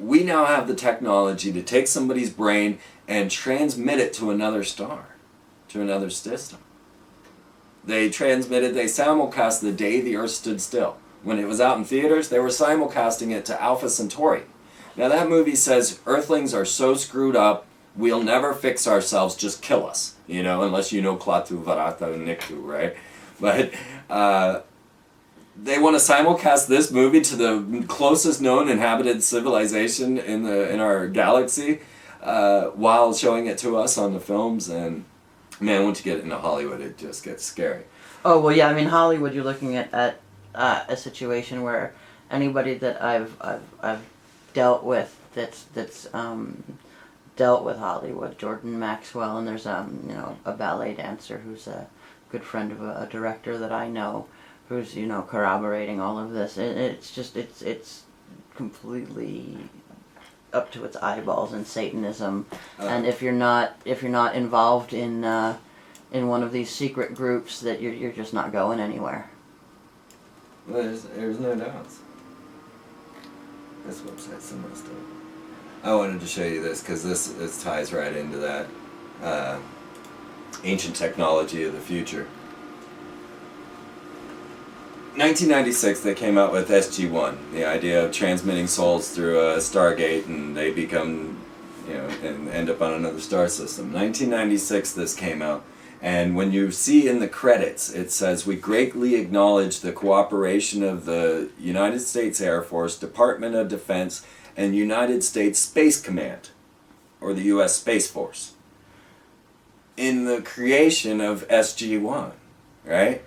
We now have the technology to take somebody's brain and transmit it to another star, to another system. They simulcast the day the Earth stood still. When it was out in theaters, they were simulcasting it to Alpha Centauri. Now that movie says, Earthlings are so screwed up, we'll never fix ourselves, just kill us. You know, unless you know Klaatu, Varata, and Niktu, right? But they want to simulcast this movie to the closest known inhabited civilization in our galaxy, while showing it to us on the films. And man, once you get into Hollywood, it just gets scary. Oh well, yeah. I mean, Hollywood. You're looking at a situation where anybody that I've dealt with that's dealt with Hollywood, Jordan Maxwell, and there's a ballet dancer who's a good friend of a director that I know, who's corroborating all of this. It's completely up to its eyeballs in Satanism, and if you're not involved in one of these secret groups, that you're just not going anywhere. Well, there's no doubts. This website's so messed up. I wanted to show you this because this ties right into that ancient technology of the future. 1996, they came out with SG-1, the idea of transmitting souls through a stargate, and they become, and end up on another star system. 1996, this came out, and when you see in the credits, it says, "We greatly acknowledge the cooperation of the United States Air Force, Department of Defense, and United States Space Command," or the U.S. Space Force, in the creation of SG-1, right?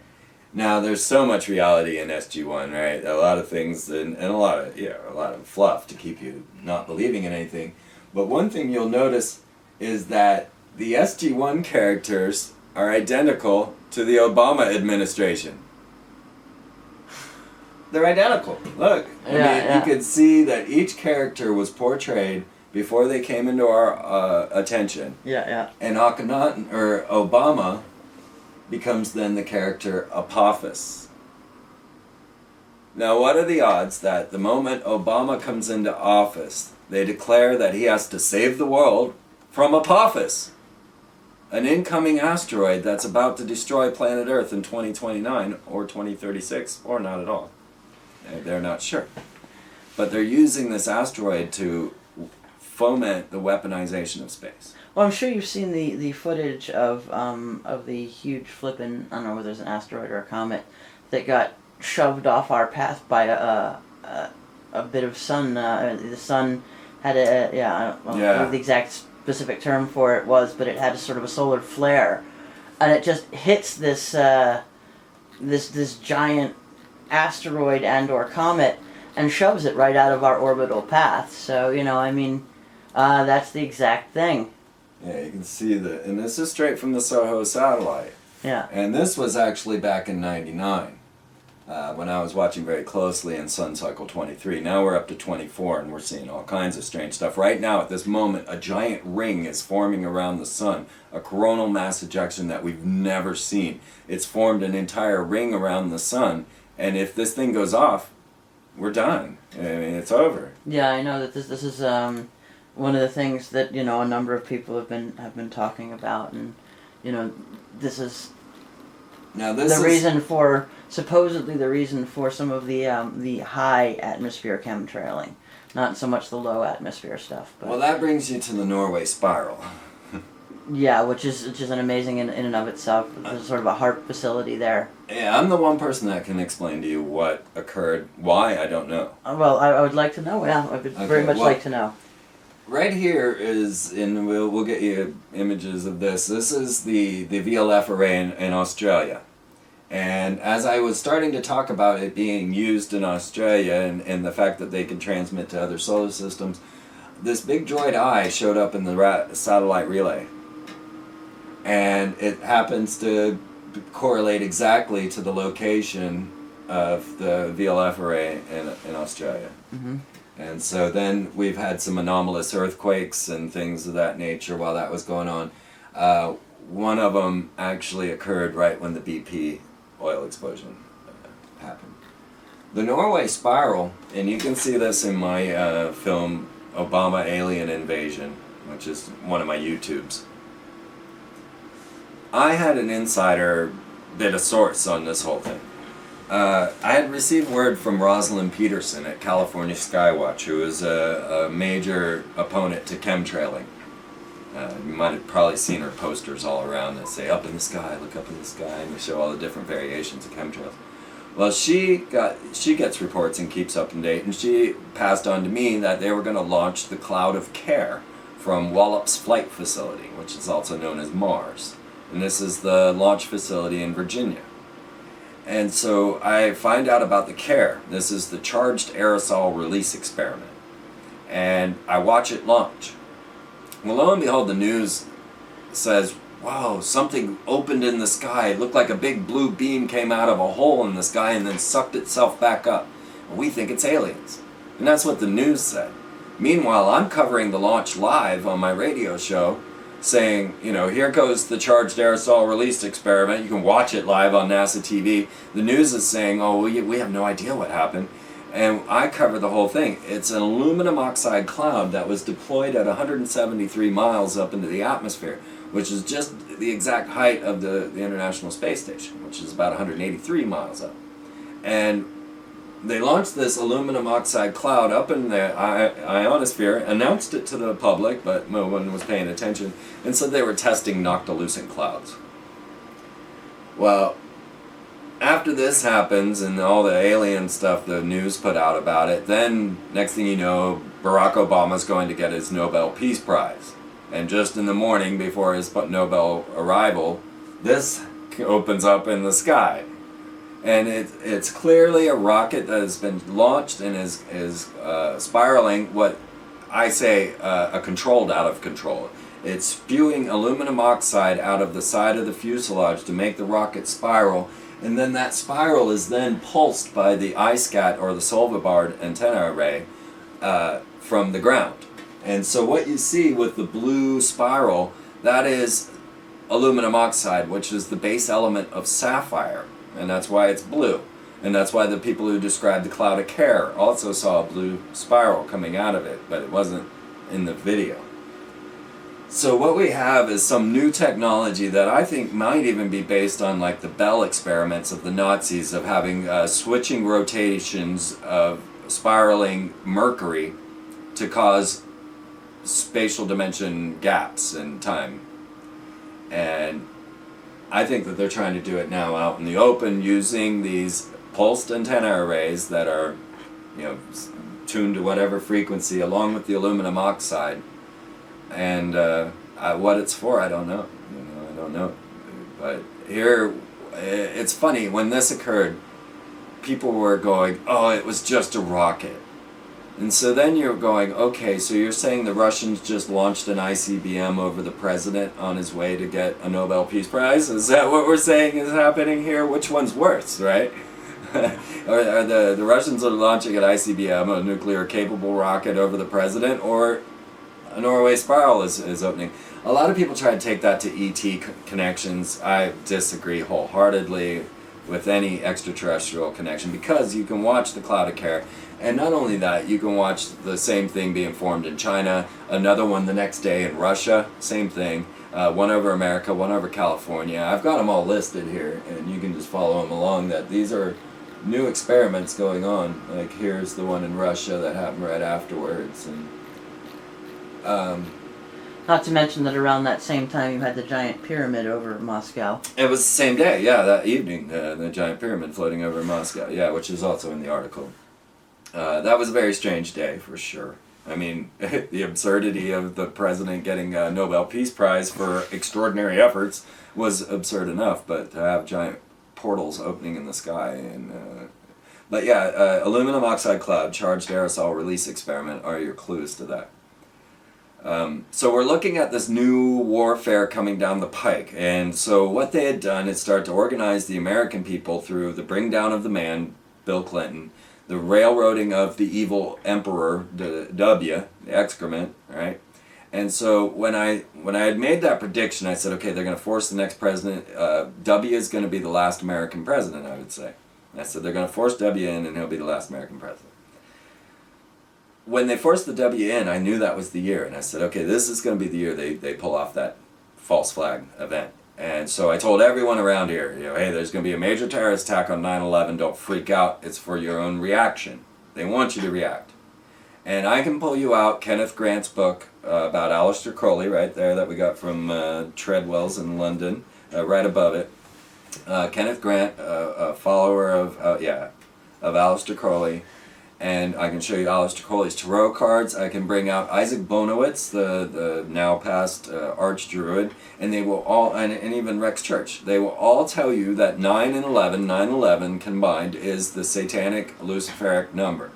Now, there's so much reality in SG-1, right? A lot of things and a lot of fluff to keep you not believing in anything. But one thing you'll notice is that the SG-1 characters are identical to the Obama administration. They're identical. Look, you can see that each character was portrayed before they came into our attention. Yeah. And Akhenaten, or Obama, becomes then the character Apophis. Now, what are the odds that the moment Obama comes into office, they declare that he has to save the world from Apophis, an incoming asteroid that's about to destroy planet Earth in 2029 or 2036, or not at all. They're not sure. But they're using this asteroid to foment the weaponization of space. Well, I'm sure you've seen the footage of the huge flippin', I don't know whether it's an asteroid or a comet that got shoved off our path by a bit of sun. The sun had I don't know what the exact specific term for it was, but it had a sort of a solar flare, and it just hits this this giant asteroid and or comet and shoves it right out of our orbital path. So that's the exact thing. Yeah, you can see and this is straight from the SOHO satellite. Yeah. And this was actually back in '99. When I was watching very closely in Sun Cycle 23. Now we're up to 24 and we're seeing all kinds of strange stuff. Right now, at this moment, a giant ring is forming around the sun, a coronal mass ejection that we've never seen. It's formed an entire ring around the sun, and if this thing goes off, we're done. I mean, it's over. Yeah, I know that this is one of the things that a number of people have been talking about, and this is supposedly the reason for some of the high atmosphere chemtrailing, not so much the low atmosphere stuff. But well, that brings you to the Norway spiral. Yeah, which is an amazing in and of itself. There's sort of a HARP facility there. Yeah, I'm the one person that can explain to you what occurred. Why, I don't know. Well, I would like to know. Yeah, I would very much like to know. Right here is, and we'll get you images of this. This is the VLF array in Australia. And as I was starting to talk about it being used in Australia and the fact that they can transmit to other solar systems, this big droid eye showed up in the satellite relay. And it happens to correlate exactly to the location of the VLF array in Australia. Mm-hmm. And so then we've had some anomalous earthquakes and things of that nature while that was going on. One of them actually occurred right when the BP oil explosion happened. The Norway spiral, and you can see this in my film Obama Alien Invasion, which is one of my YouTubes. I had an insider bit of source on this whole thing. I had received word from Rosalind Peterson at California Skywatch, who is a major opponent to chemtrailing. You might have probably seen her posters all around that say, "Up in the sky, look up in the sky," and they show all the different variations of chemtrails. Well, she gets reports and keeps up to date, and she passed on to me that they were going to launch the Cloud of Care from Wallops Flight Facility, which is also known as Mars. And this is the launch facility in Virginia. And so I find out about the CARE. This is the Charged Aerosol Release Experiment. And I watch it launch. Well, lo and behold, the news says, wow, something opened in the sky. It looked like a big blue beam came out of a hole in the sky and then sucked itself back up. And we think it's aliens. And that's what the news said. Meanwhile, I'm covering the launch live on my radio show, saying, here goes the Charged Aerosol Release Experiment. You can watch it live on NASA TV. The news is saying, oh, we have no idea what happened. And I cover the whole thing. It's an aluminum oxide cloud that was deployed at 173 miles up into the atmosphere, which is just the exact height of the International Space Station, which is about 183 miles up. And they launched this aluminum oxide cloud up in the ionosphere, announced it to the public, but no one was paying attention, and said they were testing noctilucent clouds. Well, after this happens and all the alien stuff the news put out about it, then next thing you know, Barack Obama's going to get his Nobel Peace Prize. And just in the morning before his Nobel arrival, this opens up in the sky. And it's clearly a rocket that has been launched and is spiraling what I say a controlled out of control. It's spewing aluminum oxide out of the side of the fuselage to make the rocket spiral, and then that spiral is then pulsed by the iSCAT or the Solvabard antenna array from the ground. And so what you see with the blue spiral, that is aluminum oxide, which is the base element of sapphire. And that's why it's blue. And that's why the people who described the Cloud of Care also saw a blue spiral coming out of it, but it wasn't in the video. So what we have is some new technology that I think might even be based on like the Bell experiments of the Nazis of having switching rotations of spiraling mercury to cause spatial dimension gaps in time. And I think that they're trying to do it now out in the open using these pulsed antenna arrays that are, tuned to whatever frequency along with the aluminum oxide. And what it's for, I don't know. I don't know. But here, it's funny, when this occurred, people were going, oh, it was just a rocket. And so then you're going, okay, so you're saying the Russians just launched an ICBM over the president on his way to get a Nobel Peace Prize? Is that what we're saying is happening here? Which one's worse, right? Are the Russians are launching an ICBM, a nuclear-capable rocket, over the president, or a Norway spiral is opening? A lot of people try to take that to ET connections. I disagree wholeheartedly with any extraterrestrial connection, because you can watch the Cloud of Care, and not only that, you can watch the same thing being formed in China, another one the next day in Russia, same thing, one over America, one over California. I've got them all listed here, and you can just follow them along, that these are new experiments going on. Like, here's the one in Russia that happened right afterwards. And Not to mention that around that same time you had the giant pyramid over Moscow. it was the same day, yeah, that evening, the giant pyramid floating over Moscow, yeah, which is also in the article. That was a very strange day, for sure. I mean, the absurdity of the president getting a Nobel Peace Prize for extraordinary efforts was absurd enough, but to have giant portals opening in the sky, and but yeah, aluminum oxide cloud, charged aerosol release experiment are your clues to that. So we're looking at this new warfare coming down the pike, and so what they had done is start to organize the American people through the bring down of the man, Bill Clinton, the railroading of the evil emperor, the W, the excrement, right? And so when I had made that prediction, I said, okay, they're going to force the next president. W is going to be the last American president, I would say. And I said they're going to force W in, and he'll be the last American president. When they forced the W in, I knew that was the year, and I said, okay, this is going to be the year they pull off that false flag event. And so I told everyone around here, hey, there's going to be a major terrorist attack on 9/11. Don't freak out. It's for your own reaction. They want you to react. And I can pull you out Kenneth Grant's book about Aleister Crowley right there that we got from Treadwell's in London, right above it. Kenneth Grant, a follower of Aleister Crowley. And I can show you Aleister Crowley's tarot cards. I can bring out Isaac Bonowitz, the now past archdruid, and they will all, and even Rex Church, they will all tell you that 9 and 11 combined is the satanic Luciferic number.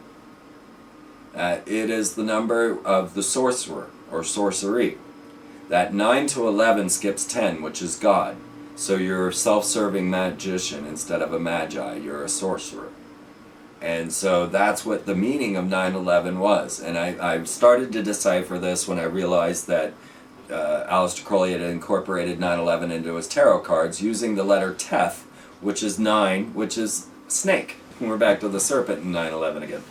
It is the number of the sorcerer, or sorcery. That 9 to 11 skips 10, which is God. So you're a self-serving magician instead of a magi. You're a sorcerer. And so that's what the meaning of 9/11 was. And I started to decipher this when I realized that Aleister Crowley had incorporated 9/11 into his tarot cards using the letter Teth, which is 9, which is snake. We're back to the serpent in 9/11 again.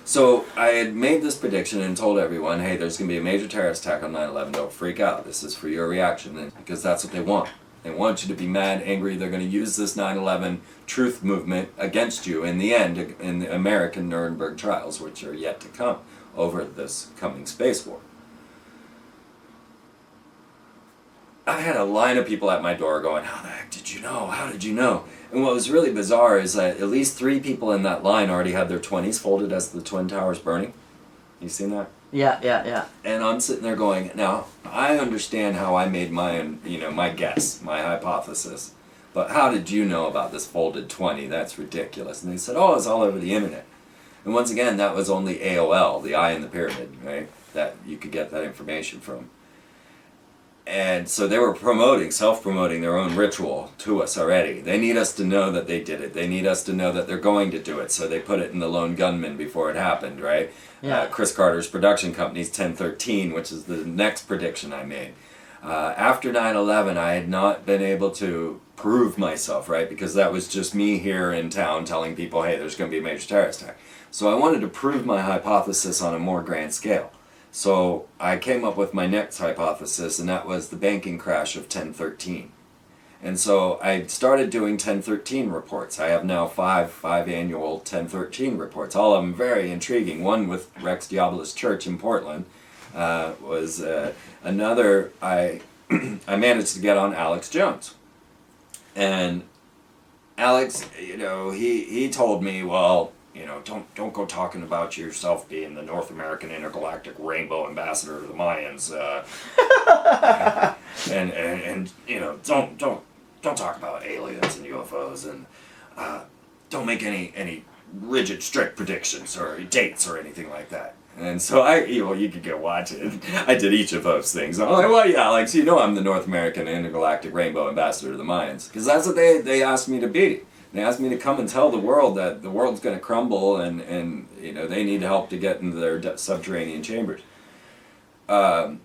So I had made this prediction and told everyone, hey, there's going to be a major terrorist attack on 9/11. Don't freak out. This is for your reaction, because that's what they want. They want you to be mad, angry. They're going to use this 9/11 truth movement against you in the end, in the American Nuremberg trials, which are yet to come over this coming space war. I had a line of people at my door going, how the heck did you know? How did you know? And what was really bizarre is that at least 3 people in that line already had their 20s folded as the Twin Towers burning. You seen that? Yeah. And I'm sitting there going, now, I understand how I made my guess, my hypothesis. But how did you know about this folded 20? That's ridiculous. And they said, oh, it's all over the internet. And once again, that was only AOL, the eye in the pyramid, right? That you could get that information from. And so they were self-promoting their own ritual to us already. They need us to know that they did it. They need us to know that they're going to do it. So they put it in the Lone Gunman before it happened, right? Yeah. Chris Carter's production company's 1013, which is the next prediction I made. After 9/11, I had not been able to prove myself, right? Because that was just me here in town telling people, hey, there's going to be a major terrorist attack. So I wanted to prove my hypothesis on a more grand scale. So I came up with my next hypothesis, and that was the banking crash of 1013. And so I started doing 1013 reports. I have now five annual 1013 reports, all of them very intriguing. One with Rex Diabolus Church in Portland, was another. I managed to get on Alex Jones, and Alex, he told me, well, don't go talking about yourself being the North American Intergalactic Rainbow Ambassador to the Mayans, and don't talk about aliens and UFOs, and don't make any rigid, strict predictions or dates or anything like that. And so you could go watch it. I did each of those things. I'm like, well, yeah, Alex, I'm the North American Intergalactic Rainbow Ambassador to the Mayans. Because that's what they asked me to be. They asked me to come and tell the world that the world's going to crumble and they need help to get into their subterranean chambers. But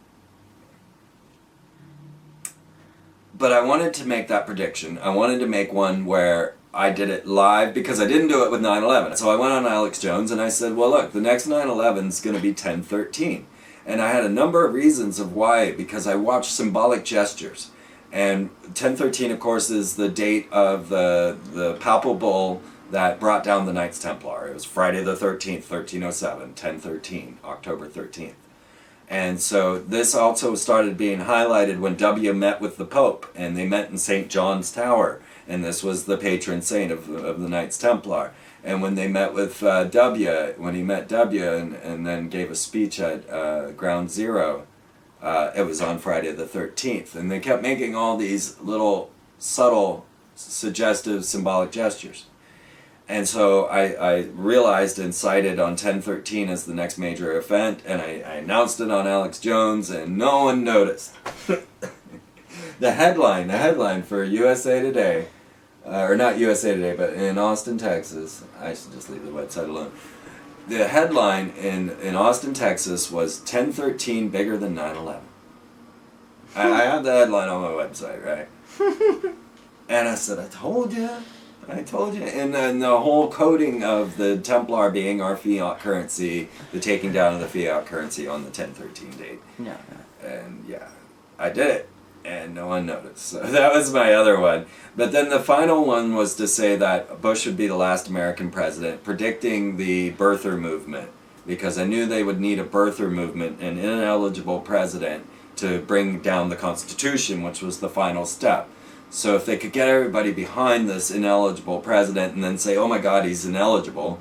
I wanted to make that prediction. I wanted to make one where I did it live because I didn't do it with 9/11. So I went on Alex Jones and I said, well, look, the next 9/11 is going to be 10/13. And I had a number of reasons of why, because I watched symbolic gestures. And 10/13, of course, is the date of the papal bull that brought down the Knights Templar. It was Friday the 13th, 1307, 10/13, October 13th. And so this also started being highlighted when W met with the Pope, and they met in St. John's Tower. And this was the patron saint of the Knights Templar. And when they met with when he met W and then gave a speech at Ground Zero, it was on Friday the 13th. And they kept making all these little subtle, suggestive, symbolic gestures. And so I realized and cited on 10/13 as the next major event, and I announced it on Alex Jones, and no one noticed. The headline for USA Today, or not USA Today, but in Austin, Texas, I should just leave the website alone. The headline in Austin, Texas was 10/13 bigger than 9/11. I have the headline on my website, right? And I said, I told you. And then the whole coding of the Templar being our fiat currency, the taking down of the fiat currency on the 10/13 date. Yeah. And yeah, I did it. And no one noticed. So that was my other one. But then the final one was to say that Bush would be the last American president, predicting the birther movement. Because I knew they would need a birther movement, an ineligible president, to bring down the Constitution, which was the final step. So if they could get everybody behind this ineligible president and then say, oh my God, he's ineligible,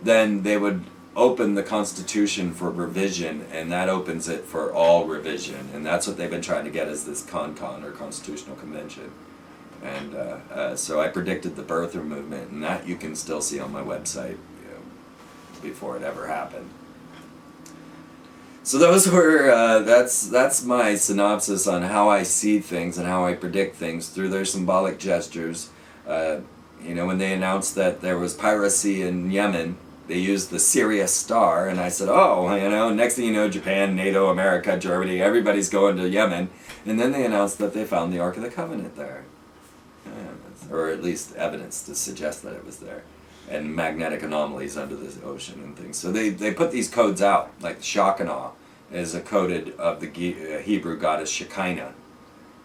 then they would open the Constitution for revision, and that opens it for all revision. And that's what they've been trying to get, is this CON, or Constitutional Convention. And so I predicted the birther movement, and that you can still see on my website before it ever happened. So those were, that's my synopsis on how I see things and how I predict things through their symbolic gestures. When they announced that there was piracy in Yemen, they used the Sirius star, and I said, next thing you know, Japan, NATO, America, Germany, everybody's going to Yemen. And then they announced that they found the Ark of the Covenant there. Or at least evidence to suggest that it was there. And magnetic anomalies under the ocean and things. So they put these codes out, like Shekinah is a coded of the Hebrew goddess Shekinah.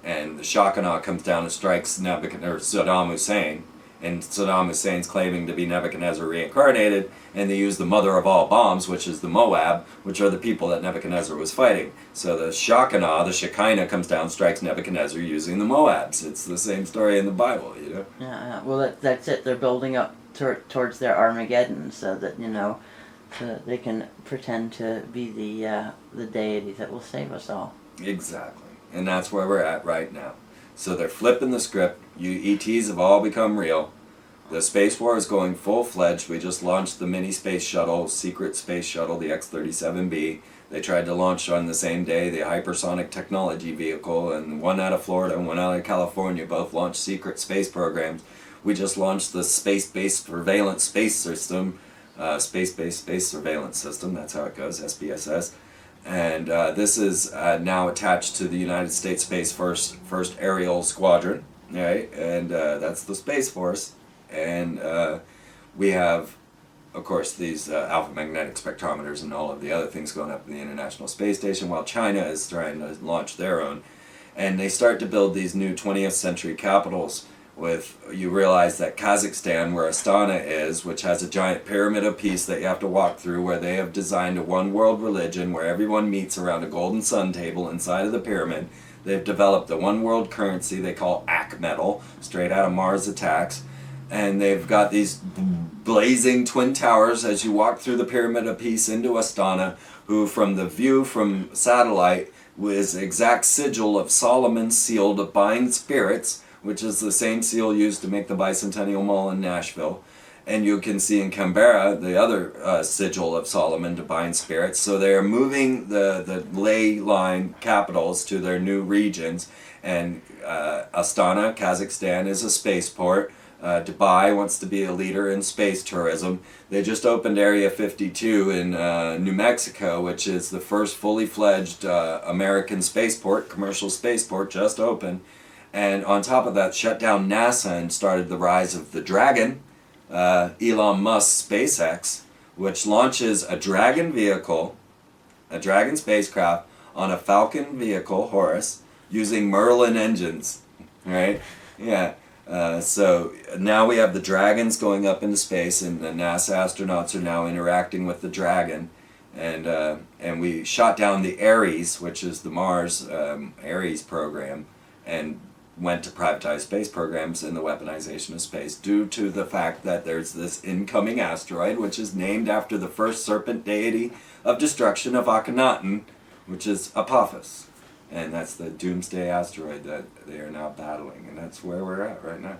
And the Shekinah comes down and strikes Saddam Hussein. And Saddam Hussein's claiming to be Nebuchadnezzar reincarnated, and they use the mother of all bombs, which is the Moab, which are the people that Nebuchadnezzar was fighting. So the Shekinah comes down, strikes Nebuchadnezzar using the Moabs. It's the same story in the Bible, Yeah, well, that's it. They're building up towards their Armageddon, so that so they can pretend to be the deity that will save us all. Exactly, and that's where we're at right now. So they're flipping the script. You ETs have all become real. The space war is going full-fledged. We just launched the mini space shuttle, secret space shuttle, the X-37B. They tried to launch on the same day the hypersonic technology vehicle, and one out of Florida and one out of California both launched secret space programs. We just launched the space-based surveillance space system, space-based space surveillance system, that's how it goes, SBSS. And this is now attached to the United States Space First Aerial Squadron, right? And that's the Space Force. And we have, of course, these alpha magnetic spectrometers and all of the other things going up in the International Space Station, while China is trying to launch their own. And they start to build these new 20th century capitals you realize that Kazakhstan, where Astana is, which has a giant pyramid of peace that you have to walk through, where they have designed a one world religion where everyone meets around a golden sun table inside of the pyramid. They've developed a one world currency they call AK metal, straight out of Mars Attacks. And they've got these blazing twin towers as you walk through the Pyramid of Peace into Astana, who from the view from satellite was the exact sigil of Solomon's seal to bind spirits, which is the same seal used to make the Bicentennial Mall in Nashville. And you can see in Canberra the other sigil of Solomon to bind spirits. So they are moving the ley line capitals to their new regions. And Astana, Kazakhstan, is a spaceport. Dubai wants to be a leader in space tourism. They just opened Area 52 in New Mexico, which is the first fully fledged American spaceport, commercial spaceport, just opened. And on top of that, shut down NASA and started the rise of the Dragon, Elon Musk's SpaceX, which launches a Dragon vehicle, a Dragon spacecraft, on a Falcon vehicle, Horus, using Merlin engines, right? Yeah. So now we have the Dragons going up into space, and the NASA astronauts are now interacting with the Dragon, and we shot down the Ares, which is the Mars Ares program, and went to privatized space programs in the weaponization of space due to the fact that there's this incoming asteroid, which is named after the first serpent deity of destruction of Akhenaten, which is Apophis. And that's the doomsday asteroid that they are now battling, and that's where we're at right now.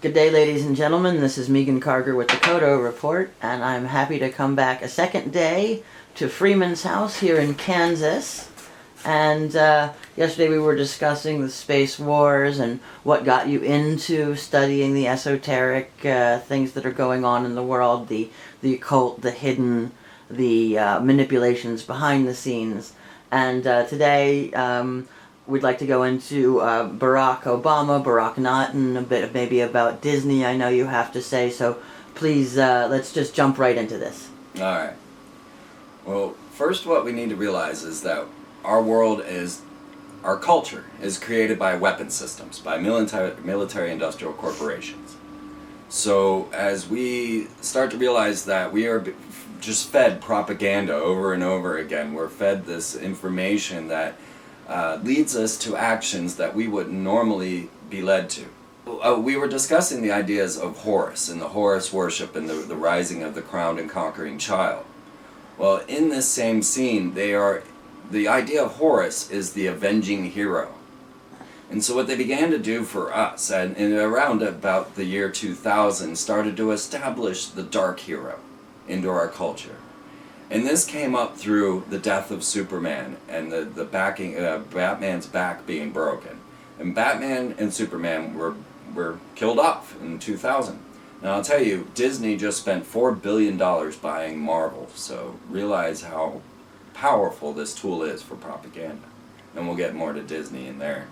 Good day, ladies and gentlemen. This is Megan Kargher with the COTO Report, and I'm happy to come back a second day to Freeman's house here in Kansas. And yesterday we were discussing the space wars and what got you into studying the esoteric things that are going on in the world, the occult, the hidden, the manipulations behind the scenes. And today we'd like to go into Barack Obama, Barack Naten, a bit maybe about Disney. I know you have to say, so please let's just jump right into this. All right. Well, first what we need to realize is that our world is, our culture is created by weapon systems, by military industrial corporations. So as we start to realize that we are just fed propaganda over and over again, we're fed this information that leads us to actions that we wouldn't normally be led to. We were discussing the ideas of Horus and the Horus worship and the rising of the crowned and conquering child. Well, in this same scene, the idea of Horus is the avenging hero. And so what they began to do for us, and around about the year 2000, started to establish the dark hero into our culture. And this came up through the death of Superman and the backing, Batman's back being broken. And Batman and Superman were killed off in 2000. Now I'll tell you, Disney just spent $4 billion buying Marvel, so realize how powerful this tool is for propaganda. And we'll get more to Disney in there.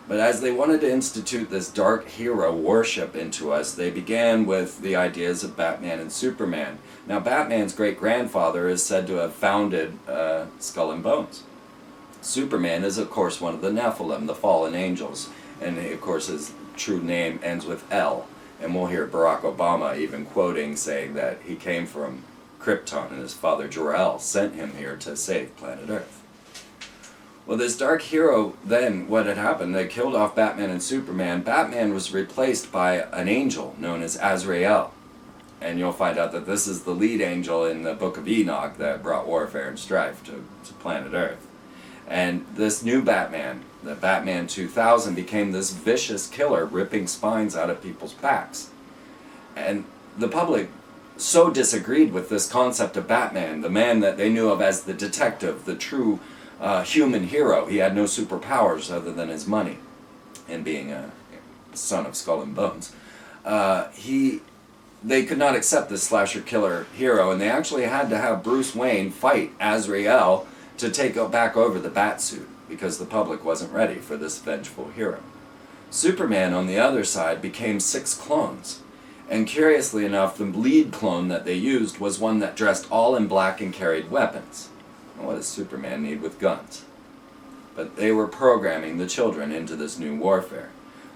But as they wanted to institute this dark hero worship into us, they began with the ideas of Batman and Superman. Now Batman's great-grandfather is said to have founded Skull and Bones. Superman is of course one of the Nephilim, the fallen angels, and of course his true name ends with L. And we'll hear Barack Obama even quoting, saying that he came from Krypton and his father Jor-El sent him here to save planet Earth. Well, this dark hero, then, what had happened, they killed off Batman and Superman. Batman was replaced by an angel known as Azrael. And you'll find out that this is the lead angel in the Book of Enoch that brought warfare and strife to planet Earth. And this new Batman, the Batman 2000, became this vicious killer ripping spines out of people's backs. And the public so disagreed with this concept of Batman, the man that they knew of as the detective, the true human hero. He had no superpowers other than his money and being a son of Skull and Bones. They could not accept this slasher killer hero, and they actually had to have Bruce Wayne fight Azrael to take back over the Batsuit because the public wasn't ready for this vengeful hero. Superman, on the other side, became 6 clones. And curiously enough, the lead clone that they used was one that dressed all in black and carried weapons. What does Superman need with guns? But they were programming the children into this new warfare.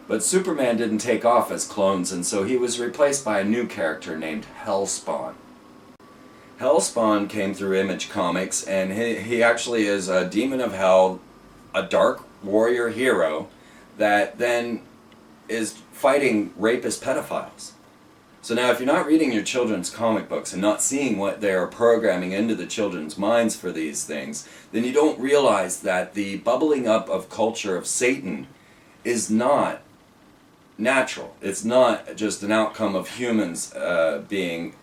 But Superman didn't take off as clones, and so he was replaced by a new character named Hellspawn. Hellspawn came through Image Comics, and he actually is a demon of hell, a dark warrior hero that then is fighting rapist pedophiles. So now if you're not reading your children's comic books and not seeing what they are programming into the children's minds for these things, then you don't realize that the bubbling up of culture of Satan is not natural. It's not just an outcome of humans being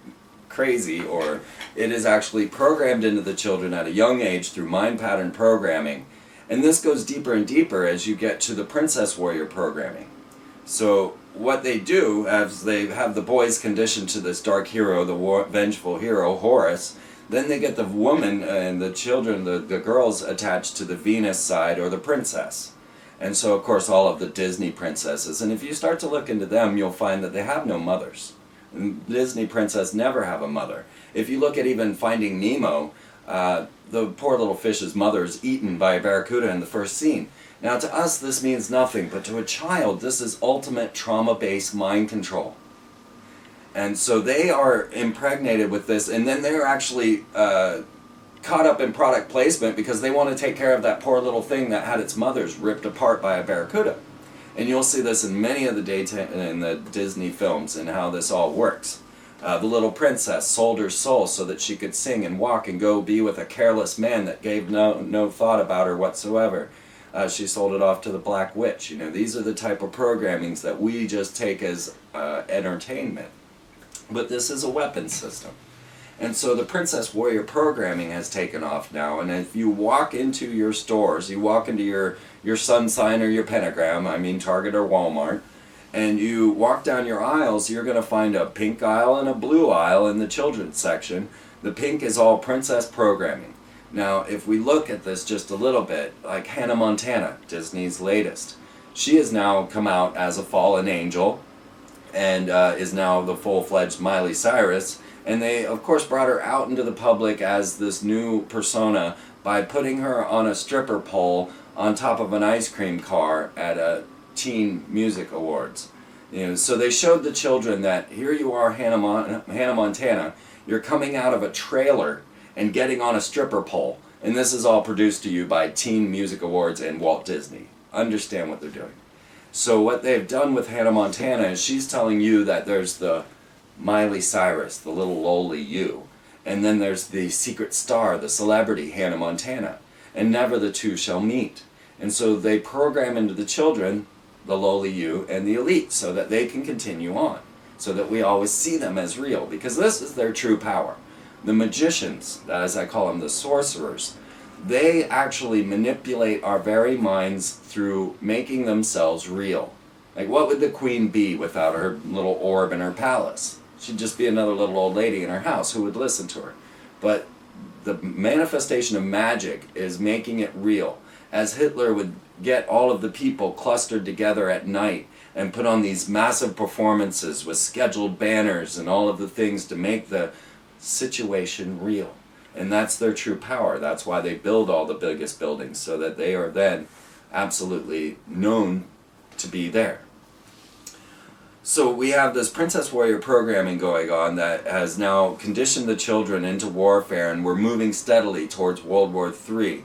crazy, or it is actually programmed into the children at a young age through mind pattern programming. And this goes deeper and deeper as you get to the Princess Warrior programming. So what they do is they have the boys conditioned to this dark hero, the vengeful hero, Horus. Then they get the woman and the children, the girls, attached to the Venus side or the princess. And so, of course, all of the Disney princesses. And if you start to look into them, you'll find that they have no mothers. Disney princess never have a mother. If you look at even Finding Nemo, the poor little fish's mother is eaten by a barracuda in the first scene. Now, to us, this means nothing, but to a child, this is ultimate trauma-based mind control. And so they are impregnated with this, and then they're actually caught up in product placement because they want to take care of that poor little thing that had its mothers ripped apart by a barracuda. And you'll see this in many of the Disney films and how this all works. The little princess sold her soul so that she could sing and walk and go be with a careless man that gave no thought about her whatsoever. She sold it off to the Black Witch. You know, these are the type of programmings that we just take as entertainment. But this is a weapon system. And so the Princess Warrior programming has taken off now, and if you walk into your stores, you walk into your Sun Sign or your Pentagram, I mean Target or Walmart, and you walk down your aisles, you're going to find a pink aisle and a blue aisle in the children's section. The pink is all princess programming. Now, if we look at this just a little bit, like Hannah Montana, Disney's latest, she has now come out as a fallen angel and is now the full-fledged Miley Cyrus. And they, of course, brought her out into the public as this new persona by putting her on a stripper pole on top of an ice cream car at a Teen Music Awards. You know, so they showed the children that here you are, Hannah Montana, you're coming out of a trailer and getting on a stripper pole. And this is all produced to you by Teen Music Awards and Walt Disney. Understand what they're doing. So what they've done with Hannah Montana is she's telling you that there's the Miley Cyrus, the little lowly you. And then there's the secret star, the celebrity, Hannah Montana. And never the two shall meet. And so they program into the children the lowly you and the elite so that they can continue on. So that we always see them as real. Because this is their true power. The magicians, as I call them, the sorcerers, they actually manipulate our very minds through making themselves real. Like, what would the queen be without her little orb in her palace? She'd just be another little old lady in her house who would listen to her. But the manifestation of magic is making it real. As Hitler would get all of the people clustered together at night and put on these massive performances with scheduled banners and all of the things to make the situation real. And that's their true power. That's why they build all the biggest buildings, so that they are then absolutely known to be there. So we have this Princess Warrior programming going on that has now conditioned the children into warfare, and we're moving steadily towards World War III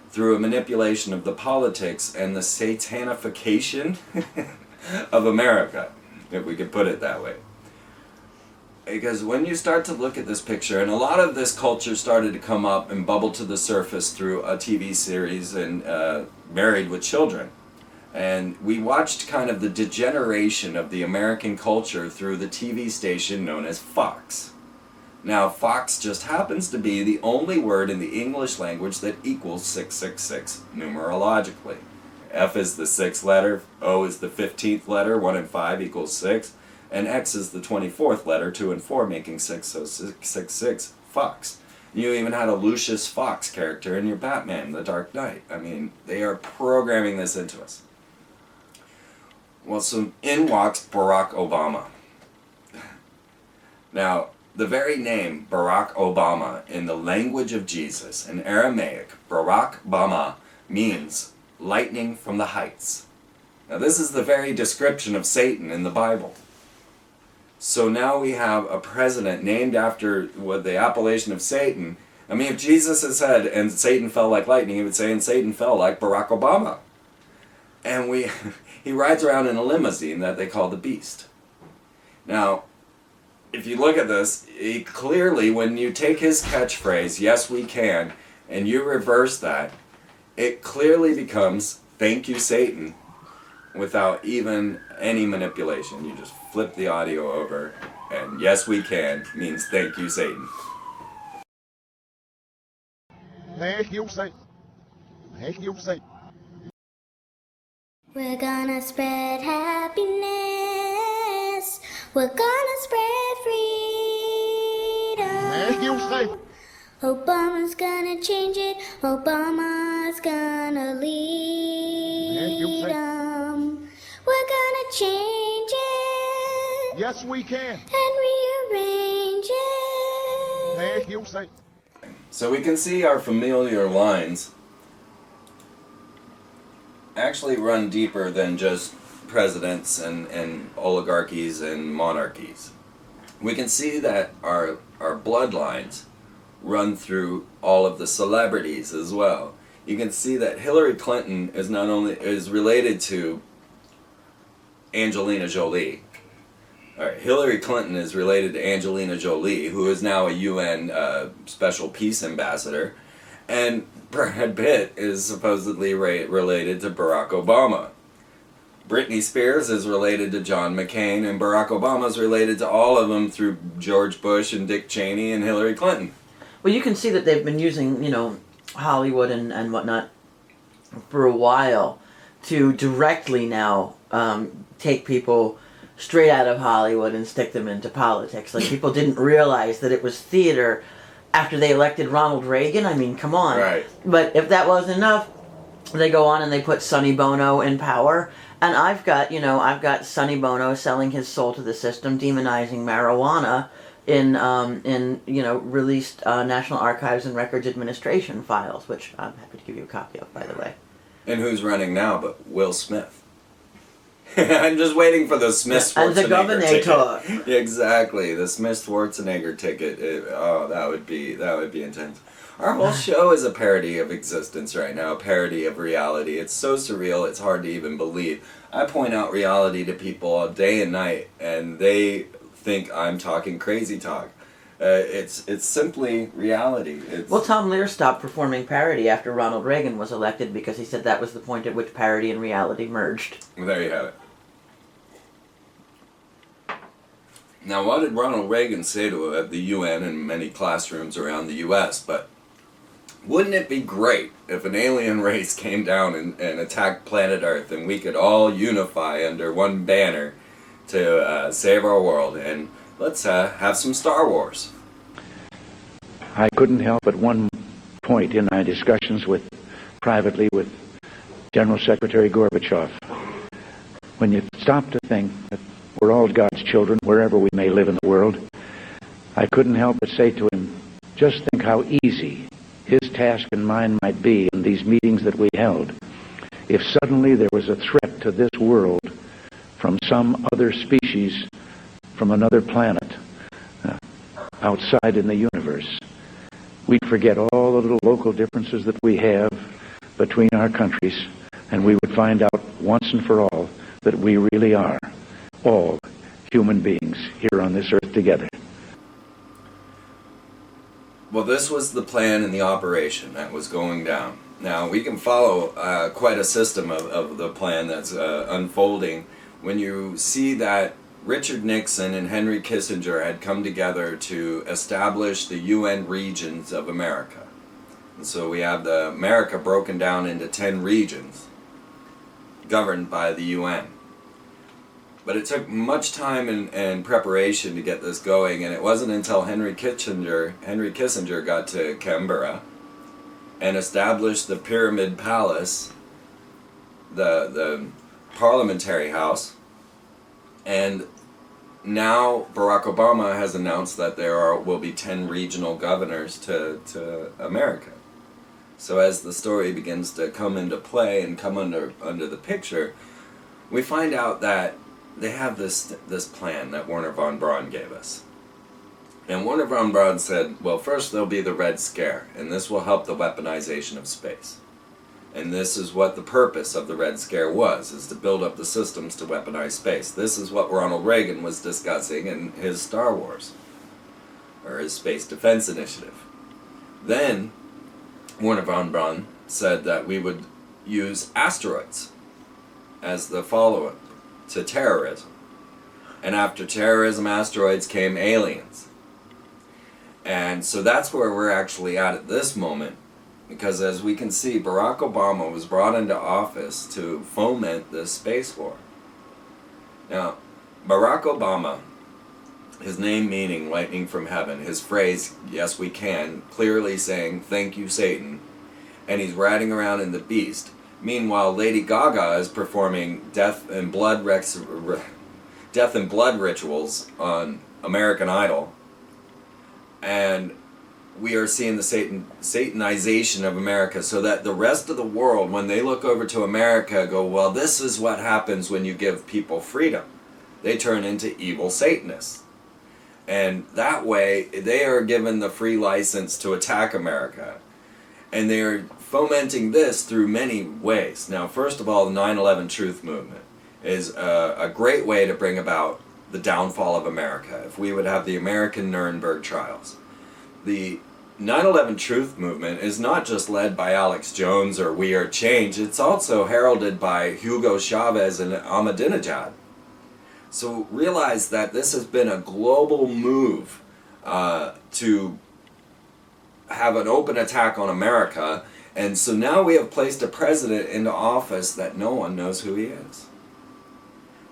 through a manipulation of the politics and the satanification of America, if we could put it that way. Because when you start to look at this picture, and a lot of this culture started to come up and bubble to the surface through a TV series and Married with Children. And we watched kind of the degeneration of the American culture through the TV station known as Fox. Now, Fox just happens to be the only word in the English language that equals 666 numerologically. F is the 6th letter, O is the 15th letter, 1 and 5 equals 6, and X is the 24th letter, 2 and 4 making 6, so 666, Fox. You even had a Lucius Fox character in your Batman, The Dark Knight. I mean, they are programming this into us. Well, so in walks Barack Obama. Now, the very name Barack Obama in the language of Jesus, in Aramaic, Barak Bama, means lightning from the heights. Now this is the very description of Satan in the Bible. So now we have a president named after what the appellation of Satan. I mean, if Jesus had said, and Satan fell like lightning, he would say, and Satan fell like Barack Obama. And he rides around in a limousine that they call the Beast. Now, if you look at this, he clearly, when you take his catchphrase, yes we can, and you reverse that, it clearly becomes, thank you Satan, without even any manipulation. You just flip the audio over, and yes we can means thank you Satan. Thank you, Satan. Thank you, Satan. We're gonna spread happiness. We're gonna spread freedom. Thank you, Satan. Obama's gonna change it. Obama's gonna lead Thank you, Satan. 'em. We're gonna change it Yes, we can. and rearrange it. Thank you, Satan. So we can see our familiar lines actually run deeper than just presidents and oligarchies and monarchies. We can see that our bloodlines run through all of the celebrities as well. You can see that Hillary Clinton is related to Angelina Jolie. All right, Hillary Clinton is related to Angelina Jolie, who is now a UN Special Peace Ambassador, and Brad Pitt is supposedly related to Barack Obama. Britney Spears is related to John McCain, and Barack Obama is related to all of them through George Bush and Dick Cheney and Hillary Clinton. Well, you can see that they've been using, Hollywood and whatnot for a while to directly now take people straight out of Hollywood and stick them into politics. Like, people didn't realize that it was theater after they elected Ronald Reagan. I mean, come on. Right. But if that wasn't enough, they go on and they put Sonny Bono in power. And I've got Sonny Bono selling his soul to the system, demonizing marijuana in released National Archives and Records Administration files, which I'm happy to give you a copy of, by the way. And who's running now but Will Smith? I'm just waiting for the Smith-Schwarzenegger and the governor ticket. Exactly, the Smith-Schwarzenegger ticket. That would be intense. Our whole show is a parody of existence right now, a parody of reality. It's so surreal, it's hard to even believe. I point out reality to people all day and night, and they think I'm talking crazy talk. It's simply reality. Well, Tom Lehrer stopped performing parody after Ronald Reagan was elected because he said that was the point at which parody and reality merged. There you have it. Now, what did Ronald Reagan say to the UN and many classrooms around the U.S.? But wouldn't it be great if an alien race came down and attacked planet Earth and we could all unify under one banner to save our world? And let's have some Star Wars. I couldn't help at one point in my discussions privately with General Secretary Gorbachev, when you stop to think that we're all God's children, wherever we may live in the world, I couldn't help but say to him, just think how easy his task and mine might be in these meetings that we held if suddenly there was a threat to this world from some other species from another planet outside in the universe. We'd forget all the little local differences that we have between our countries, and we would find out once and for all that we really are all human beings here on this earth together. Well, this was the plan and the operation that was going down. Now, we can follow quite a system of the plan that's unfolding when you see that Richard Nixon and Henry Kissinger had come together to establish the UN regions of America. And so we have America broken down into 10 regions governed by the UN. But it took much time and preparation to get this going, and it wasn't until Henry Kissinger got to Canberra and established the Pyramid Palace, the Parliamentary House, and now Barack Obama has announced that there will be 10 regional governors to America. So as the story begins to come into play and come under the picture, we find out that they have this plan that Werner von Braun gave us. And Werner von Braun said, well, first there'll be the Red Scare, and this will help the weaponization of space. And this is what the purpose of the Red Scare was, is to build up the systems to weaponize space. This is what Ronald Reagan was discussing in his Star Wars, or his Space Defense Initiative. Then, Werner von Braun said that we would use asteroids as the follow-up to terrorism. And after terrorism, asteroids came aliens. And so that's where we're actually at this moment, because as we can see, Barack Obama was brought into office to foment this space war. Now, Barack Obama, his name meaning lightning from heaven, his phrase, yes we can, clearly saying, thank you Satan, and he's riding around in the beast. Meanwhile, Lady Gaga is performing death and blood rituals on American Idol. And we are seeing the Satanization of America, so that the rest of the world, when they look over to America, go, well, this is what happens when you give people freedom. They turn into evil Satanists. And that way, they are given the free license to attack America. And they are fomenting this through many ways. Now, first of all, the 9/11 Truth Movement is a great way to bring about the downfall of America. If we would have the American Nuremberg trials. The 9/11 Truth Movement is not just led by Alex Jones or We Are Change, it's also heralded by Hugo Chavez and Ahmadinejad. So realize that this has been a global move to have an open attack on America, and so now we have placed a president into office that no one knows who he is.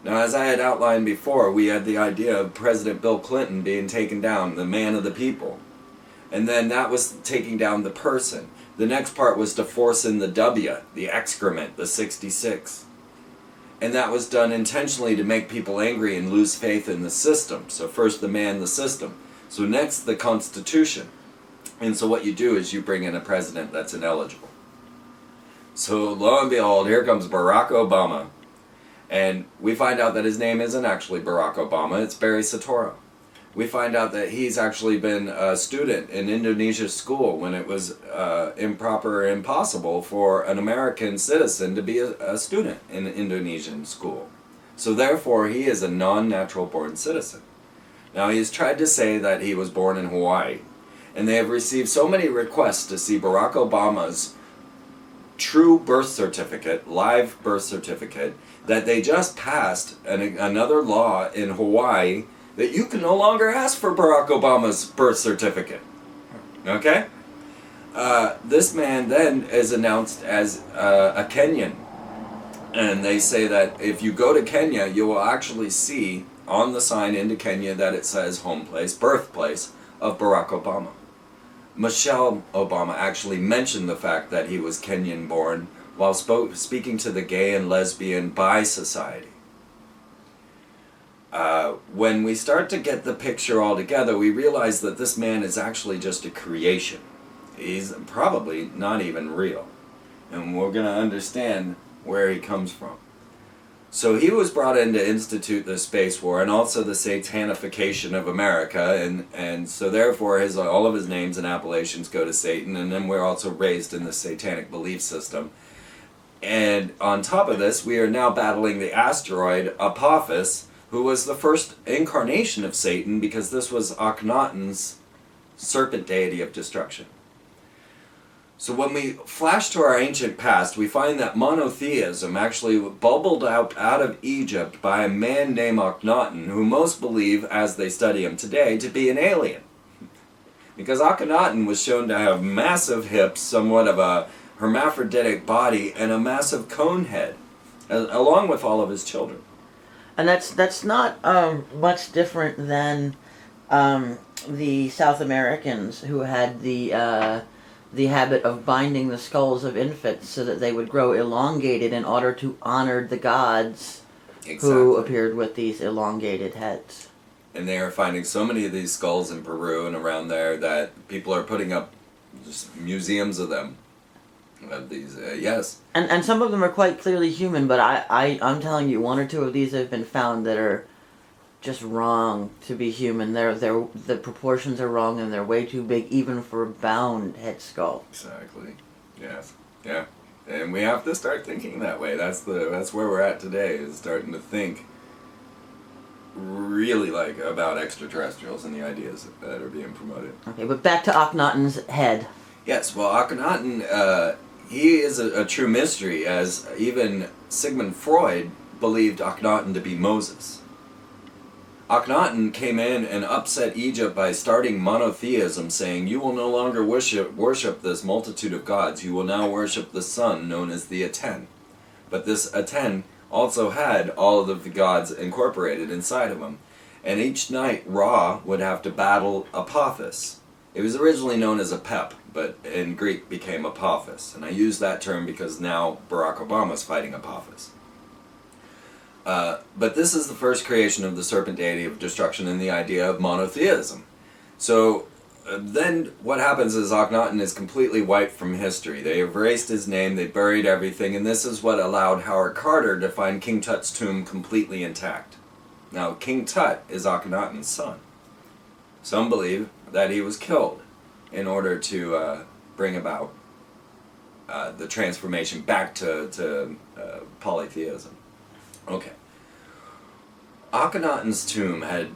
Now, as I had outlined before, we had the idea of President Bill Clinton being taken down, the man of the people. And then that was taking down the person. The next part was to force in the W, the excrement, the 66. And that was done intentionally to make people angry and lose faith in the system. So first the man, the system. So next the Constitution. And so what you do is you bring in a president that's ineligible. So lo and behold, here comes Barack Obama. And we find out that his name isn't actually Barack Obama, it's Barry Soetoro. We find out that he's actually been a student in Indonesia's school when it was improper or impossible for an American citizen to be a student in an Indonesian school. So therefore, he is a non-natural born citizen. Now, he's tried to say that he was born in Hawaii, and they have received so many requests to see Barack Obama's true birth certificate, live birth certificate, that they just passed another law in Hawaii that you can no longer ask for Barack Obama's birth certificate. Okay? This man then is announced as a Kenyan. And they say that if you go to Kenya, you will actually see on the sign into Kenya that it says home place, birthplace of Barack Obama. Michelle Obama actually mentioned the fact that he was Kenyan born while speaking to the Gay and Lesbian Bi Society. When we start to get the picture all together, we realize that this man is actually just a creation. He's probably not even real. And we're going to understand where he comes from. So he was brought in to institute the space war and also the satanification of America, and so therefore all of his names and appellations go to Satan, and then we're also raised in the satanic belief system. And on top of this, we are now battling the asteroid Apophis, who was the first incarnation of Satan, because this was Akhenaten's serpent deity of destruction. So when we flash to our ancient past, we find that monotheism actually bubbled out of Egypt by a man named Akhenaten, who most believe, as they study him today, to be an alien. Because Akhenaten was shown to have massive hips, somewhat of a hermaphroditic body, and a massive cone head, along with all of his children. And that's not much different than the South Americans who had the habit of binding the skulls of infants so that they would grow elongated in order to honor the gods who appeared with these elongated heads. And they are finding so many of these skulls in Peru and around there that people are putting up just museums of them. Of these, yes. And some of them are quite clearly human, but I'm telling you, one or two of these have been found that are just wrong to be human. The proportions are wrong, and they're way too big even for a bound head skull. Exactly. Yes. Yeah. And we have to start thinking that way. That's where we're at today, is starting to think really like about extraterrestrials and the ideas that are being promoted. Okay, but back to Akhenaten's head. Yes, well, Akhenaten, he is a true mystery, as even Sigmund Freud believed Akhenaten to be Moses. Akhenaten came in and upset Egypt by starting monotheism, saying, "You will no longer worship this multitude of gods. You will now worship the sun, known as the Aten." But this Aten also had all of the gods incorporated inside of him. And each night, Ra would have to battle Apophis. It was originally known as Apep, but in Greek became Apophis. And I use that term because now Barack Obama is fighting Apophis. But this is the first creation of the serpent deity of destruction and the idea of monotheism. So then what happens is Akhenaten is completely wiped from history. They erased his name, they buried everything, and this is what allowed Howard Carter to find King Tut's tomb completely intact. Now, King Tut is Akhenaten's son. Some believe that he was killed in order to bring about the transformation back to polytheism. Okay. Akhenaten's tomb had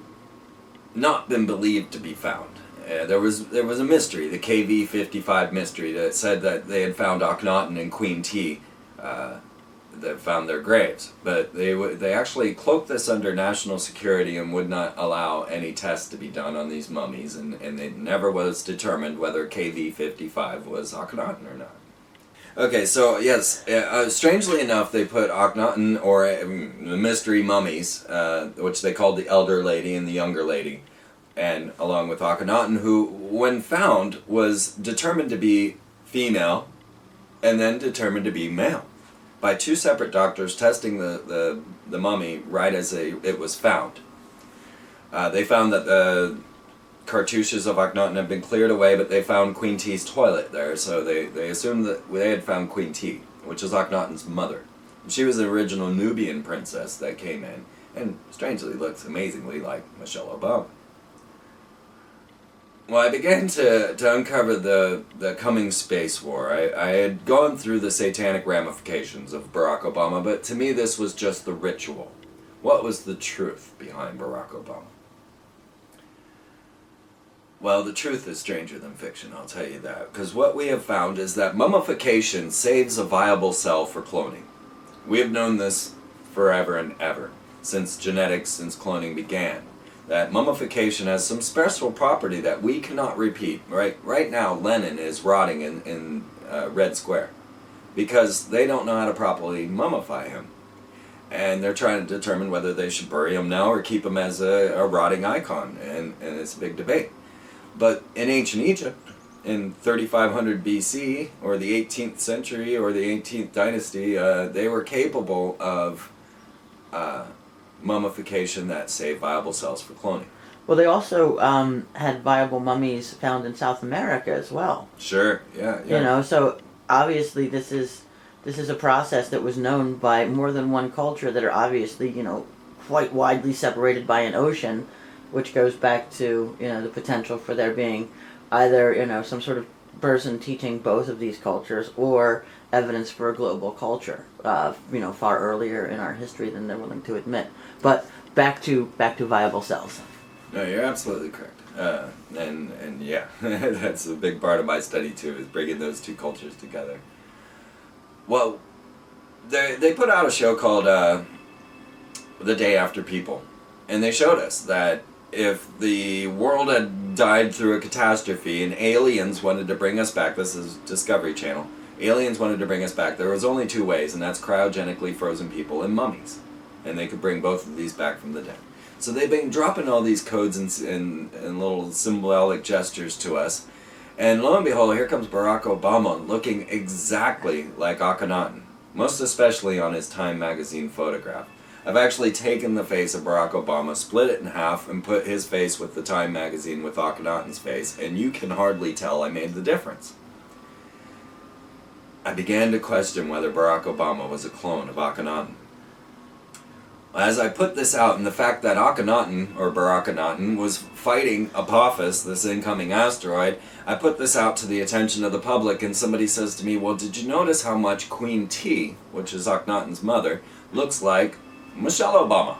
not been believed to be found. There was a mystery, the KV-55 mystery, that said that they had found Akhenaten and Queen T, that found their graves. But they actually cloaked this under national security and would not allow any tests to be done on these mummies, and it never was determined whether KV-55 was Akhenaten or not. Okay, so yes, strangely enough, they put Akhenaten, or the mystery mummies, which they called the elder lady and the younger lady, and along with Akhenaten, who, when found, was determined to be female, and then determined to be male, by two separate doctors testing the mummy right as it was found. They found that the cartouches of Akhenaten had been cleared away, but they found Queen T's toilet there, so they assumed that they had found Queen T, which is Akhenaten's mother. She was the original Nubian princess that came in, and strangely looks amazingly like Michelle Obama. Well, I began to uncover the coming space war. I had gone through the satanic ramifications of Barack Obama, but to me this was just the ritual. What was the truth behind Barack Obama? Well, the truth is stranger than fiction, I'll tell you that. Because what we have found is that mummification saves a viable cell for cloning. We have known this forever and ever, since cloning began. That mummification has some special property that we cannot repeat. Right now, Lenin is rotting in Red Square because they don't know how to properly mummify him. And they're trying to determine whether they should bury him now or keep him as a rotting icon, and it's a big debate. But in ancient Egypt, in 3500 BC, or the 18th century, or the 18th dynasty, they were capable of mummification that saved viable cells for cloning. Well, they also had viable mummies found in South America as well. Sure, yeah. You know, so obviously this is a process that was known by more than one culture that are obviously, quite widely separated by an ocean, which goes back to, the potential for there being either, some sort of person teaching both of these cultures or evidence for a global culture, far earlier in our history than they're willing to admit. But back to viable cells. No, you're absolutely correct. And yeah, that's a big part of my study too, is bringing those two cultures together. Well, they put out a show called The Day After People, and they showed us that if the world had died through a catastrophe and aliens wanted to bring us back, this is Discovery Channel, aliens wanted to bring us back, there was only two ways, and that's cryogenically frozen people and mummies. And they could bring both of these back from the dead. So they've been dropping all these codes and little symbolic gestures to us. And lo and behold, here comes Barack Obama looking exactly like Akhenaten, most especially on his Time magazine photograph. I've actually taken the face of Barack Obama, split it in half, and put his face with the Time magazine with Akhenaten's face, and you can hardly tell I made the difference. I began to question whether Barack Obama was a clone of Akhenaten. As I put this out, and the fact that Akhenaten, or Barakhenaten, was fighting Apophis, this incoming asteroid, I put this out to the attention of the public, and somebody says to me, well, did you notice how much Queen T, which is Akhenaten's mother, looks like Michelle Obama?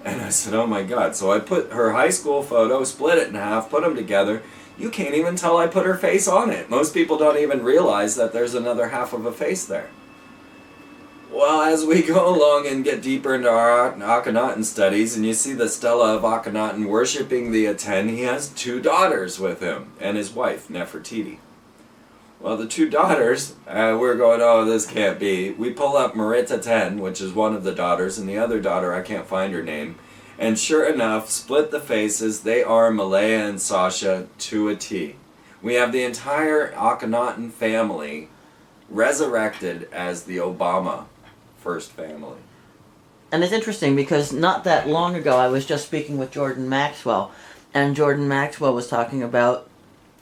And I said, oh my God. So I put her high school photo, split it in half, put them together. You can't even tell I put her face on it. Most people don't even realize that there's another half of a face there. Well, as we go along and get deeper into our Akhenaten studies, and you see the stela of Akhenaten worshipping the Aten, he has 2 daughters with him, and his wife, Nefertiti. Well, the 2 daughters, we're going, oh, this can't be. We pull up Merit Aten, which is one of the daughters, and the other daughter, I can't find her name. And sure enough, split the faces, they are Malaya and Sasha to a T. We have the entire Akhenaten family resurrected as the Obama first family. And it's interesting because not that long ago I was just speaking with Jordan Maxwell, and Jordan Maxwell was talking about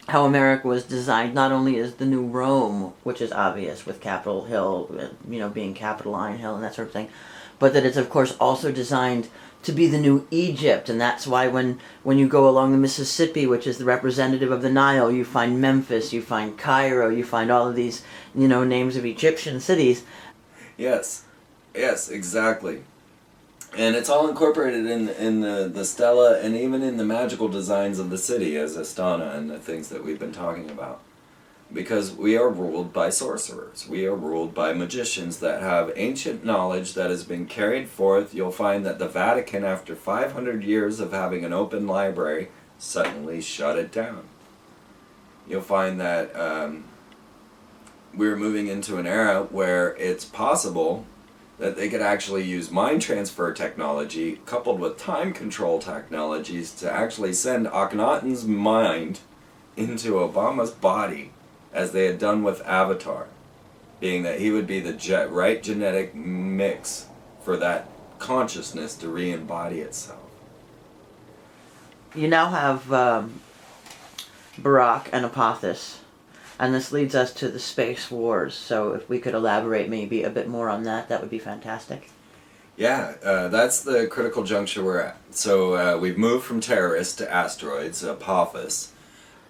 how America was designed not only as the new Rome, which is obvious with Capitol Hill, being Capitoline Hill and that sort of thing, but that it's of course also designed to be the new Egypt, and that's why when you go along the Mississippi, which is the representative of the Nile, you find Memphis, you find Cairo, you find all of these, names of Egyptian cities. Yes, exactly. And it's all incorporated in the stela and even in the magical designs of the city as Astana and the things that we've been talking about. Because we are ruled by sorcerers. We are ruled by magicians that have ancient knowledge that has been carried forth. You'll find that the Vatican, after 500 years of having an open library, suddenly shut it down. You'll find that we're moving into an era where it's possible that they could actually use mind transfer technology coupled with time control technologies to actually send Akhenaten's mind into Obama's body, as they had done with Avatar, being that he would be the right genetic mix for that consciousness to re-embody itself. You now have Barack and Apophis, and this leads us to the space wars. So if we could elaborate maybe a bit more on that, that would be fantastic. Yeah, that's the critical juncture we're at. So we've moved from terrorists to asteroids, Apophis.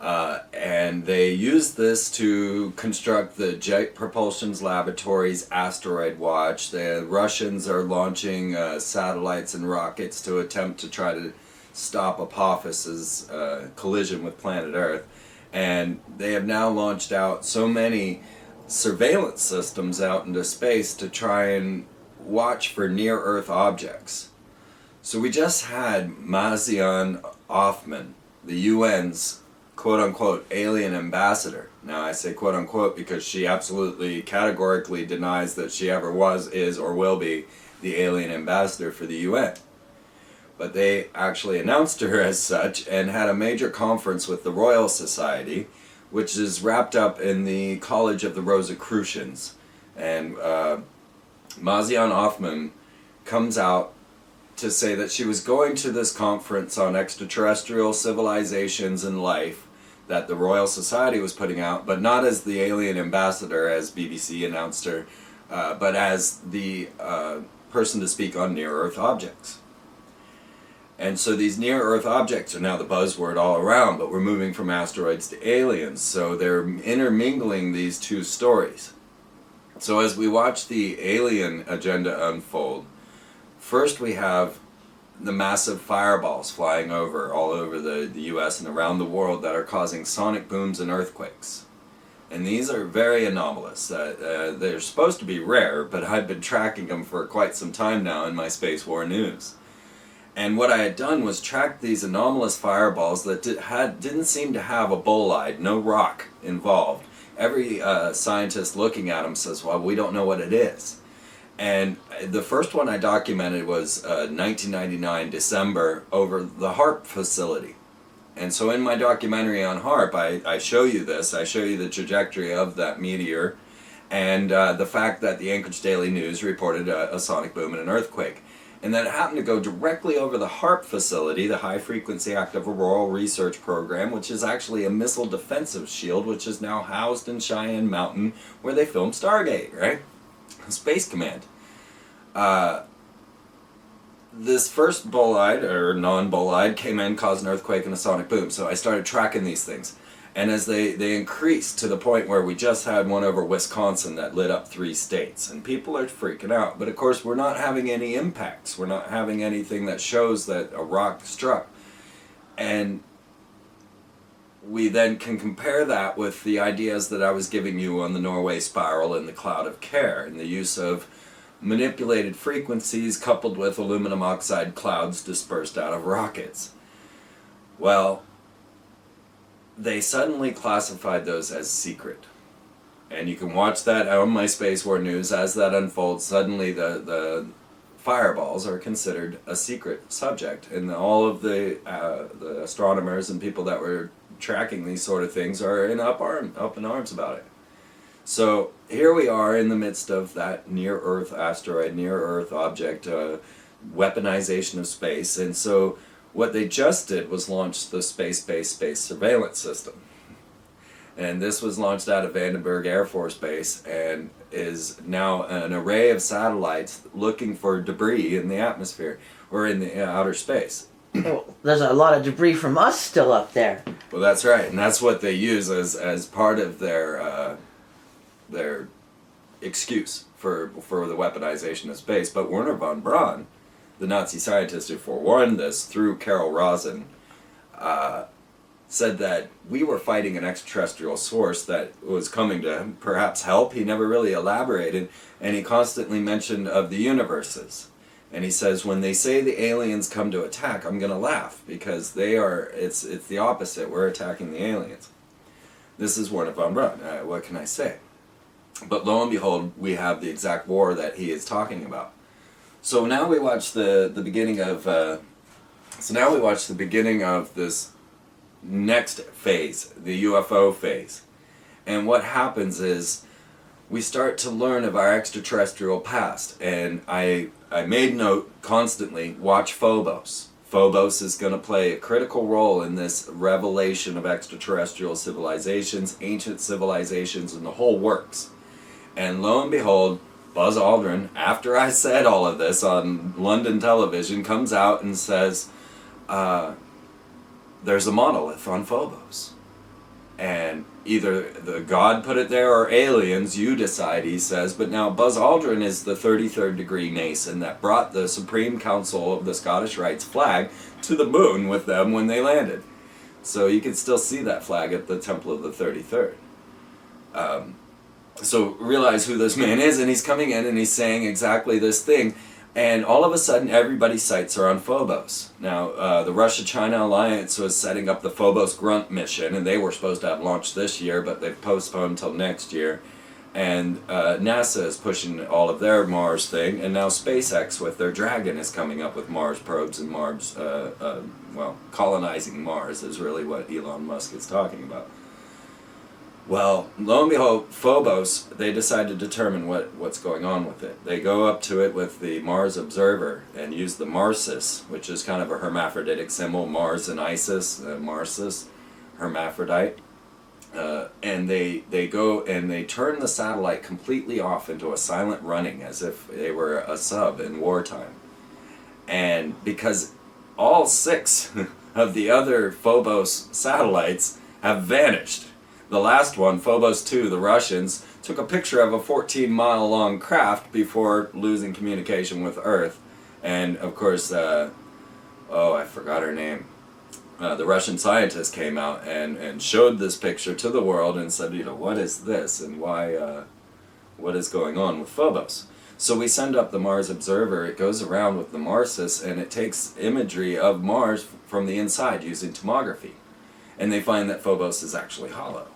And they use this to construct the Jet Propulsion Laboratories asteroid watch. The Russians are launching satellites and rockets to attempt to try to stop Apophis's collision with planet Earth. And they have now launched out so many surveillance systems out into space to try and watch for near-Earth objects. So we just had Mazian Othman, the UN's quote-unquote alien ambassador. Now I say quote-unquote because she absolutely categorically denies that she ever was, is, or will be the alien ambassador for the UN. But they actually announced her as such and had a major conference with the Royal Society, which is wrapped up in the College of the Rosicrucians. And Mazian Othman comes out to say that she was going to this conference on extraterrestrial civilizations and life that the Royal Society was putting out, but not as the alien ambassador, as BBC announced her, but as the person to speak on near-Earth objects. And so these near-Earth objects are now the buzzword all around, but we're moving from asteroids to aliens, so they're intermingling these two stories. So as we watch the alien agenda unfold, first we have the massive fireballs flying all over the US and around the world that are causing sonic booms and earthquakes. And these are very anomalous. They're supposed to be rare, but I've been tracking them for quite some time now in my Space War news. And what I had done was track these anomalous fireballs that didn't seem to have a bolide, no rock involved. Every scientist looking at them says, well, we don't know what it is. And the first one I documented was 1999 December over the HARP facility. And so in my documentary on HARP, I show you this. I show you the trajectory of that meteor and the fact that the Anchorage Daily News reported a sonic boom and an earthquake. And then it happened to go directly over the HARP facility, the High Frequency Active Auroral Research Program, which is actually a missile defensive shield, which is now housed in Cheyenne Mountain, where they filmed Stargate, right? Space Command. This first bolide, or non-bolide, came in, caused an earthquake and a sonic boom. So I started tracking these things. And as they increased to the point where we just had one over Wisconsin that lit up 3 states. And people are freaking out. But of course, we're not having any impacts. We're not having anything that shows that a rock struck. And we then can compare that with the ideas that I was giving you on the Norway spiral and the cloud of care, and the use of manipulated frequencies coupled with aluminum oxide clouds dispersed out of rockets. Well, they suddenly classified those as secret. And you can watch that on my Space War News as that unfolds. Suddenly the fireballs are considered a secret subject, and all of the astronomers and people that were tracking these sort of things are up in arms about it. So here we are in the midst of that near-Earth asteroid, near-Earth object, weaponization of space. And so what they just did was launch the space-based space surveillance system. And this was launched out of Vandenberg Air Force Base and is now an array of satellites looking for debris in the atmosphere or in the outer space. Well, there's a lot of debris from us still up there. Well, that's right, and that's what they use as part of their excuse for the weaponization of space. But Werner von Braun, the Nazi scientist who forewarned this through Carol Rosin, said that we were fighting an extraterrestrial source that was coming to perhaps help. He never really elaborated, and he constantly mentioned of the universes. And he says, when they say the aliens come to attack, I'm going to laugh, because it's the opposite. We're attacking the aliens. This is Werner von Braun. What can I say? But lo and behold, we have the exact war that he is talking about. So now we watch the beginning of this next phase, the UFO phase. And what happens is we start to learn of our extraterrestrial past. And I made note constantly, watch Phobos. Phobos is going to play a critical role in this revelation of extraterrestrial civilizations, ancient civilizations, and the whole works. And lo and behold, Buzz Aldrin, after I said all of this on London television, comes out and says, there's a monolith on Phobos. And either the God put it there or aliens, you decide, he says. But now Buzz Aldrin is the 33rd degree Mason that brought the Supreme Council of the Scottish Rites flag to the moon with them when they landed. So you can still see that flag at the Temple of the 33rd. So realize who this man is, and he's coming in and he's saying exactly this thing. And all of a sudden, everybody's sights are on Phobos. Now, the Russia-China alliance was setting up the Phobos Grunt mission, and they were supposed to have launched this year, but they've postponed until next year. And NASA is pushing all of their Mars thing, and now SpaceX with their Dragon is coming up with Mars probes and Mars, colonizing Mars is really what Elon Musk is talking about. Well, lo and behold, Phobos, they decide to determine what's going on with it. They go up to it with the Mars Observer and use the Marsis, which is kind of a hermaphroditic symbol, Mars and Isis, Marsis, hermaphrodite. And they go and they turn the satellite completely off into a silent running as if they were a sub in wartime. And because all 6 of the other Phobos satellites have vanished. The last one, Phobos 2, the Russians, took a picture of a 14-mile-long craft before losing communication with Earth. And, of course, I forgot her name. The Russian scientist came out and showed this picture to the world and said, what is this and why, what is going on with Phobos? So we send up the Mars Observer. It goes around with the Marsis, and it takes imagery of Mars from the inside using tomography. And they find that Phobos is actually hollow.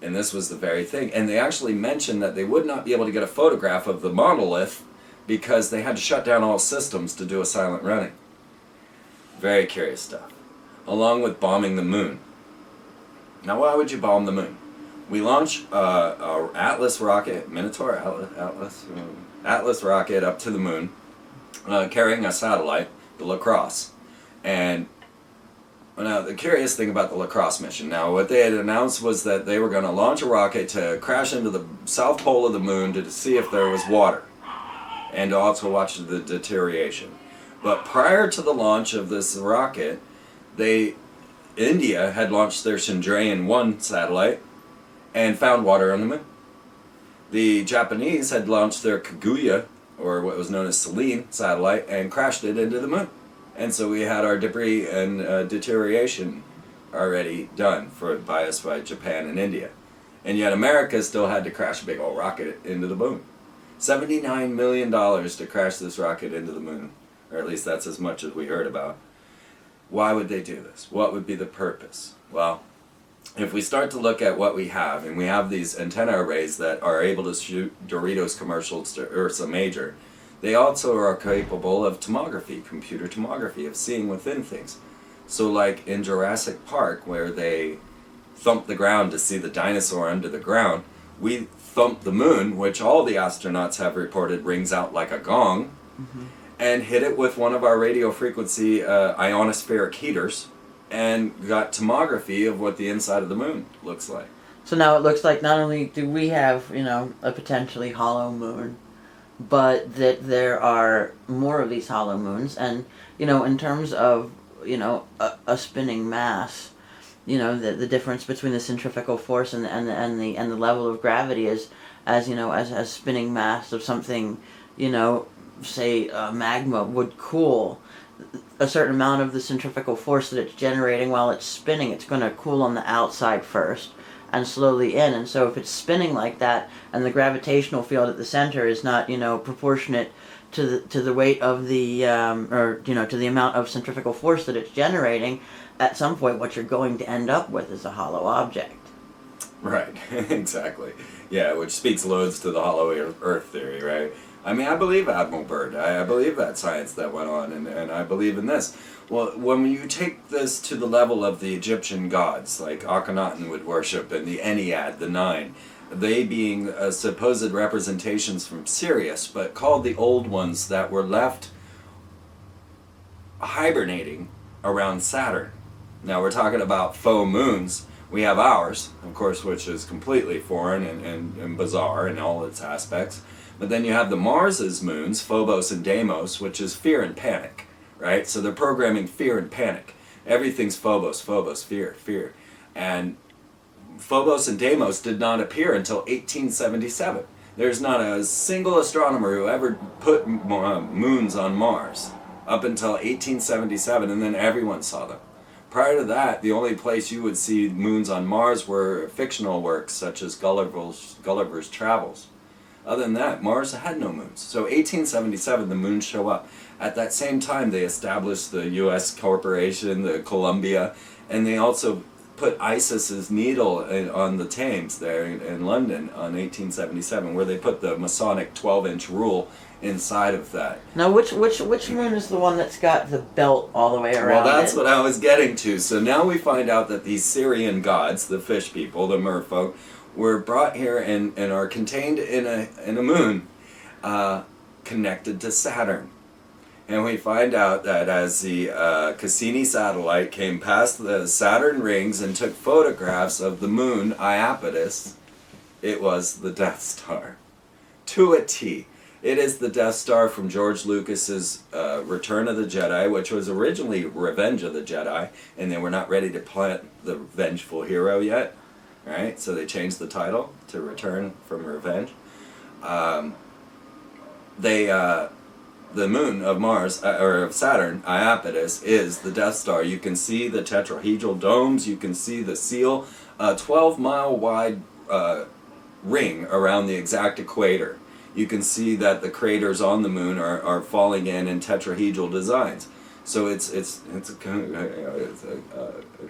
And this was the very thing. And they actually mentioned that they would not be able to get a photograph of the monolith because they had to shut down all systems to do a silent running. Very curious stuff. Along with bombing the moon. Now, why would you bomb the moon? We launch a Atlas rocket, Minotaur Atlas rocket up to the moon. carrying a satellite, the Lacrosse. And now the curious thing about the Lacrosse mission, now what they had announced was that they were going to launch a rocket to crash into the south pole of the moon to see if there was water, and to also watch the deterioration. But prior to the launch of this rocket, India had launched their Chandrayaan-1 satellite and found water on the moon. The Japanese had launched their Kaguya, or what was known as Selene satellite, and crashed it into the moon. And so we had our debris and deterioration already done by Japan and India. And yet America still had to crash a big old rocket into the moon. $79 million to crash this rocket into the moon. Or at least that's as much as we heard about. Why would they do this? What would be the purpose? Well, if we start to look at what we have, and we have these antenna arrays that are able to shoot Doritos commercials to Ursa Major, they also are capable of tomography, computer tomography, of seeing within things. So like in Jurassic Park, where they thump the ground to see the dinosaur under the ground, we thump the moon, which all the astronauts have reported rings out like a gong, and hit it with one of our radio frequency ionospheric heaters, and got tomography of what the inside of the moon looks like. So now it looks like not only do we have, a potentially hollow moon, but that there are more of these hollow moons, and in terms of a spinning mass, the difference between the centrifugal force and the level of gravity is as spinning mass of something, say magma would cool. A certain amount of the centrifugal force that it's generating while it's spinning, it's going to cool on the outside first and slowly in. And so if it's spinning like that and the gravitational field at the center is not, proportionate to the weight of the, to the amount of centrifugal force that it's generating, at some point what you're going to end up with is a hollow object. Right, exactly. Yeah, which speaks loads to the hollow earth theory, right? I mean, I believe Admiral Byrd. I believe that science that went on, and I believe in this. Well, when you take this to the level of the Egyptian gods, like Akhenaten would worship, and the Ennead, the Nine, they being supposed representations from Sirius, but called the old ones that were left hibernating around Saturn. Now, we're talking about faux moons. We have ours, of course, which is completely foreign and bizarre in all its aspects. But then you have the Mars's moons, Phobos and Deimos, which is fear and panic, right? So they're programming fear and panic. Everything's Phobos, fear, fear. And Phobos and Deimos did not appear until 1877. There's not a single astronomer who ever put moons on Mars up until 1877, and then everyone saw them. Prior to that, the only place you would see moons on Mars were fictional works such as Gulliver's Travels. Other than that, Mars had no moons. So 1877, the moons show up. At that same time, they established the U.S. corporation, the Columbia, and they also put Isis's needle on the Thames there in London on 1877, where they put the Masonic 12-inch rule inside of that. Now, which moon is the one that's got the belt all the way around? Well, that's what I was getting to. So now we find out that these Syrian gods, the fish people, the merfolk, were brought here and are contained in a moon connected to Saturn. And we find out that as the Cassini satellite came past the Saturn rings and took photographs of the moon Iapetus, it was the Death Star. To a T. It is the Death Star from George Lucas's Return of the Jedi, which was originally Revenge of the Jedi, and they were not ready to plant the vengeful hero yet. Right? So they changed the title to Return from Revenge. The moon of Mars, or of Saturn, Iapetus, is the Death Star. You can see the tetrahedral domes, you can see the seal, a 12-mile wide ring around the exact equator. You can see that the craters on the moon are falling in tetrahedral designs. So it's a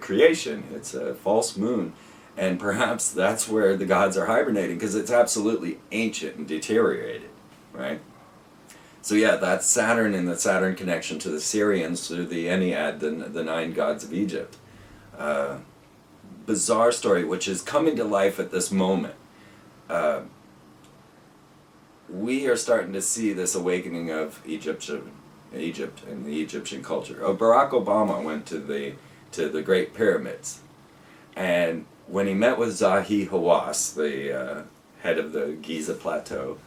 creation, it's a false moon. And perhaps that's where the gods are hibernating, because it's absolutely ancient and deteriorated, right? So yeah, that's Saturn and the Saturn connection to the Syrians through the Ennead, the 9 gods of Egypt. Bizarre story, which is coming to life at this moment. we are starting to see this awakening of Egypt and the Egyptian culture. Barack Obama went to the Great Pyramids, and when he met with Zahi Hawass, the head of the Giza Plateau,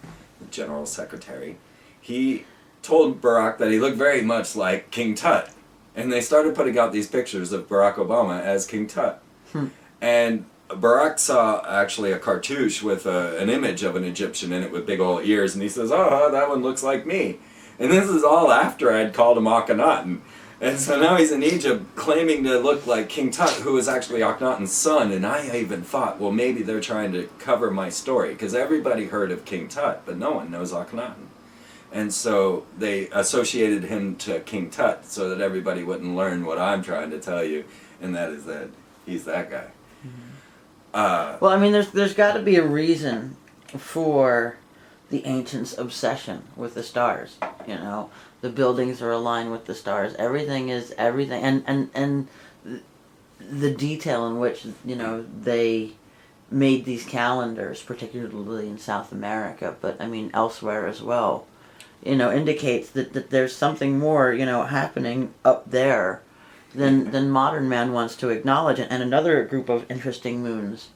the general secretary, he told Barack that he looked very much like King Tut. And they started putting out these pictures of Barack Obama as King Tut. And Barack saw actually a cartouche with an image of an Egyptian in it with big old ears, and he says, "Oh, that one looks like me." And this is all after I'd called him Akhenaten. And so now he's in Egypt claiming to look like King Tut, who is actually Akhenaten's son. And I even thought, well, maybe they're trying to cover my story, because everybody heard of King Tut, but no one knows Akhenaten. And so they associated him to King Tut so that everybody wouldn't learn what I'm trying to tell you, and that is that he's that guy. Well, I mean, there's got to be a reason for the ancients' obsession with the stars. You know, the buildings are aligned with the stars. Everything is everything, and the detail in which, you know, they made these calendars, particularly in South America, but I mean elsewhere as well, you know, indicates that there's something more, you know, happening up there than modern man wants to acknowledge. And another group of interesting moons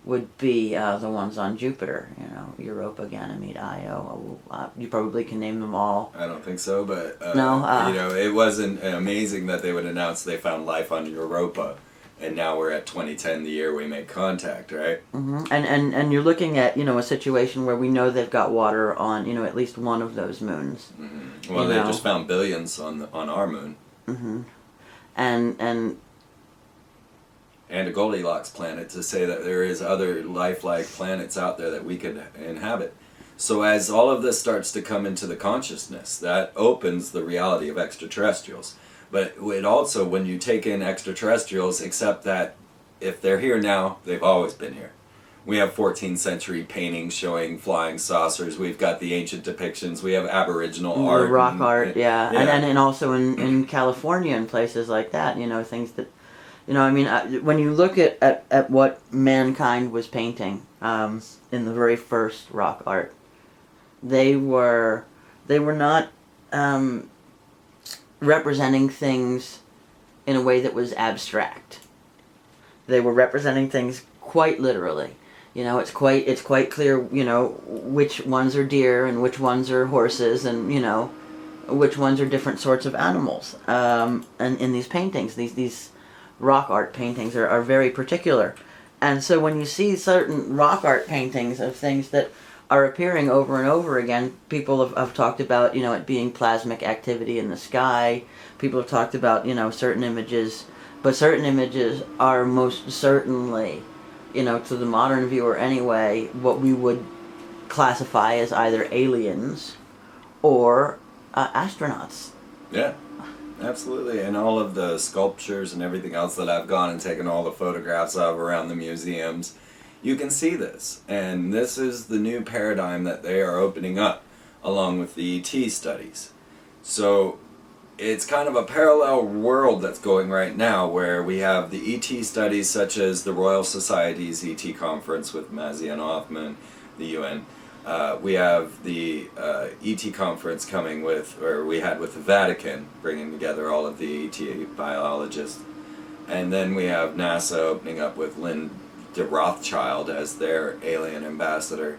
would be the ones on Jupiter, you know, Europa, Ganymede, Io. You probably can name them all. I don't think so, but No, you know, it wasn't amazing that they would announce they found life on Europa, and now we're at 2010, the year we made contact, right? Mm-hmm. And you're looking at, you know, a situation where we know they've got water on, you know, at least one of those moons. Mm-hmm. Well, they just found billions on our moon. Mm-hmm. And a Goldilocks planet, to say that there is other lifelike planets out there that we could inhabit. So as all of this starts to come into the consciousness, that opens the reality of extraterrestrials. But it also, when you take in extraterrestrials, accept that if they're here now, they've always been here. We have 14th century paintings showing flying saucers. We've got the ancient depictions. We have Aboriginal art. The rock art, yeah. And also in California and places like that, you know, things that, you know, I mean, when you look at what mankind was painting in the very first rock art, they were not representing things in a way that was abstract. They were representing things quite literally. You know, it's quite clear, you know, which ones are deer and which ones are horses, and, you know, which ones are different sorts of animals. And in these paintings, these rock art paintings are very particular. And so when you see certain rock art paintings of things that are appearing over and over again, people have talked about, you know, it being plasmic activity in the sky. People have talked about, you know, certain images, but certain images are most certainly, you know, to the modern viewer anyway, what we would classify as either aliens or astronauts. Yeah, absolutely. And all of the sculptures and everything else that I've gone and taken all the photographs of around the museums, you can see this. And this is the new paradigm that they are opening up, along with the ET studies. So it's kind of a parallel world that's going right now, where we have the ET studies such as the Royal Society's ET conference with Mazzy and Hoffman, the UN. We have the ET conference coming with, or we had with the Vatican, bringing together all of the ET biologists. And then we have NASA opening up with Linda Rothschild as their alien ambassador.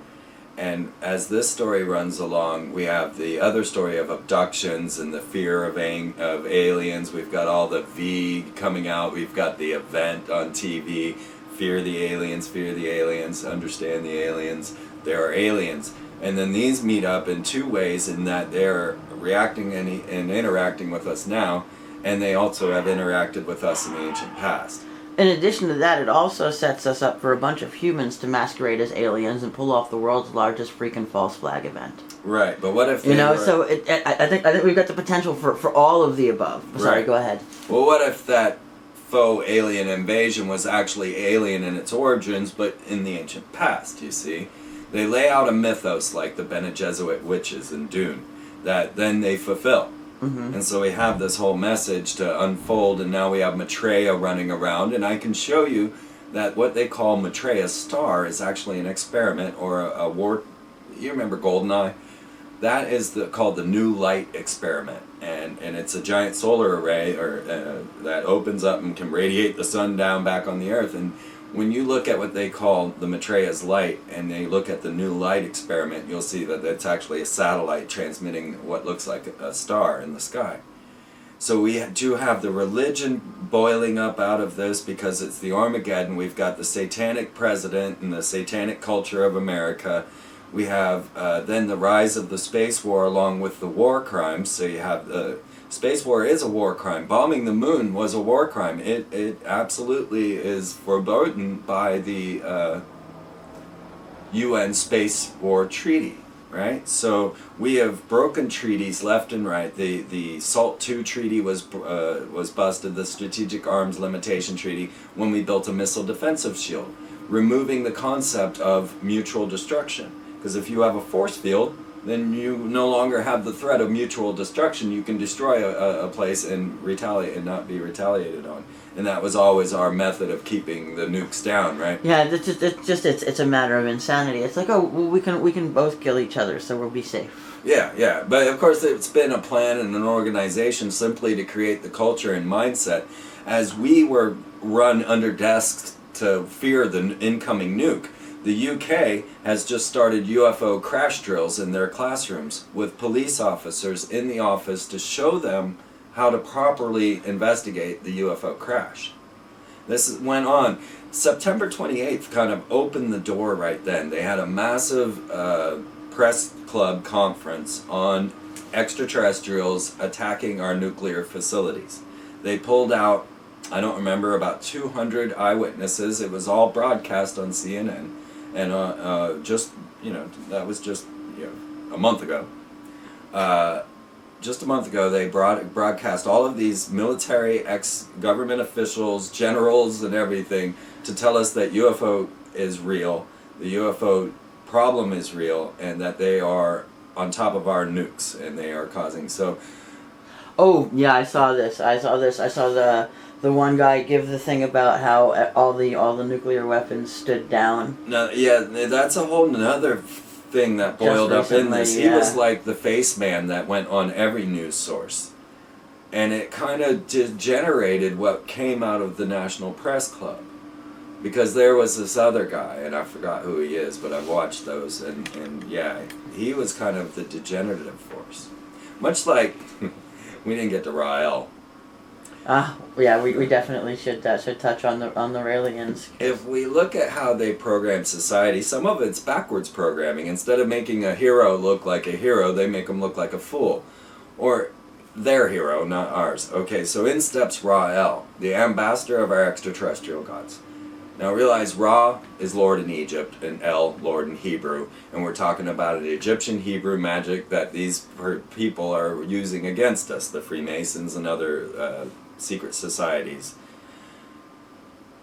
And as this story runs along, we have the other story of abductions and the fear of aliens. We've got all the V coming out. We've got the event on TV, fear the aliens, understand the aliens. There are aliens. And then these meet up in two ways, in that they're reacting and interacting with us now, and they also have interacted with us in the ancient past. In addition to that, it also sets us up for a bunch of humans to masquerade as aliens and pull off the world's largest freaking false flag event. Right, but what if you know? So I think we've got the potential for all of the above. Sorry, right. Go ahead. Well, what if that faux alien invasion was actually alien in its origins, but in the ancient past? You see, they lay out a mythos like the Bene Gesserit witches in Dune that then they fulfill. Mm-hmm. And so we have this whole message to unfold, and now we have Maitreya running around, and I can show you that what they call Maitreya's star is actually an experiment or a you remember GoldenEye? That is called the New Light experiment, and it's a giant solar array that opens up and can radiate the sun down back on the Earth. And when you look at what they call the Maitreya's light, and they look at the New Light experiment, you'll see that it's actually a satellite transmitting what looks like a star in the sky. So we do have the religion boiling up out of this because it's the Armageddon. We've got the satanic president and the satanic culture of America. We have then the rise of the space war along with the war crimes. So you have the space war is a war crime. Bombing the moon was a war crime. It absolutely is forbidden by the UN Space War Treaty, right? So we have broken treaties left and right. The SALT II treaty was busted. The Strategic Arms Limitation Treaty when we built a missile defensive shield, removing the concept of mutual destruction. Because if you have a force field, then you no longer have the threat of mutual destruction. You can destroy a place and retaliate and not be retaliated on. And that was always our method of keeping the nukes down, right? Yeah, it's a matter of insanity. It's like, oh, well, we can both kill each other, so we'll be safe. Yeah. But of course, it's been a plan and an organization simply to create the culture and mindset. As we were run under desks to fear the incoming nuke, the UK has just started UFO crash drills in their classrooms with police officers in the office to show them how to properly investigate the UFO crash. This went on. September 28th kind of opened the door right then. They had a massive press club conference on extraterrestrials attacking our nuclear facilities. They pulled out, I don't remember, about 200 eyewitnesses. It was all broadcast on CNN. And that was just a month ago. Just a month ago, they broadcast all of these military, ex-government officials, generals, and everything to tell us that UFO is real, the UFO problem is real, and that they are on top of our nukes, and they are causing so. Oh yeah, I saw this. I saw the one guy give the thing about how all the nuclear weapons stood down. No, yeah, that's a whole nother thing that boiled up in this. He was like the face man that went on every news source. And it kind of degenerated what came out of the National Press Club. Because there was this other guy, and I forgot who he is, but I've watched those, and yeah, he was kind of the degenerative force. Much like, we didn't get to Rael. Yeah, we definitely should touch on the Raelians. If we look at how they program society, some of it's backwards programming. Instead of making a hero look like a hero, they make him look like a fool. Or their hero, not ours. Okay, so in steps Rael, the ambassador of our extraterrestrial gods. Now realize Ra is Lord in Egypt and El, Lord in Hebrew, and we're talking about an Egyptian Hebrew magic that these people are using against us, the Freemasons and other secret societies.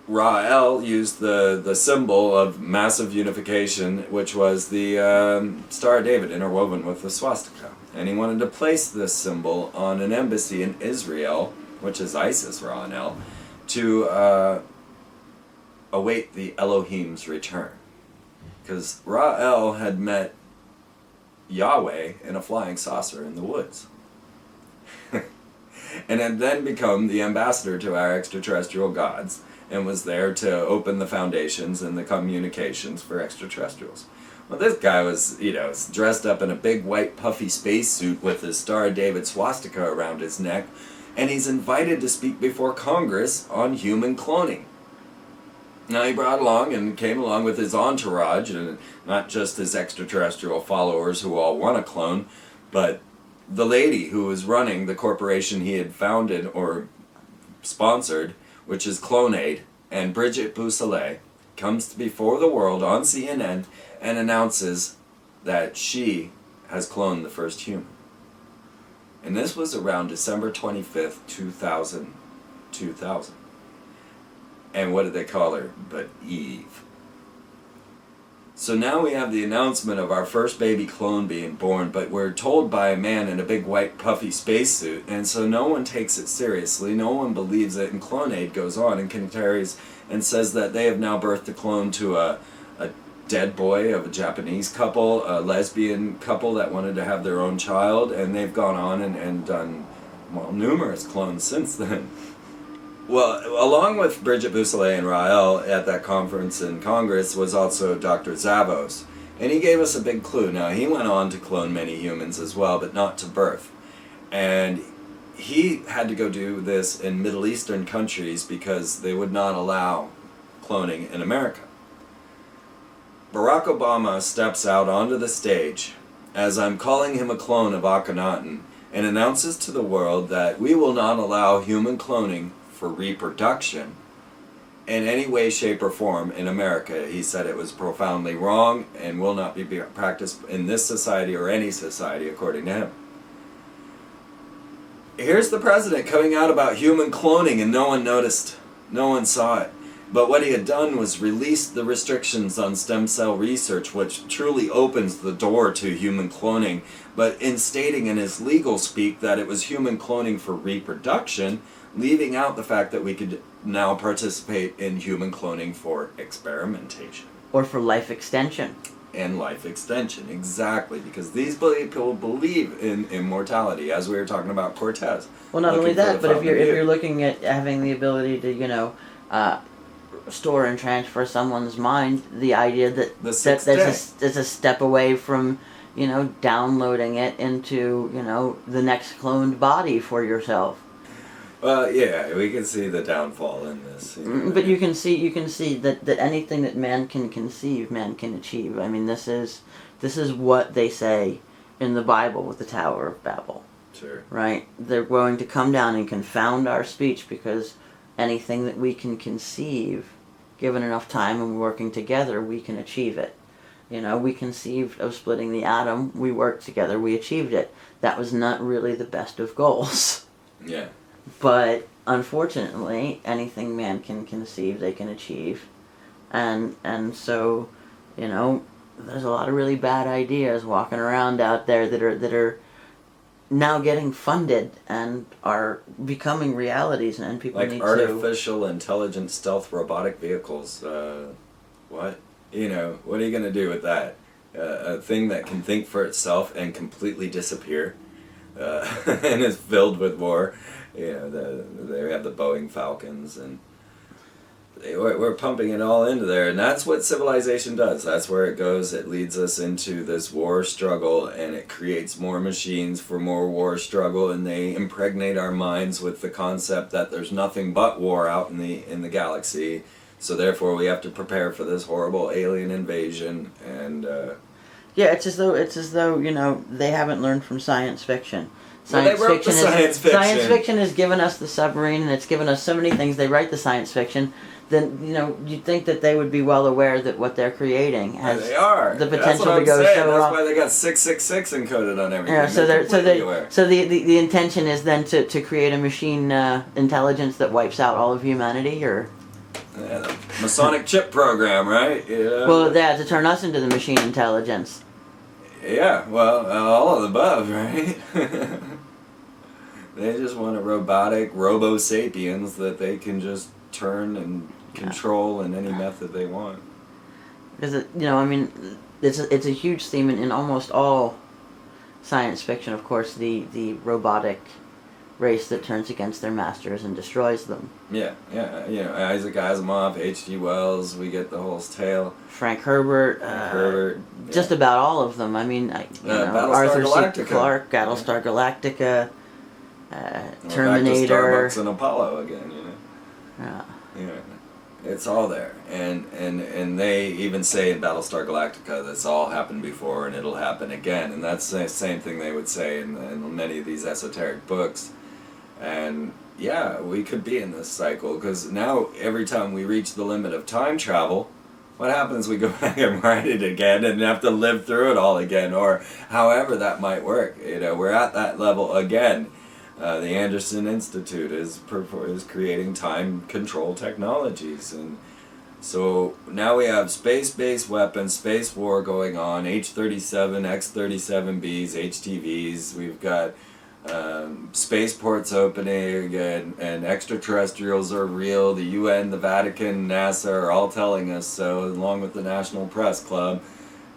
Ra-El used the symbol of massive unification, which was the Star of David interwoven with the swastika. And he wanted to place this symbol on an embassy in Israel, which is ISIS, Ra-El, to await the Elohim's return. Because Ra-El had met Yahweh in a flying saucer in the woods. And had then become the ambassador to our extraterrestrial gods, and was there to open the foundations and the communications for extraterrestrials. Well, this guy was, dressed up in a big white puffy spacesuit with his Star of David swastika around his neck, and he's invited to speak before Congress on human cloning. Now he came along with his entourage, and not just his extraterrestrial followers who all want to clone, but the lady who was running the corporation he had founded or sponsored, which is Clonaid, and Bridget Boussalet, comes before the world on CNN and announces that she has cloned the first human. And this was around December 25th, 2000. And what did they call her but Eve? So now we have the announcement of our first baby clone being born, but we're told by a man in a big white puffy spacesuit, and so no one takes it seriously, no one believes it, and Clonaid goes on and carries and says that they have now birthed a clone to a dead boy of a Japanese couple, a lesbian couple that wanted to have their own child, and they've gone on and done, well, numerous clones since then. Well, along with Bridget Bousselet and Rael at that conference in Congress was also Dr. Zavos, and he gave us a big clue. Now, he went on to clone many humans as well, but not to birth. And he had to go do this in Middle Eastern countries because they would not allow cloning in America. Barack Obama steps out onto the stage as I'm calling him a clone of Akhenaten and announces to the world that we will not allow human cloning for reproduction in any way, shape, or form in America. He said it was profoundly wrong and will not be practiced in this society or any society, according to him. Here's the president coming out about human cloning and no one noticed. No one saw it. But what he had done was release the restrictions on stem cell research, which truly opens the door to human cloning. But in stating in his legal speak that it was human cloning for reproduction, leaving out the fact that we could now participate in human cloning for experimentation. Or for life extension. And life extension, exactly, because these people believe in immortality, as we were talking about Cortez. Well, not only that, but if you're looking at having the ability to, store and transfer someone's mind, the idea that that's a step away from, downloading it into, the next cloned body for yourself. Well, yeah, we can see the downfall in this. But you can see that anything that man can conceive, man can achieve. I mean, this is what they say in the Bible with the Tower of Babel. Sure. Right? They're going to come down and confound our speech because anything that we can conceive, given enough time and working together, we can achieve it. We conceived of splitting the atom, we worked together, we achieved it. That was not really the best of goals. Yeah. But unfortunately, anything man can conceive, they can achieve. And so, there's a lot of really bad ideas walking around out there that are now getting funded and are becoming realities, and people like need artificial intelligent stealth robotic vehicles. What? What are you going to do with that? A thing that can think for itself and completely disappear and is filled with war. They have the Boeing Falcons, and we're pumping it all into there, and that's what civilization does. That's where it goes. It leads us into this war struggle, and it creates more machines for more war struggle, and they impregnate our minds with the concept that there's nothing but war out in the galaxy. So therefore, we have to prepare for this horrible alien invasion, and yeah, it's as though they haven't learned from science fiction. Science fiction has given us the submarine, and it's given us so many things. They write the science fiction, then you'd think that they would be well aware that what they're creating has the potential to go so wrong. That's why they got 666 encoded on everything. Yeah, so the intention is then to create a machine intelligence that wipes out all of humanity, or. Yeah, the Masonic chip program, right? Yeah. Well, to turn us into the machine intelligence. Yeah, well, all of the above, right? They just want a robotic robo-sapiens that they can just turn and control in any method they want. Because it's a huge theme in almost all science fiction. Of course, the robotic race that turns against their masters and destroys them. Yeah. Isaac Asimov, H.G. Wells, we get the whole tale. Frank Herbert. Just about all of them. I mean, Arthur C. Clarke, Battlestar Galactica, Terminator. Back to Starbucks and Apollo again, Yeah. It's all there, and they even say in Battlestar Galactica that's all happened before and it'll happen again, and that's the same thing they would say in many of these esoteric books. And yeah, we could be in this cycle, because now every time we reach the limit of time travel, what happens? We go back and write it again and have to live through it all again, or however that might work. We're at that level again. The Anderson Institute is creating time control technologies, and so now we have space-based weapons, space war going on, H-37, X-37Bs, HTVs. We've got spaceports opening, and extraterrestrials are real. The UN, the Vatican, NASA are all telling us so, along with the National Press Club.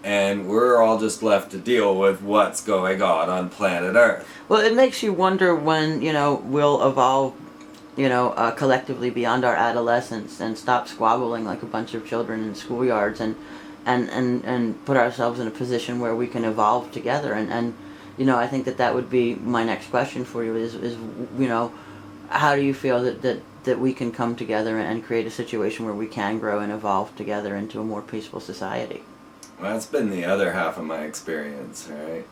And we're all just left to deal with what's going on planet Earth. Well, it makes you wonder when, we'll evolve, collectively beyond our adolescence and stop squabbling like a bunch of children in schoolyards and put ourselves in a position where we can evolve together. And I think that would be my next question for you is how do you feel that we can come together and create a situation where we can grow and evolve together into a more peaceful society? Well, that's been the other half of my experience, right?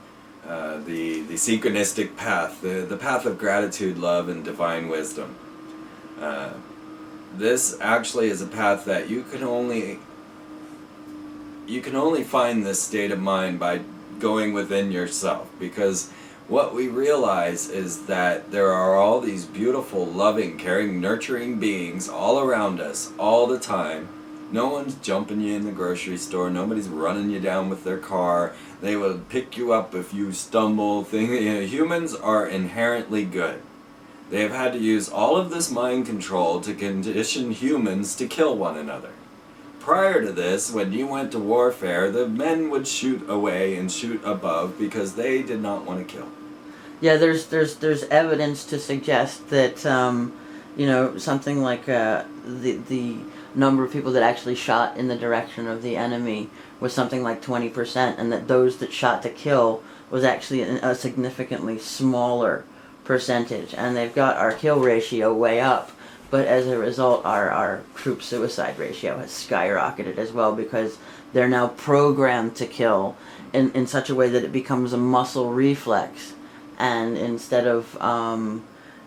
The synchronistic path, the path of gratitude, love, and divine wisdom. This actually is a path that you can only find this state of mind by going within yourself, because what we realize is that there are all these beautiful, loving, caring, nurturing beings all around us all the time. No one's jumping you in the grocery store. Nobody's running you down with their car. They will pick you up if you stumble. Humans are inherently good. They have had to use all of this mind control to condition humans to kill one another. Prior to this, when you went to warfare, the men would shoot away and shoot above because they did not want to kill. Yeah, there's evidence to suggest that something like the number of people that actually shot in the direction of the enemy was something like 20%, and that those that shot to kill was actually a significantly smaller percentage. And they've got our kill ratio way up, but as a result our troop suicide ratio has skyrocketed as well, because they're now programmed to kill in such a way that it becomes a muscle reflex. And instead of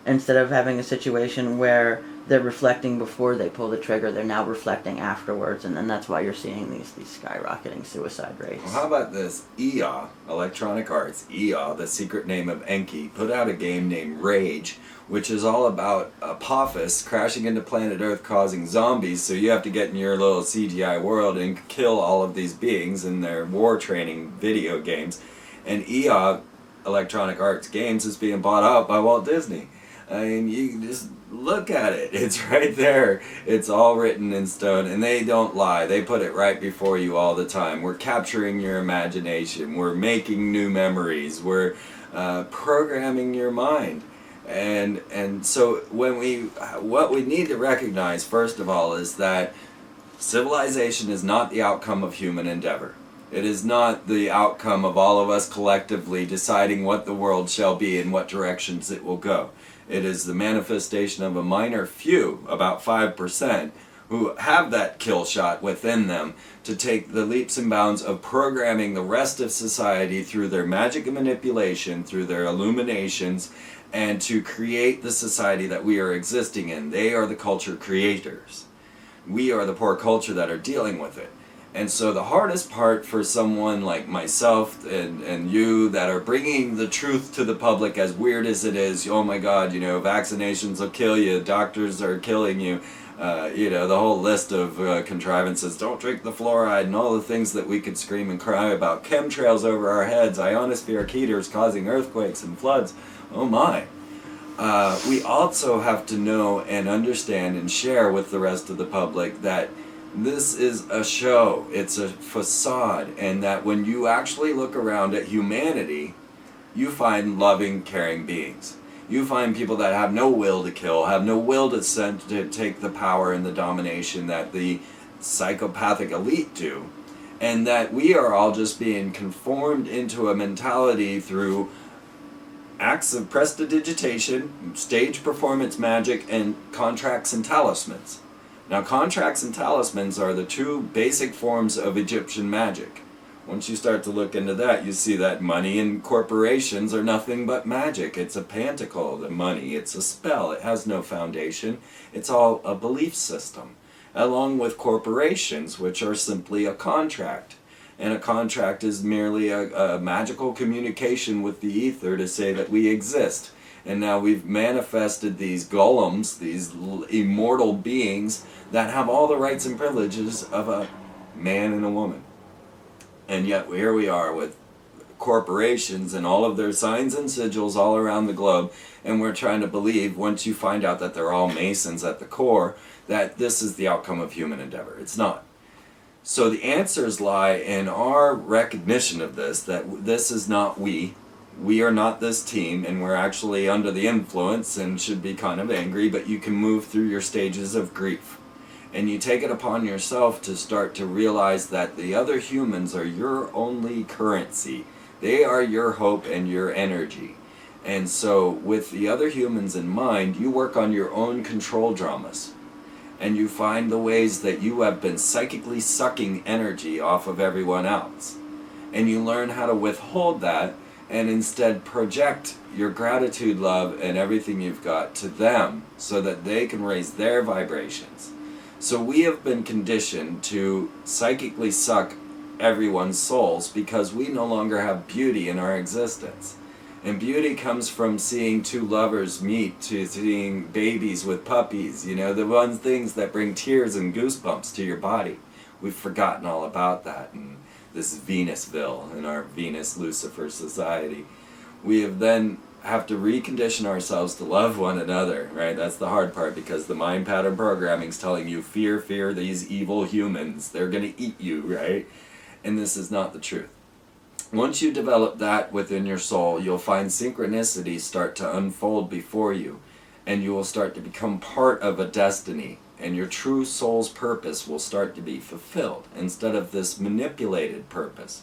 having a situation where they're reflecting before they pull the trigger, they're now reflecting afterwards, and that's why you're seeing these skyrocketing suicide rates. Well, how about this? EA, Electronic Arts, EA, the secret name of Enki, put out a game named Rage, which is all about Apophis crashing into planet Earth causing zombies, so you have to get in your little CGI world and kill all of these beings in their war training video games. And EA, Electronic Arts Games, is being bought out by Walt Disney. I mean, you can just look at it. It's right there. It's all written in stone, and they don't lie. They put it right before you all the time. We're capturing your imagination. We're making new memories. We're programming your mind. And so what we need to recognize, first of all, is that civilization is not the outcome of human endeavor. It is not the outcome of all of us collectively deciding what the world shall be and what directions it will go. It is the manifestation of a minor few, about 5%, who have that kill shot within them to take the leaps and bounds of programming the rest of society through their magic and manipulation, through their illuminations, and to create the society that we are existing in. They are the culture creators. We are the poor culture that are dealing with it. And so the hardest part for someone like myself and you that are bringing the truth to the public, as weird as it is, oh my God, vaccinations will kill you, doctors are killing you, the whole list of contrivances, don't drink the fluoride, and all the things that we could scream and cry about, chemtrails over our heads, ionospheric heaters causing earthquakes and floods, oh my. We also have to know and understand and share with the rest of the public that this is a show, it's a facade, and that when you actually look around at humanity, you find loving, caring beings. You find people that have no will to kill, have no will to take the power and the domination that the psychopathic elite do, and that we are all just being conformed into a mentality through acts of prestidigitation, stage performance magic, and contracts and talismans. Now, contracts and talismans are the two basic forms of Egyptian magic. Once you start to look into that, you see that money and corporations are nothing but magic. It's a pantacle, the money. It's a spell. It has no foundation. It's all a belief system, along with corporations, which are simply a contract. And a contract is merely a magical communication with the ether to say that we exist. And now we've manifested these golems, these immortal beings that have all the rights and privileges of a man and a woman. And yet here we are with corporations and all of their signs and sigils all around the globe, and we're trying to believe, once you find out that they're all Masons at the core, that this is the outcome of human endeavor. It's not. So the answers lie in our recognition of this, that this is not we. We are not this team, and we're actually under the influence and should be kind of angry, but you can move through your stages of grief. And you take it upon yourself to start to realize that the other humans are your only currency. They are your hope and your energy. And so with the other humans in mind, you work on your own control dramas. And you find the ways that you have been psychically sucking energy off of everyone else. And you learn how to withhold that and instead project your gratitude, love, and everything you've got to them so that they can raise their vibrations. So we have been conditioned to psychically suck everyone's souls because we no longer have beauty in our existence. And beauty comes from seeing two lovers meet, to seeing babies with puppies, you know, the one things that bring tears and goosebumps to your body. We've forgotten all about that in this Venusville, in our Venus-Lucifer society. We have to recondition ourselves to love one another, right? That's the hard part, because the mind pattern programming is telling you, fear these evil humans. They're going to eat you, right? And this is not the truth. Once you develop that within your soul, you'll find synchronicities start to unfold before you, and you will start to become part of a destiny, and your true soul's purpose will start to be fulfilled instead of this manipulated purpose.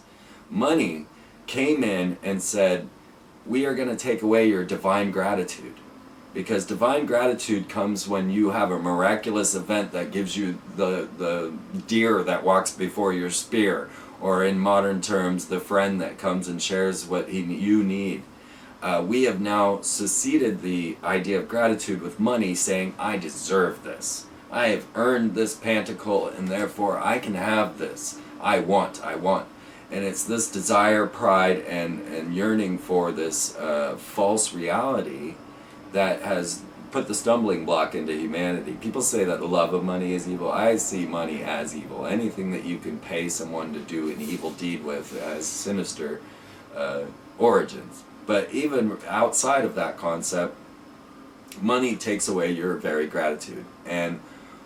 Money came in and said, we are going to take away your divine gratitude, because divine gratitude comes when you have a miraculous event that gives you the deer that walks before your spear, or in modern terms, the friend that comes and shares what you need. We have now succeeded the idea of gratitude with money, saying, I deserve this. I have earned this pantacle, and therefore I can have this. I want. And it's this desire, pride, and yearning for this false reality that has put the stumbling block into humanity. People say that the love of money is evil. I see money as evil. Anything that you can pay someone to do an evil deed with has sinister origins. But even outside of that concept, money takes away your very gratitude. And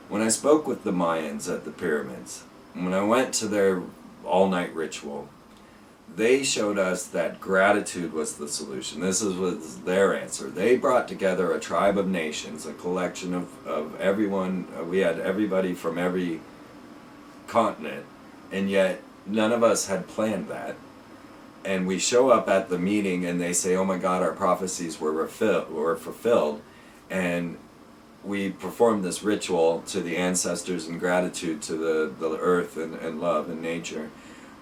when I spoke with the Mayans at the pyramids, when I went to their all-night ritual, they showed us that gratitude was the solution. This was their answer. They brought together a tribe of nations, a collection of everyone. We had everybody from every continent, and yet none of us had planned that. And we show up at the meeting, and they say, oh my God, our prophecies were fulfilled. And we performed this ritual to the ancestors in gratitude to the earth and love and nature.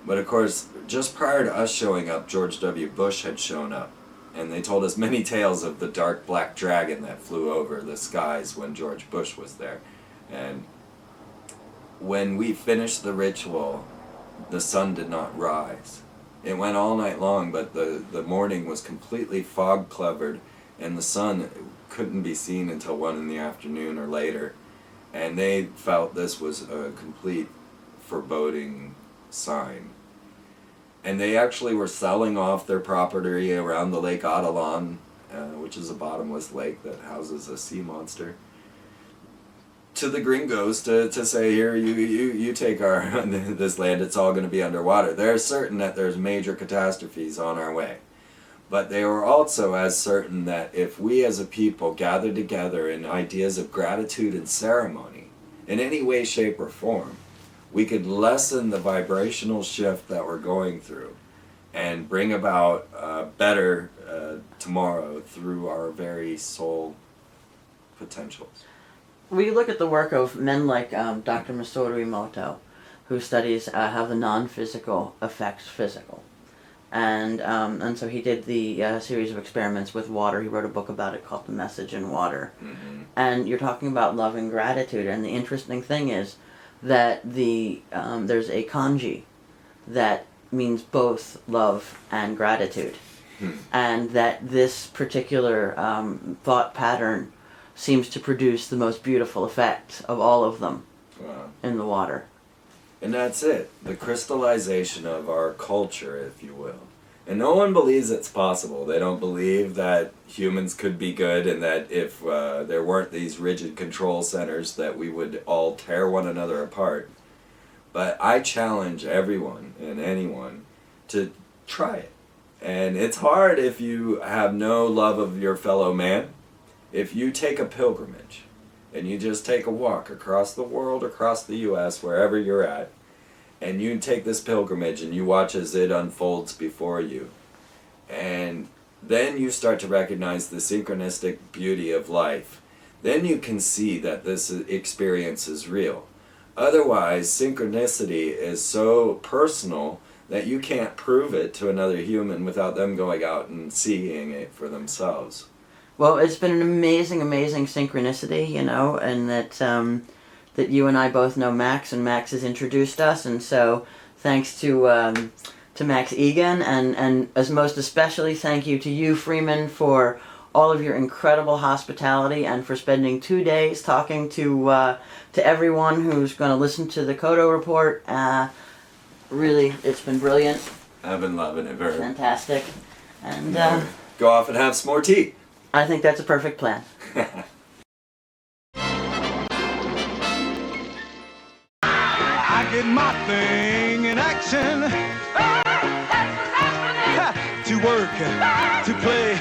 But of course, just prior to us showing up, George W. Bush had shown up. And they told us many tales of the dark black dragon that flew over the skies when George Bush was there. And when we finished the ritual, the sun did not rise. It went all night long, but the morning was completely fog-covered, and the sun couldn't be seen until 1 in the afternoon or later. And they felt this was a complete foreboding sign. And they actually were selling off their property around the Lake Adelon, which is a bottomless lake that houses a sea monster, to the gringos to say, here, you take our this land, it's all going to be underwater. They're certain that there's major catastrophes on our way. But they were also as certain that if we as a people gathered together in ideas of gratitude and ceremony, in any way, shape, or form, we could lessen the vibrational shift that we're going through and bring about a better tomorrow through our very soul potentials. We look at the work of men like Dr. Masaru Emoto, who studies how the non-physical affects physical. And so he did the series of experiments with water. He wrote a book about it called The Message in Water. Mm-hmm. And you're talking about love and gratitude, and the interesting thing is that there's a kanji that means both love and gratitude. And that this particular thought pattern seems to produce the most beautiful effect of all of them. Wow. In the water. And that's it. The crystallization of our culture, if you will, And no one believes it's possible. They don't believe that humans could be good, and that if there weren't these rigid control centers that we would all tear one another apart. But I challenge everyone and anyone to try it. And it's hard if you have no love of your fellow man. If you take a pilgrimage and you just take a walk across the world, across the U.S., wherever you're at, and you take this pilgrimage and you watch as it unfolds before you, and then you start to recognize the synchronistic beauty of life, then you can see that this experience is real. Otherwise, synchronicity is so personal that you can't prove it to another human without them going out and seeing it for themselves. Well, it's been an amazing, amazing synchronicity, you know, and that that you and I both know Max, and Max has introduced us, and so thanks to Max Egan, and as most especially thank you to you, Freeman, for all of your incredible hospitality and for spending 2 days talking to everyone who's going to listen to the COTO report. Really, it's been brilliant. I've been loving it very much. Fantastic. And go off and have some more tea. I think that's a perfect plan. I get my thing in action. That's what's happening. To work, to play,